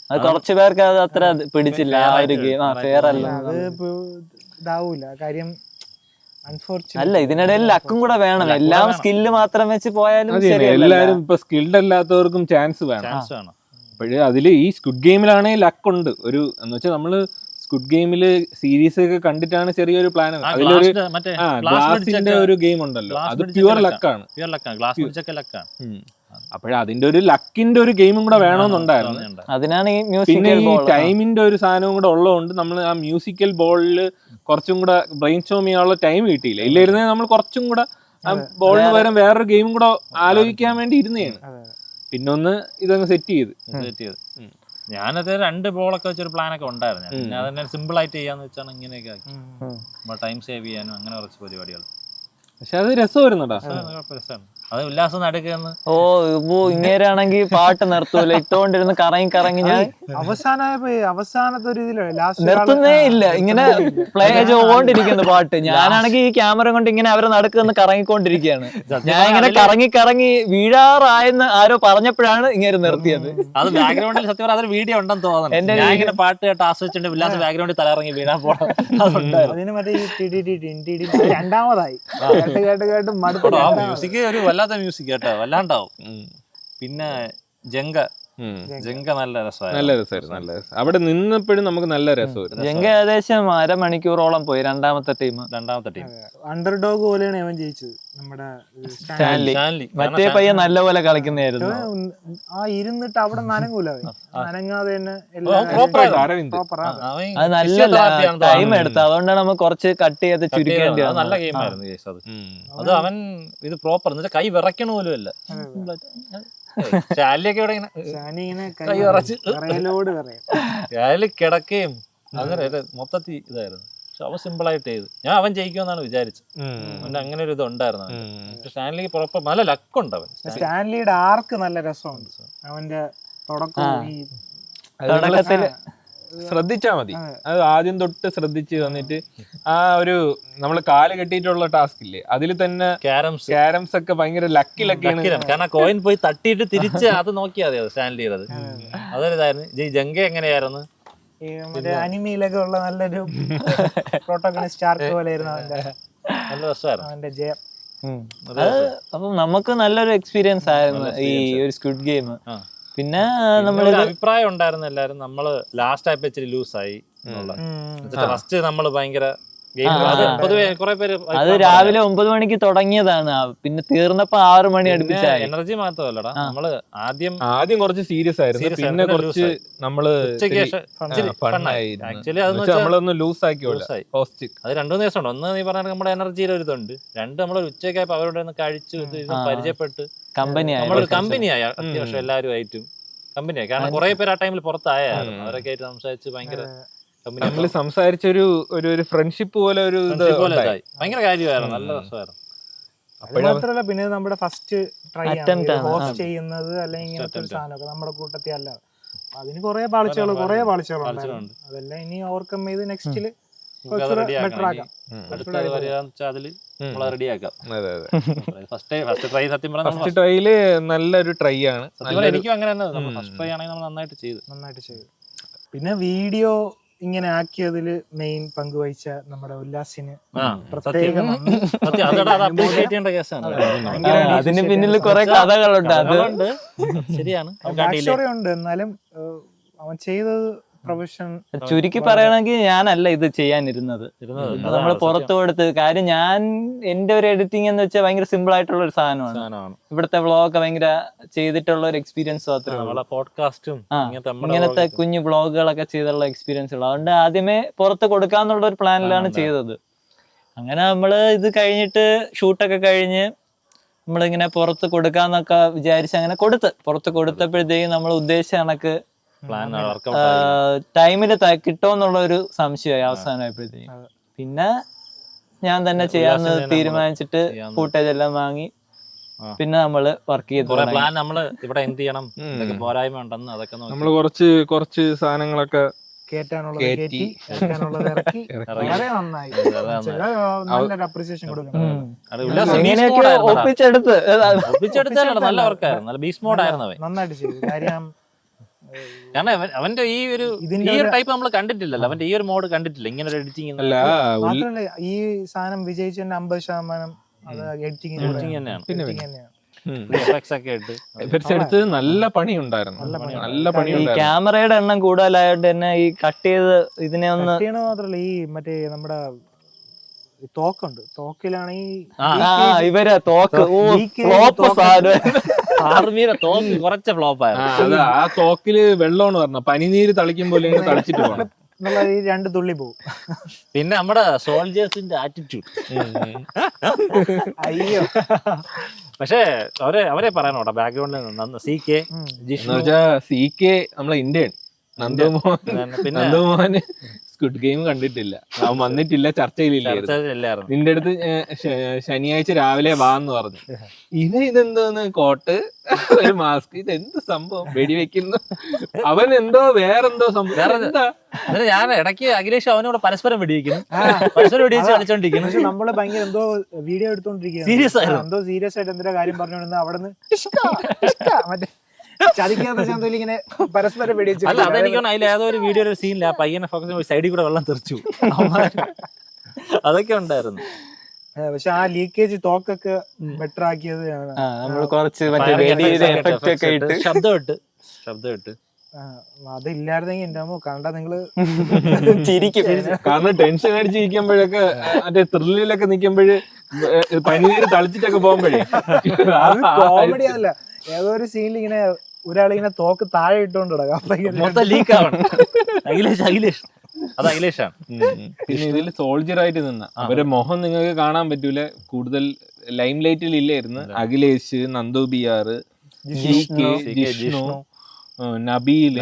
അത് കുറച്ചു പേർക്ക് അത് അത്ര പിടിച്ചില്ല. ആ ഒരു ഗെയിം ഫെയർ അല്ല, ഇതാവൂല കാര്യം. അല്ല, ഇതിനിടയിൽ ലക്കും കൂടെ വേണം. എല്ലാം സ്കില്ല് മാത്രം വെച്ച് പോയാലും എല്ലാരും ഇപ്പൊ സ്കിൽഡ് അല്ലാത്തവർക്കും ചാൻസ് വേണം. അപ്പോഴ് അതില് ഈ സ്ക്വിഡ് ഗെയിമിലാണെങ്കിൽ ലക്ക് ഉണ്ട്. ഒരു എന്ന് വെച്ചാൽ നമ്മള് സ്ക്വിഡ് ഗെയിമില് സീരീസ് ഒക്കെ കണ്ടിട്ടാണ് ചെറിയൊരു പ്ലാൻ. അതിലൊരു ഗ്ലാസിന്റെ ഒരു ഗെയിം ഉണ്ടല്ലോ, അത് പ്യുവർ ലക്കാണ്. അപ്പോഴതിന്റെ ഒരു ലക്കിന്റെ ഒരു ഗെയിമും കൂടെ വേണമെന്നുണ്ടായിരുന്നു. അതിനാണ് പിന്നെ ഈ ടൈമിന്റെ ഒരു സാധനവും കൂടെ ഉള്ളതുകൊണ്ട് നമ്മൾ ആ മ്യൂസിക്കൽ ബോളില് കുറച്ചും കൂടെ ബ്രെയിൻ സ്റ്റോം ചെയ്യാനുള്ള ടൈം കിട്ടിയില്ല. ഇല്ലായിരുന്നേ നമ്മൾ കുറച്ചും കൂടെ ആ ബോളിന് പകരം വേറൊരു ഗെയിമും കൂടെ ആലോചിക്കാൻ വേണ്ടി ഇരുന്നതാണ്. പിന്നൊന്ന് ഇതങ്ങ് സെറ്റ് ചെയ്ത് ഞാനത് 2 ബോളൊക്കെ വെച്ചൊരു പ്ലാനൊക്കെ ഉണ്ടായിരുന്നു. പിന്നെ അതന്നെ സിമ്പിൾ ആയിട്ട് ചെയ്യാന്ന് വെച്ചാണ് ഇങ്ങനെയൊക്കെ ആക്കി. ടൈം സേവ് ചെയ്യാനും അങ്ങനെ കുറച്ച് പരിപാടികൾ. പക്ഷെ അത് രസമായിരുന്നടാ, രസമാണ്. അത് ഉല്ലാസം നടക്കുന്ന. ഇങ്ങനെയാണെങ്കിൽ പാട്ട് നിർത്തൂല, ഇട്ടോണ്ടിരുന്ന് കറങ്ങി ഞാൻ അവസാനത്തെ ഒരു നിർത്തുന്നേ ഇല്ല. ഇങ്ങനെ പ്ലേ ചെയ്തോണ്ടിരിക്കുന്നു പാട്ട്. ഞാനാണെങ്കിൽ ഈ ക്യാമറ കൊണ്ട് ഇങ്ങനെ അവരെ നടക്കുന്ന കറങ്ങിക്കൊണ്ടിരിക്കുകയാണ്. ഞാൻ ഇങ്ങനെ കറങ്ങി വീഴാറായെന്ന് ആരോ പറഞ്ഞപ്പോഴാണ് ഇങ്ങനെ നിർത്തിയത്. അത് ബാക്ക്ഗ്രൗണ്ടിൽ സത്യം പറഞ്ഞാൽ വീഡിയോ ഉണ്ടെന്ന് തോന്നുന്നു. എന്റെ ഇങ്ങനെ പാട്ട് കേട്ട് ആസ്വദിച്ചിട്ടുണ്ട്. ഉല്ലാസം ബാക്ക്ഗ്രൗണ്ടിൽ തലയിറങ്ങി വീഴാൻ പോകണം. രണ്ടാമതായി മ്യൂസിക് ഒരു വല്ലാത്ത മ്യൂസിക് കേട്ടോ, വല്ലാണ്ടാവും. പിന്നെ ജങ്ക ജങ്ക നല്ല രസമായിരുന്നു. നല്ല രസമായിരുന്നു, നല്ല രസം. അവിടെ നിന്നപ്പോഴും നമുക്ക് നല്ല രസമായിരുന്നു. ജങ്ക ഏകദേശം അരമണിക്കൂറോളം പോയി. രണ്ടാമത്തെ ടീം അണ്ടർഡോഗ് പോലെയാണ് അവൻ ജയിച്ചത്. നമ്മുടെ സ്റ്റാൻലി മറ്റേ പയ്യൻ നല്ലപോലെ കളിക്കുന്നതായിരുന്നു. ആ ഇരുന്നിട്ട് അവിടെ നനങ്ങൂല, നനങ്ങാതെ തന്നെ അരവിന്ദ് അത് നല്ല ടൈം എടുത്തു. അതുകൊണ്ടാണ് നമുക്ക് കുറച്ച് കട്ട് ചെയ്ത് ചുരുക്കേണ്ടി വന്നത്. നല്ല ഗെയിമായിരുന്നു കേസ് അത്. അത് അവൻ ഇത് പ്രോപ്പർ എന്ന് വെച്ചാൽ കൈ വിറയ്ക്കണ പോലും അല്ല. ശാലിയൊക്കെ ഇവിടെ ഇങ്ങനെ കൈ വിറച്ച് ശാലി കിടക്കുകയും അങ്ങനെ മൊത്തത്തിൽ ഇതായിരുന്നു. പക്ഷെ അവൻ സിമ്പിൾ ആയിട്ട് ചെയ്തു. ഞാൻ അവൻ ജയിക്കുമെന്നാണ് വിചാരിച്ചത്. അവന്റെ അങ്ങനെ ഒരു ഇത് ഉണ്ടായിരുന്നു. പക്ഷെ സ്റ്റാൻലി പ്രോപ്പർ നല്ല ലക്കുണ്ട് അവൻ. സ്റ്റാൻലിയുടെ ആർക്ക് നല്ല രസമുണ്ട്. അവന്റെ തുടക്കത്തില് ശ്രദ്ധിച്ചാ മതി. അത് ആദ്യം തൊട്ട് ശ്രദ്ധിച്ച് വന്നിട്ട് ആ ഒരു നമ്മള് കാല് കെട്ടിയിട്ടുള്ള ടാസ്ക് ഇല്ലേ, അതിൽ തന്നെ ക്യാരംസ് ഒക്കെ ഭയങ്കര ലക്കിലൊക്കെയാണ്. കാരണം കോയിൻ പോയി തട്ടിയിട്ട് തിരിച്ച് അത് നോക്കിയാൽ മതി. അത് സ്റ്റാൻലിയുടെ അതൊരു ഇതായിരുന്നു. ജങ്ക എങ്ങനെയായിരുന്നു? അനിമയിലൊക്കെ ഉള്ള നല്ലൊരു പ്രോട്ടോഗണിസ്റ്റ് ആർക്ക് പോലെയായിരുന്നു അവന്റെ. നല്ല രസമായിരുന്നു അവന്റെ ജയം. അപ്പം നമുക്ക് നല്ലൊരു എക്സ്പീരിയൻസ് ആയിരുന്നു ഈ ഒരു സ്ക്വിഡ് ഗെയിം. പിന്നെ നമ്മൾ അഭിപ്രായം ഉണ്ടായിരുന്നു എല്ലാരും. നമ്മള് ലാസ്റ്റ് ആയപ്പോ ഇച്ചിരി ലൂസായി എന്നുള്ള. ഫസ്റ്റ് നമ്മള് ഭയങ്കര പൊതുവെ കുറെ പേര് അത് രാവിലെ 9 മണിക്ക് തുടങ്ങിയതാണ്. പിന്നെ തീർന്നപ്പോ 6 മണി അടുപ്പിച്ചായി. എനർജി മാത്രമല്ലടാ, നമ്മള് ആദ്യം കുറച്ച് സീരിയസ് ആയിരുന്നു. പിന്നെ കുറച്ച് നമ്മള് നമ്മളൊന്ന് ലൂസ് ആക്കി. അത് 2 ദിവസം ഉണ്ട്. ഒന്ന് നീ പറഞ്ഞ നമ്മുടെ എനർജിയുടെ ഒരു ഇതുണ്ട്. 2 നമ്മളൊരു ഉച്ചയ്ക്കായപ്പോ അവരോട് ഒന്ന് കഴിച്ചു പരിചയപ്പെട്ട് നമ്മളൊരു കമ്പനിയായ അത്യാവശ്യം എല്ലാവരുമായിട്ടും കമ്പനിയായി. കാരണം കുറെ പേര് ആ ടൈമിൽ പുറത്തായിരുന്നു. അവരൊക്കെ ആയിട്ട് സംസാരിച്ച് ഭയങ്കര നമ്മള് സംസാരിച്ചൊരു ഒരു ഫ്രണ്ട്ഷിപ്പ് പോലെ ഒരു ഭയങ്കര കാര്യമായിരുന്നു. നല്ല രസമായിരുന്നു. മാത്രല്ല പിന്നെ നമ്മുടെ ഫസ്റ്റ് ട്രൈ ഹോസ്റ്റ് ചെയ്യുന്നത് അല്ലെങ്കിൽ ഇങ്ങനത്തെ ഒരു സാധനമൊക്കെ നമ്മുടെ കൂട്ടത്തിൽ അല്ല. അതിന് കുറെ പാളിച്ചകളുണ്ട്. അതെല്ലാം ഇനി ഓവർകം ചെയ്ത് നെക്സ്റ്റില് ബെറ്റർ ആക്കാം. ഫസ്റ്റ് ട്രൈയില് നല്ലൊരു ട്രൈ ആണ്. എനിക്കും അങ്ങനെ ഫസ്റ്റ് ട്രൈ ആണെങ്കിൽ നമ്മൾ നന്നായിട്ട് ചെയ്തു. പിന്നെ വീഡിയോ ഇങ്ങനെ ആക്കിയതിൽ മെയിൻ പങ്കുവഹിച്ച നമ്മുടെ ഉല്ലാസിന് പ്രത്യേകം അതിന് പിന്നിൽ കുറെ കഥകളുണ്ട്. അതുകൊണ്ട് ശരിയാണ്, സ്റ്റോറി ഉണ്ട്. എന്നാലും അവൻ ചെയ്തത് പ്രൊഫഷൻ. ചുരുക്കി പറയണമെങ്കിൽ ഞാനല്ല ഇത് ചെയ്യാനിരുന്നത്. നമ്മൾ പുറത്തു കൊടുത്ത് കാര്യം ഞാൻ എന്റെ ഒരു എഡിറ്റിംഗ് എന്ന് വെച്ചാൽ ഭയങ്കര സിമ്പിൾ ആയിട്ടുള്ള ഒരു സാധനമാണ്. ഇവിടുത്തെ വ്ളോഗ് ഭയങ്കര ചെയ്തിട്ടുള്ള ഒരു എക്സ്പീരിയൻസ് മാത്രമേ. പോഡ്കാസ്റ്റും ഇങ്ങനത്തെ കുഞ്ഞു വ്ളോഗുകളൊക്കെ ചെയ്തുള്ള എക്സ്പീരിയൻസ് ഉള്ളു. അതുകൊണ്ട് ആദ്യമേ പുറത്ത് കൊടുക്കാന്നുള്ള ഒരു പ്ലാനിലാണ് ചെയ്തത്. അങ്ങനെ നമ്മള് ഇത് കഴിഞ്ഞിട്ട് ഷൂട്ടൊക്കെ കഴിഞ്ഞ് നമ്മളിങ്ങനെ പുറത്ത് കൊടുക്കാന്നൊക്കെ വിചാരിച്ച് അങ്ങനെ പുറത്ത് കൊടുത്തപ്പോഴത്തേക്കും നമ്മൾ ഉദ്ദേശിച്ച കണക്ക് ടൈമില് കിട്ടുമെന്നുള്ള ഒരു സംശയമായി അവസാനമായപ്പോഴത്തേക്കും. പിന്നെ ഞാൻ തന്നെ ചെയ്യാന്ന് തീരുമാനിച്ചിട്ട് ഫൂട്ടേജ് എല്ലാം വാങ്ങി പിന്നെ നമ്മള് വർക്ക് ചെയ്തു. നമ്മള് ഇവിടെ എന്ത് ചെയ്യണം, പോരായ്മ ഉണ്ടെന്ന് അതൊക്കെ നമ്മള് കുറച്ച് സാധനങ്ങളൊക്കെ ഒപ്പിച്ചെടുത്ത് നല്ല വർക്കായിരുന്നു. നല്ല ബീസ്റ്റ് മോഡായിരുന്നു അവൻ. നന്നായിട്ട് ചെയ്തു. കാര്യം കാരണം അവന്റെ ഈ ഒരു ടൈപ്പ് നമ്മൾ കണ്ടിട്ടില്ലല്ലോ. അവന്റെ ഈ ഒരു മോഡ് കണ്ടിട്ടില്ല. ഇങ്ങനെ ഒരു എഡിറ്റിംഗ് മാത്രമല്ല ഈ സാധനം വിജയിച്ചതിന്റെ 50% അത് എഡിറ്റിംഗ് തന്നെയാണ്. നല്ല പണി ഉണ്ടായിരുന്നു. ക്യാമറയുടെ എണ്ണം കൂടുതലായോണ്ട് തന്നെ ഈ കട്ട് ചെയ്ത് ഇതിനെ ഒന്ന് മാത്രല്ല ഈ മറ്റേ നമ്മുടെ തോക്കുണ്ട്. തോക്കിലാണെങ്കിൽ ഇവരെ ആർമിയുടെ തോക്ക് കുറച്ച് ഫ്ലോപ്പായിരുന്നു. ആ തോക്കില് വെള്ളമാണ് പറഞ്ഞ പനിനീര് തളിക്കും പോലെ തളിച്ചിട്ട് പോകണം. 2 തുള്ളി പോകും. പിന്നെ നമ്മുടെ സോൾജേഴ്സിന്റെ ആറ്റിറ്റ്യൂഡ് അയ്യോ. പക്ഷെ അവരെ പറയാനോട്ടെ ബാക്ക്ഗ്രൗണ്ടിൽ CK നമ്മളെ ഇന്ത്യൻ നന്ദുമോഹൻ സ്ക്വിഡ് ഗെയിം കണ്ടിട്ടില്ല. അവൻ വന്നിട്ടില്ല, ചർച്ചയിലില്ലായിരുന്നു. നിന്റെ അടുത്ത് ശനിയാഴ്ച രാവിലെ വാന്ന് പറഞ്ഞു. ഇതെന്തോന്ന് കോട്ട് ഒരു മാസ്ക്, ഇതെന്ത് സംഭവം വെടിവെക്കുന്നു. അവൻ എന്തോ വേറെന്തോ സംഭവം. ഞാൻ ഇടയ്ക്ക് അഖിലേഷ് അവനോട് പരസ്പരം വെടിവെക്കുന്നു, വെടിവെച്ച് കളിച്ചോണ്ടിരിക്കുന്നു. പക്ഷെ നമ്മള് ഭയങ്കര എന്തോ വീഡിയോ എടുത്തോണ്ടിരിക്കുന്നു. സീരിയസ് ആയിട്ട് എന്തിനാ കാര്യം പറഞ്ഞോണ്ട് അവിടെ നിന്ന് മറ്റേ ചതിക്കാത്ത ഇങ്ങനെ പരസ്പരം വെടിവെച്ചു. അല്ല അതെനിക്ക് അതിൽ ഏതോ ഒരു വീഡിയോ ഒരു സീനില്ല, പയ്യനെ ഫോക്കസ് സൈഡിൽ കൂടെ വെള്ളം തെറിച്ചു. അതൊക്കെ ഉണ്ടായിരുന്നു. പക്ഷെ ആ ലീക്കേജ് തോക്കൊക്കെ ബെറ്റർ ആക്കിയത് ശബ്ദം ഇട്ട് ശബ്ദം ഇട്ട്. അതില്ലായിരുന്നെങ്കിൽ എന്റെ അമ്മ കണ്ട നിങ്ങള് ചിരിക്കും. കാരണം ടെൻഷൻ അടിച്ചിരിക്കുമ്പോഴൊക്കെ മറ്റേ ത്രില്ലിലൊക്കെ നിൽക്കുമ്പോഴ് പനിനീര് തളിച്ചിട്ടൊക്കെ പോകുമ്പോഴേ കോമഡി അല്ല, ഏതോ ഒരു സീനിൽ ഇങ്ങനെ ഒരാളിങ്ങനെ തോക്ക് താഴെ ഇട്ടോണ്ട് കിടക്കാം. മൊത്തം ലീക്ക് ആവണം. അഖിലേഷ് അത് അഖിലേഷാണ്. പിന്നെ ഇതിൽ സോൾജർ ആയിട്ട് നിന്ന അവരുടെ മുഖം നിങ്ങൾക്ക് കാണാൻ പറ്റൂല, കൂടുതൽ ലൈം ലൈറ്റിൽ ഇല്ലായിരുന്നു. അഖിലേഷ്, നന്ദു ബിയാർ, ജിഷ്ണു, നബീല്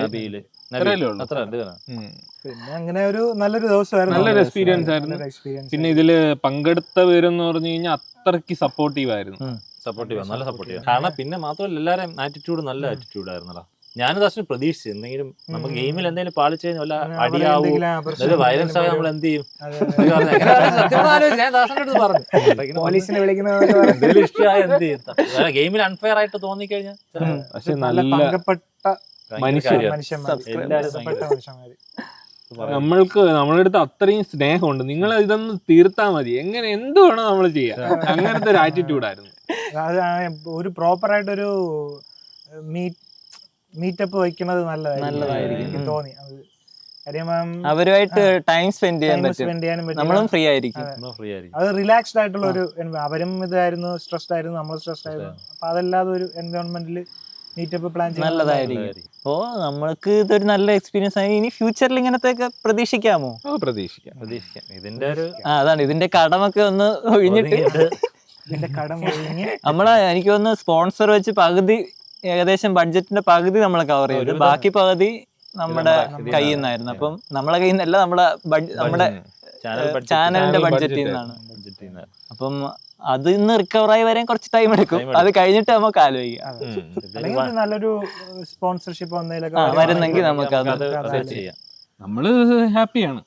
അത്രയല്ലേ ഉള്ളൂ. പിന്നെ അങ്ങനെ ഒരു നല്ലൊരു ദിവസമായിരുന്നു, നല്ലൊരു എക്സ്പീരിയൻസ് ആയിരുന്നു. പിന്നെ ഇതില് പങ്കെടുത്തവരെന്ന് പറഞ്ഞു കഴിഞ്ഞാൽ അത്രയ്ക്ക് സപ്പോർട്ടീവ് ആയിരുന്നു. സപ്പോർട്ടീവ്, നല്ല സപ്പോർട്ടീവ്. കാരണം പിന്നെ മാത്രമല്ല എല്ലാവരും ആറ്റിറ്റ്യൂഡ് നല്ല ആറ്റിറ്റ്യൂഡ് ആയിരുന്നല്ലോ. ഞാനും ദാസിന് പ്രതീക്ഷിച്ചു എന്തെങ്കിലും നമുക്ക് ഗെയിമിൽ എന്തെങ്കിലും പാളിച്ചു കഴിഞ്ഞാൽ വല്ല അടിയാവോ, വയലൻസ് ആയി നമ്മൾ എന്ത് ചെയ്യും. ഞാൻ ദാസിന്റെ അടുത്ത് പറഞ്ഞു പോലീസിനെ എന്തെങ്കിലും ഇഷ്ടമായ എന്ത് ചെയ്യും. ഗെയിമിൽ അൺഫെയർ ആയിട്ട് തോന്നിക്കഴിഞ്ഞാൽ പക്ഷെ നല്ല നമ്മൾക്ക് നമ്മളെ അടുത്ത് അത്രയും സ്നേഹമുണ്ട്. നിങ്ങൾ ഇതൊന്ന് തീർത്താ മതി, എങ്ങനെ എന്ത് വേണോ നമ്മൾ ചെയ്യാം, അങ്ങനത്തെ ഒരു ആറ്റിറ്റ്യൂഡ് ആയിരുന്നു. ഒരു പ്രോപ്പർ ആയിട്ടൊരു മീറ്റപ്പ് വയ്ക്കുന്നത് നല്ലതായിരിക്കും തോന്നി. അവരുമായിട്ട് ടൈം സ്പെൻഡ് ചെയ്യാനും പറ്റും, നമ്മളും ഫ്രീ ആയിരിക്കും. അത് റിലാക്സ്ഡ് ആയിട്ടുള്ള ഒരു, അവരും ഇതായിരുന്നു സ്ട്രെസ്ഡ് ആയിരുന്നു, നമ്മൾ സ്ട്രെസ്ഡ് ആയിരുന്നു. അപ്പൊ അതല്ലാതെ ഒരു എൻവയോൺമെന്റിൽ മീറ്റപ്പ് പ്ലാൻ ചെയ്യാൻ നല്ലതായിരിക്കും. അപ്പോ നമ്മൾക്ക് ഇതൊരു നല്ല എക്സ്പീരിയൻസ് ആയി. ഇനി ഫ്യൂച്ചറിൽ ഇങ്ങനത്തെ പ്രതീക്ഷിക്കാമോ? പ്രതീക്ഷിക്കാം. ഇതിന്റെ ഒരു അതാണ് ഇതിന്റെ കടമൊക്കെ ഒന്ന് ഒഴിഞ്ഞിട്ട് നമ്മളെ എനിക്ക് തോന്നുന്നു സ്പോൺസർ വെച്ച് പകുതി ഏകദേശം ബഡ്ജറ്റിന്റെ പകുതി നമ്മൾ കവർ ചെയ്തു, ബാക്കി പകുതി നമ്മുടെ കയ്യിൽ നിന്നായിരുന്നു. അപ്പം നമ്മളെ കയ്യിൽ നിന്നല്ല, നമ്മുടെ ചാനലിന്റെ ബഡ്ജറ്റിൽ നിന്നാണ്. അപ്പം അത് ഇന്ന് റിക്കവർ ആയി വരാൻ കുറച്ച് ടൈം എടുക്കും. അത് കഴിഞ്ഞിട്ട് നമുക്ക് ആലോചിക്കാം. നല്ലൊരു സ്പോൺസർഷിപ്പ് വരുന്നെങ്കിൽ നമുക്ക് അത് ചെയ്യാം. നമ്മള് ഹാപ്പിയാണ്.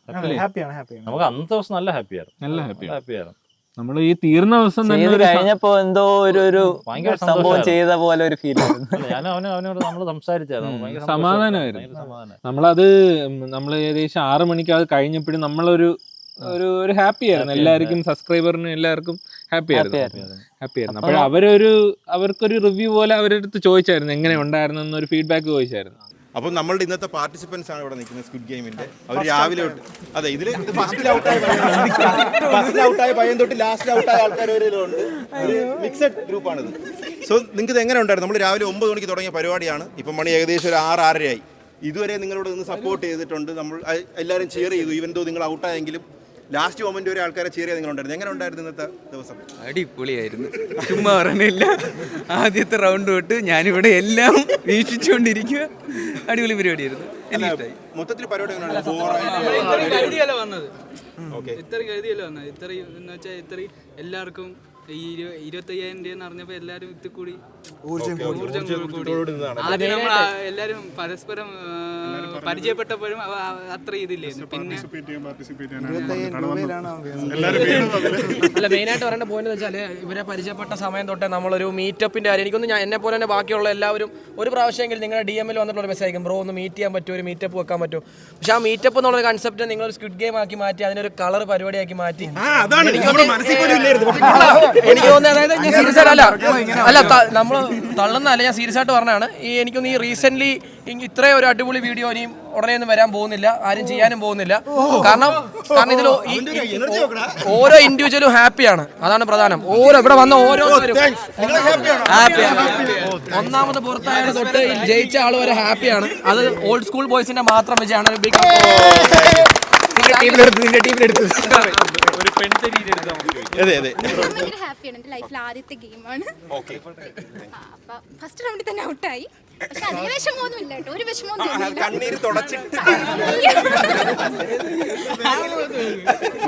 നമുക്ക് അന്നത്തെ ദിവസം നല്ല ഹാപ്പിയാണ്. നമ്മൾ ഈ തീർന്ന ദിവസം തന്നെ കഴിഞ്ഞപ്പോ എന്തോ ഒരു സംഭവം ചെയ്ത പോലെ ഒരു ഫീൽ അവനോട് നമ്മൾ സംസാരിച്ചായിരുന്നു. സമാധാനമായിരുന്നു. നമ്മൾ ഏകദേശം 6 മണിക്ക് അത് കഴിഞ്ഞപ്പോഴും നമ്മളൊരു ഒരു ഹാപ്പി ആയിരുന്നു. എല്ലാവർക്കും സബ്സ്ക്രൈബറിനും എല്ലാവർക്കും ഹാപ്പി ആയിരുന്നു. അപ്പോൾ അവർക്കൊരു റിവ്യൂ പോലെ അവരുടെ അടുത്ത് ചോദിച്ചായിരുന്നു എങ്ങനെ ഉണ്ടായിരുന്നു എന്നൊരു ഫീഡ്ബാക്ക് ചോദിച്ചായിരുന്നു. അപ്പോൾ നമ്മളുടെ ഇന്നത്തെ പാർട്ടിസിപ്പൻസ് ആണ് ഇവിടെ നിൽക്കുന്നത് സ്ക്വിഡ് ഗെയിമിന്റെ. അവർ രാവിലെ അതെ ഇതിൽ ഫസ്റ്റ് ഔട്ടായ പയ്യൻ തൊട്ട് ലാസ്റ്റ് ഔട്ടായ ആൾക്കാർ വരെ ഉണ്ട്. ഒരു മിക്സഡ് ഗ്രൂപ്പാണിത്. സോ നിങ്ങൾക്ക് ഇത് എങ്ങനെ ഉണ്ടായിരുന്നു? നമ്മൾ രാവിലെ 9 മണിക്ക് തുടങ്ങിയ പരിപാടിയാണ്. ഇപ്പം മണി ഏകദേശം ഒരു 6-6:30 ആയി. ഇതുവരെ നിങ്ങളോട് നിന്ന് സപ്പോർട്ട് ചെയ്തിട്ടുണ്ട്, നമ്മൾ എല്ലാവരും ചെയർ ചെയ്തു. ഈവൻ ദോ നിങ്ങൾ ഔട്ടായെങ്കിലും ലാസ്റ്റ് മൊമെന്റ് വരെ ആൾക്കാരെ ചെയർ ചെയ്ത് നിങ്ങളുണ്ടായിരുന്നു. എങ്ങനെ ഉണ്ടായിരുന്നു ഇന്നത്തെ ദിവസം? അടിപൊളിയായിരുന്നു, ചുമ്മാ പറഞ്ഞില്ല. ആദ്യത്തെ റൗണ്ട് തൊട്ട് ഞാനിവിടെ എല്ലാം വീക്ഷിച്ചുകൊണ്ടിരിക്കുക. അടിപൊളി പരിപാടിയായിരുന്നു, എനിക്ക് ഇഷ്ടമായി. മൊത്തത്തിൽ പരിപാടി ഇത്രയും എല്ലാവർക്കും ഈ 25,000 രൂപ എന്ന് പറഞ്ഞപ്പോ എല്ലാരും ഇത് കൂടി ആദ്യം നമ്മൾ എല്ലാരും പരസ്പരം പരിചയപ്പെട്ടപ്പോഴും അത്ര ഇതില്ലായിരുന്നു. പിന്നെ അല്ല, മെയിനായിട്ട് പറയേണ്ട പോയിന്റ് എന്ന് വെച്ചാൽ ഇവരെ പരിചയപ്പെട്ട സമയം തൊട്ടേ നമ്മളൊരു മീറ്റപ്പിന്റെ കാര്യം, എനിക്കൊന്ന് എന്നെ പോലെ തന്നെ ബാക്കിയുള്ള എല്ലാവരും ഒരു പ്രാവശ്യമെങ്കിലും നിങ്ങളുടെ DM-ൽ വന്നിട്ടുള്ള മെസ്സേജ് ആയിരിക്കും, ബ്രോ ഒന്ന് മീറ്റ് ചെയ്യാൻ പറ്റുമോ, ഒരു മീറ്റപ്പ് വെക്കാൻ പറ്റുമോ. പക്ഷെ ആ മീറ്റപ്പ് എന്നുള്ള കൺസെപ്റ്റ് നിങ്ങൾ സ്ക്വിഡ് ഗെയിം ആക്കി മാറ്റി, അതിനൊരു കളർ പരിപാടിയാക്കി മാറ്റി. എനിക്ക് തോന്നുന്നത്, അതായത് ഞാൻ സീരിയസ് ആയിട്ട് അല്ല നമ്മൾ തള്ളുന്നതല്ല, ഞാൻ സീരിയസ് ആയിട്ട് പറഞ്ഞാണ്. എനിക്കൊന്ന് ഈ റീസെന്റ് ഇത്രയും ഒരു അടിപൊളി വീഡിയോ ഇനിയും ഉടനെ ഒന്നും വരാൻ പോകുന്നില്ല, ആരും ചെയ്യാനും പോകുന്നില്ല. കാരണം ഇതിൽ ഓരോ ഇൻഡിവിജ്വലും ഹാപ്പിയാണ്, അതാണ് പ്രധാനം. ഇവിടെ വന്ന ഓരോരുത്തരും ഹാപ്പിയാണ്. ഒന്നാമത് പുറത്തായ തൊട്ട് ജയിച്ച ആൾ വരെ ഹാപ്പിയാണ്. അത് ഓൾഡ് സ്കൂൾ ബോയ്സിന്റെ മാത്രം വിജയമാണ്. ഹാപ്പിയാണ്. എന്റെ ലൈഫിൽ ആദ്യത്തെ ഗെയിമാണ്. ഫസ്റ്റ് റൗണ്ടിൽ തന്നെ ഔട്ടായി. പക്ഷെ അതേ വിഷമമൊന്നുമില്ല കേട്ടോ, ഒരു വിഷമമൊന്നും.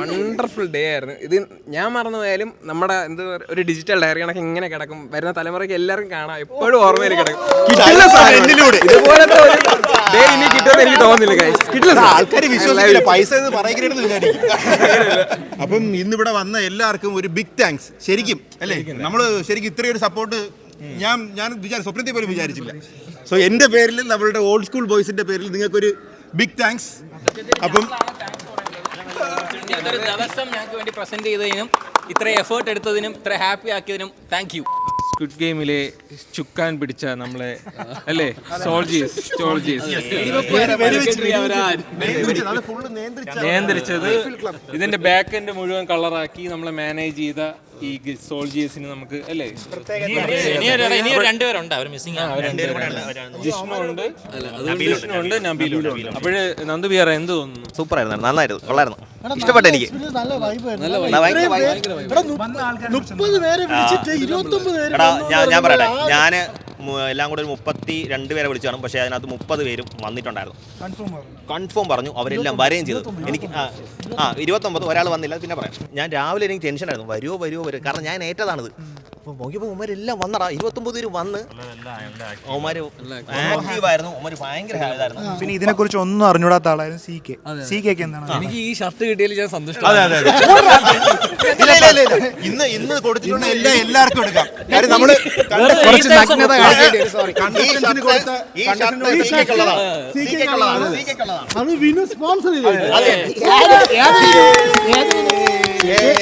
വണ്ടർഫുൾ ഡേ ആയിരുന്നു ഇത്. ഞാൻ മറന്നു പോയാലും നമ്മുടെ ഒരു ഡിജിറ്റൽ ഡയറി കണക്ക് ഇങ്ങനെ കിടക്കും. വരുന്ന തലമുറയ്ക്ക് എല്ലാവർക്കും കാണാം, എപ്പോഴും ഓർമ്മയിൽ കിടക്കും. ഇതുപോലത്തെ ഒരു ഡേ ഇനി കിട്ടുമെന്ന് എനിക്ക് തോന്നുന്നില്ല. ആൾക്കാർ വിശ്വസിക്കില്ല, പൈസ പറയുകയാണെന്ന് വിചാരിക്കും. അപ്പം ഇന്നിവിടെ വന്ന എല്ലാവർക്കും ഒരു ബിഗ് താങ്ക്സ്. ശരിക്കും അല്ലേ, നമ്മൾ ശരിക്കും ഇത്രയൊരു സപ്പോർട്ട് ഞാൻ സ്വപ്നത്തെ പോലും വിചാരിച്ചില്ല. സോ എൻ്റെ പേരിൽ, നമ്മളുടെ ഓൾഡ് സ്കൂൾ ബോയ്സിന്റെ പേരിൽ നിങ്ങൾക്കൊരു ബിഗ് താങ്ക്സ്. അപ്പം ഇതൊരു ദിവസം ഞങ്ങൾക്ക് വേണ്ടി പ്രസന്റ് ചെയ്തതിനും ഇത്ര എഫേർട്ട് എടുത്തതിനും ഇത്ര ഹാപ്പി ആക്കിയതിനും താങ്ക് യു. സ്ക്വിഡ് ഗെയിമിലെ ചുക്കാൻ പിടിച്ച നമ്മളെ അല്ലേ നിയന്ത്രിച്ചത് ഇതിന്റെ ബാക്ക് എൻഡ് മുഴുവൻ കളറാക്കി നമ്മളെ മാനേജ് ചെയ്ത ഈ സോൾജിയേഴ്സിന് നമുക്ക് അല്ലേ ജിഷ്ണുണ്ട് നബീലുണ്ട്. അപ്പോഴ് നന്ദുബിയാറ എന്ത് തോന്നുന്നു? സൂപ്പറായിരുന്നു, നന്നായിരുന്നു, കൊള്ളായിരുന്നു, ഇഷ്ടപ്പെട്ടു എനിക്ക്. ഞാൻ പറയട്ടെ, ഞാൻ എല്ലാം കൂടെ ഒരു 32 പേരെ വിളിച്ചു കാണും. പക്ഷേ അതിനകത്ത് 30 പേരും വന്നിട്ടുണ്ടായിരുന്നു, കൺഫേം പറഞ്ഞു. അവരെല്ലാം വരെയും ചെയ്തു. എനിക്ക് 29 ഒരാൾ വന്നില്ല. പിന്നെ പറയാം, ഞാൻ രാവിലെ എനിക്ക് ടെൻഷനായിരുന്നു, വരുമോ കാരണം ഞാൻ ഏറ്റതാണിത്. അപ്പോൾ നോക്കിയപ്പോൾ ഉമ്മരെല്ലാം വന്നടാ, 29 പേര് വന്ന്. ഉമ്മര് ആക്റ്റീവായിരുന്നു, ഉമ്മര് ഭയങ്കര ഇതായിരുന്നു. പിന്നെ ഇതിനെക്കുറിച്ച് ഒന്നും അറിഞ്ഞൂടാത്ത ആളായിരുന്നു സി കെ എന്താണ്? എനിക്ക് ഈ ഷർട്ട് കിട്ടിയതിൽ ഞാൻ സന്തോഷം. ഇന്ന് കൊടുത്തിട്ടുണ്ട്, എല്ലാവർക്കും എടുക്കാം. കാര്യം നമ്മള്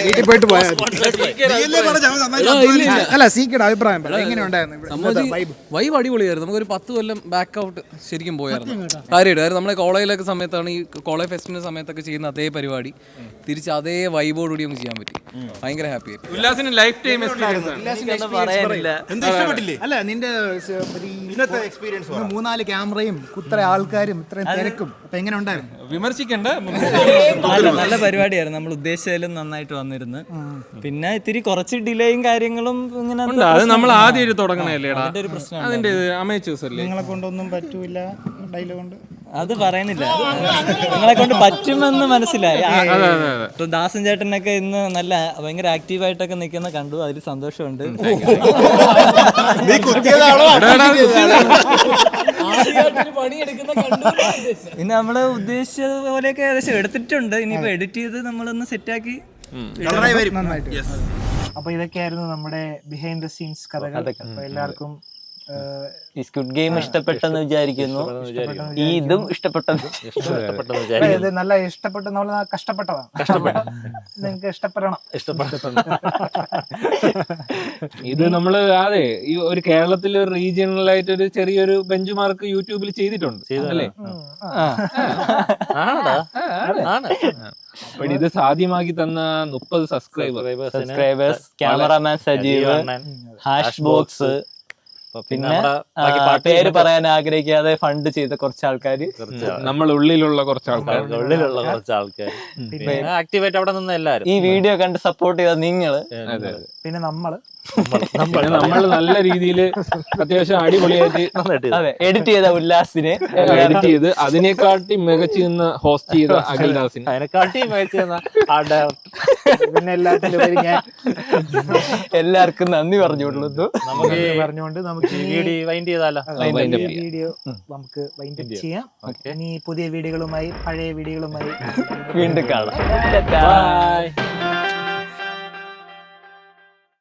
വീട്ടിൽ പോയിട്ട് അല്ല സീക്കയുടെ അഭിപ്രായം വൈബ് അടിപൊളിയായിരുന്നു. നമുക്കൊരു 10 കൊല്ലം ബാക്ക് ഔട്ട് ശരിക്കും പോയായിരുന്നു. കാര്യമായിട്ട് നമ്മളെ കോളേജിലൊക്കെ സമയത്താണ് ഈ കോളേജ് ഫെസ്റ്റിന്റെ സമയത്തൊക്കെ ചെയ്യുന്ന അതേ പരിപാടി തിരിച്ച് അതേ വൈബോടുകൂടി നമുക്ക് ചെയ്യാൻ പറ്റി. ഭയങ്കര ഹാപ്പി ആയി. ഉല്ലാസിന് ലൈഫ് ടൈം എക്സ്പീരിയൻസ് അല്ല നിന്റെ എക്സ്പീരിയൻസ് 3-4 ക്യാമറയും ഇത്ര ആൾക്കാരും ഇത്രയും തിരക്കും അപ്പൊ എങ്ങനെ ഉണ്ടായിരുന്നു? വിമർശിക്കണ്ട, നല്ല പരിപാടിയായിരുന്നു. നമ്മൾ ഉദ്ദേശിച്ചാലും നന്നായിട്ട് വന്നിരുന്നു. പിന്നെ ഇത്തിരി കുറച്ച് ഡിലേയും കാര്യങ്ങളും ഇങ്ങനെ അത് നമ്മൾ ആദ്യം തുടങ്ങണല്ലേ ഒരു പ്രശ്നം. അതിന്റെ അമേച്ചേഴ്സ് അല്ലേ? നിങ്ങളെ കൊണ്ടൊന്നും പറ്റൂല ഡയലോഗ് കൊണ്ട് അത് പറയുന്നില്ല, നിങ്ങളെ കൊണ്ട് പറ്റുമെന്ന് മനസ്സിലായി. ഇപ്പൊ ദാസൻ ചേട്ടനൊക്കെ ഇന്ന് നല്ല ഭയങ്കര ആക്റ്റീവായിട്ടൊക്കെ നിൽക്കുന്ന കണ്ടു, അതിൽ സന്തോഷമുണ്ട്. പിന്നെ നമ്മള് ഉദ്ദേശിച്ച പോലെയൊക്കെ ഏകദേശം എടുത്തിട്ടുണ്ട്. ഇനിയിപ്പോ എഡിറ്റ് ചെയ്ത് നമ്മളൊന്ന് സെറ്റാക്കി നന്നായിട്ട്. അപ്പൊ ഇതൊക്കെയായിരുന്നു നമ്മുടെ ബിഹൈൻഡ് ദ സീൻസ് കഥകൾ. അപ്പൊ എല്ലാവർക്കും ഈ സ്ക്വിഡ് ഗെയിം ഇഷ്ടപ്പെട്ടെന്ന് വിചാരിക്കുന്നു. ഈ ഇതും ഇഷ്ടപ്പെട്ടെന്ന് നല്ല ഇഷ്ടപ്പെട്ട കഷ്ടപ്പെട്ടതാണ്. നിങ്ങൾക്ക് ഇഷ്ടപ്പെടണം. ഇത് നമ്മള് അതെ ഈ ഒരു കേരളത്തിൽ ഒരു റീജിയണൽ ആയിട്ട് ഒരു ചെറിയൊരു ബെഞ്ച് മാർക്ക് യൂട്യൂബിൽ ചെയ്തിട്ടുണ്ട് അല്ലേ? അപ്പോൾ ഇത് സാധ്യമാക്കി തന്ന 30 subscribers, cameraman Sajeev, hash box, പിന്നെ പേര് പറയാൻ ആഗ്രഹിക്കാതെ ഫണ്ട് ചെയ്ത കുറച്ച് ആൾക്കാര്, നമ്മൾ ഉള്ളിലുള്ള കുറച്ച് ആൾക്കാർ, ആക്ടിവേറ്റ് അവിടെ നിന്ന് എല്ലാവരും ഈ വീഡിയോ കണ്ട് സപ്പോർട്ട് ചെയ്ത നിങ്ങള്, പിന്നെ നമ്മള് നല്ല രീതിയിൽ അത്യാവശ്യം അടിപൊളിയായിട്ട് എഡിറ്റ് ചെയ്ത ഉല്ലാസിനെ, എഡിറ്റ് ചെയ്ത് അതിനെക്കാട്ടി മികച്ചു നിന്ന് ഹോസ്റ്റ് ചെയ്ത അഖിൽദാസിന്, അതിനെക്കാട്ടി മികച്ചു പിന്നെ എല്ലാവർക്കും നന്ദി പറഞ്ഞുകൊള്ളുന്നു. പറഞ്ഞുകൊണ്ട് നമുക്ക് വീഡിയോ നമുക്ക് വൈൻഡ് അപ്പ് ചെയ്യാം. ഇനി പുതിയ വീഡിയോകളുമായി പഴയ വീഡിയോകളുമായി വീണ്ടും കാണാം.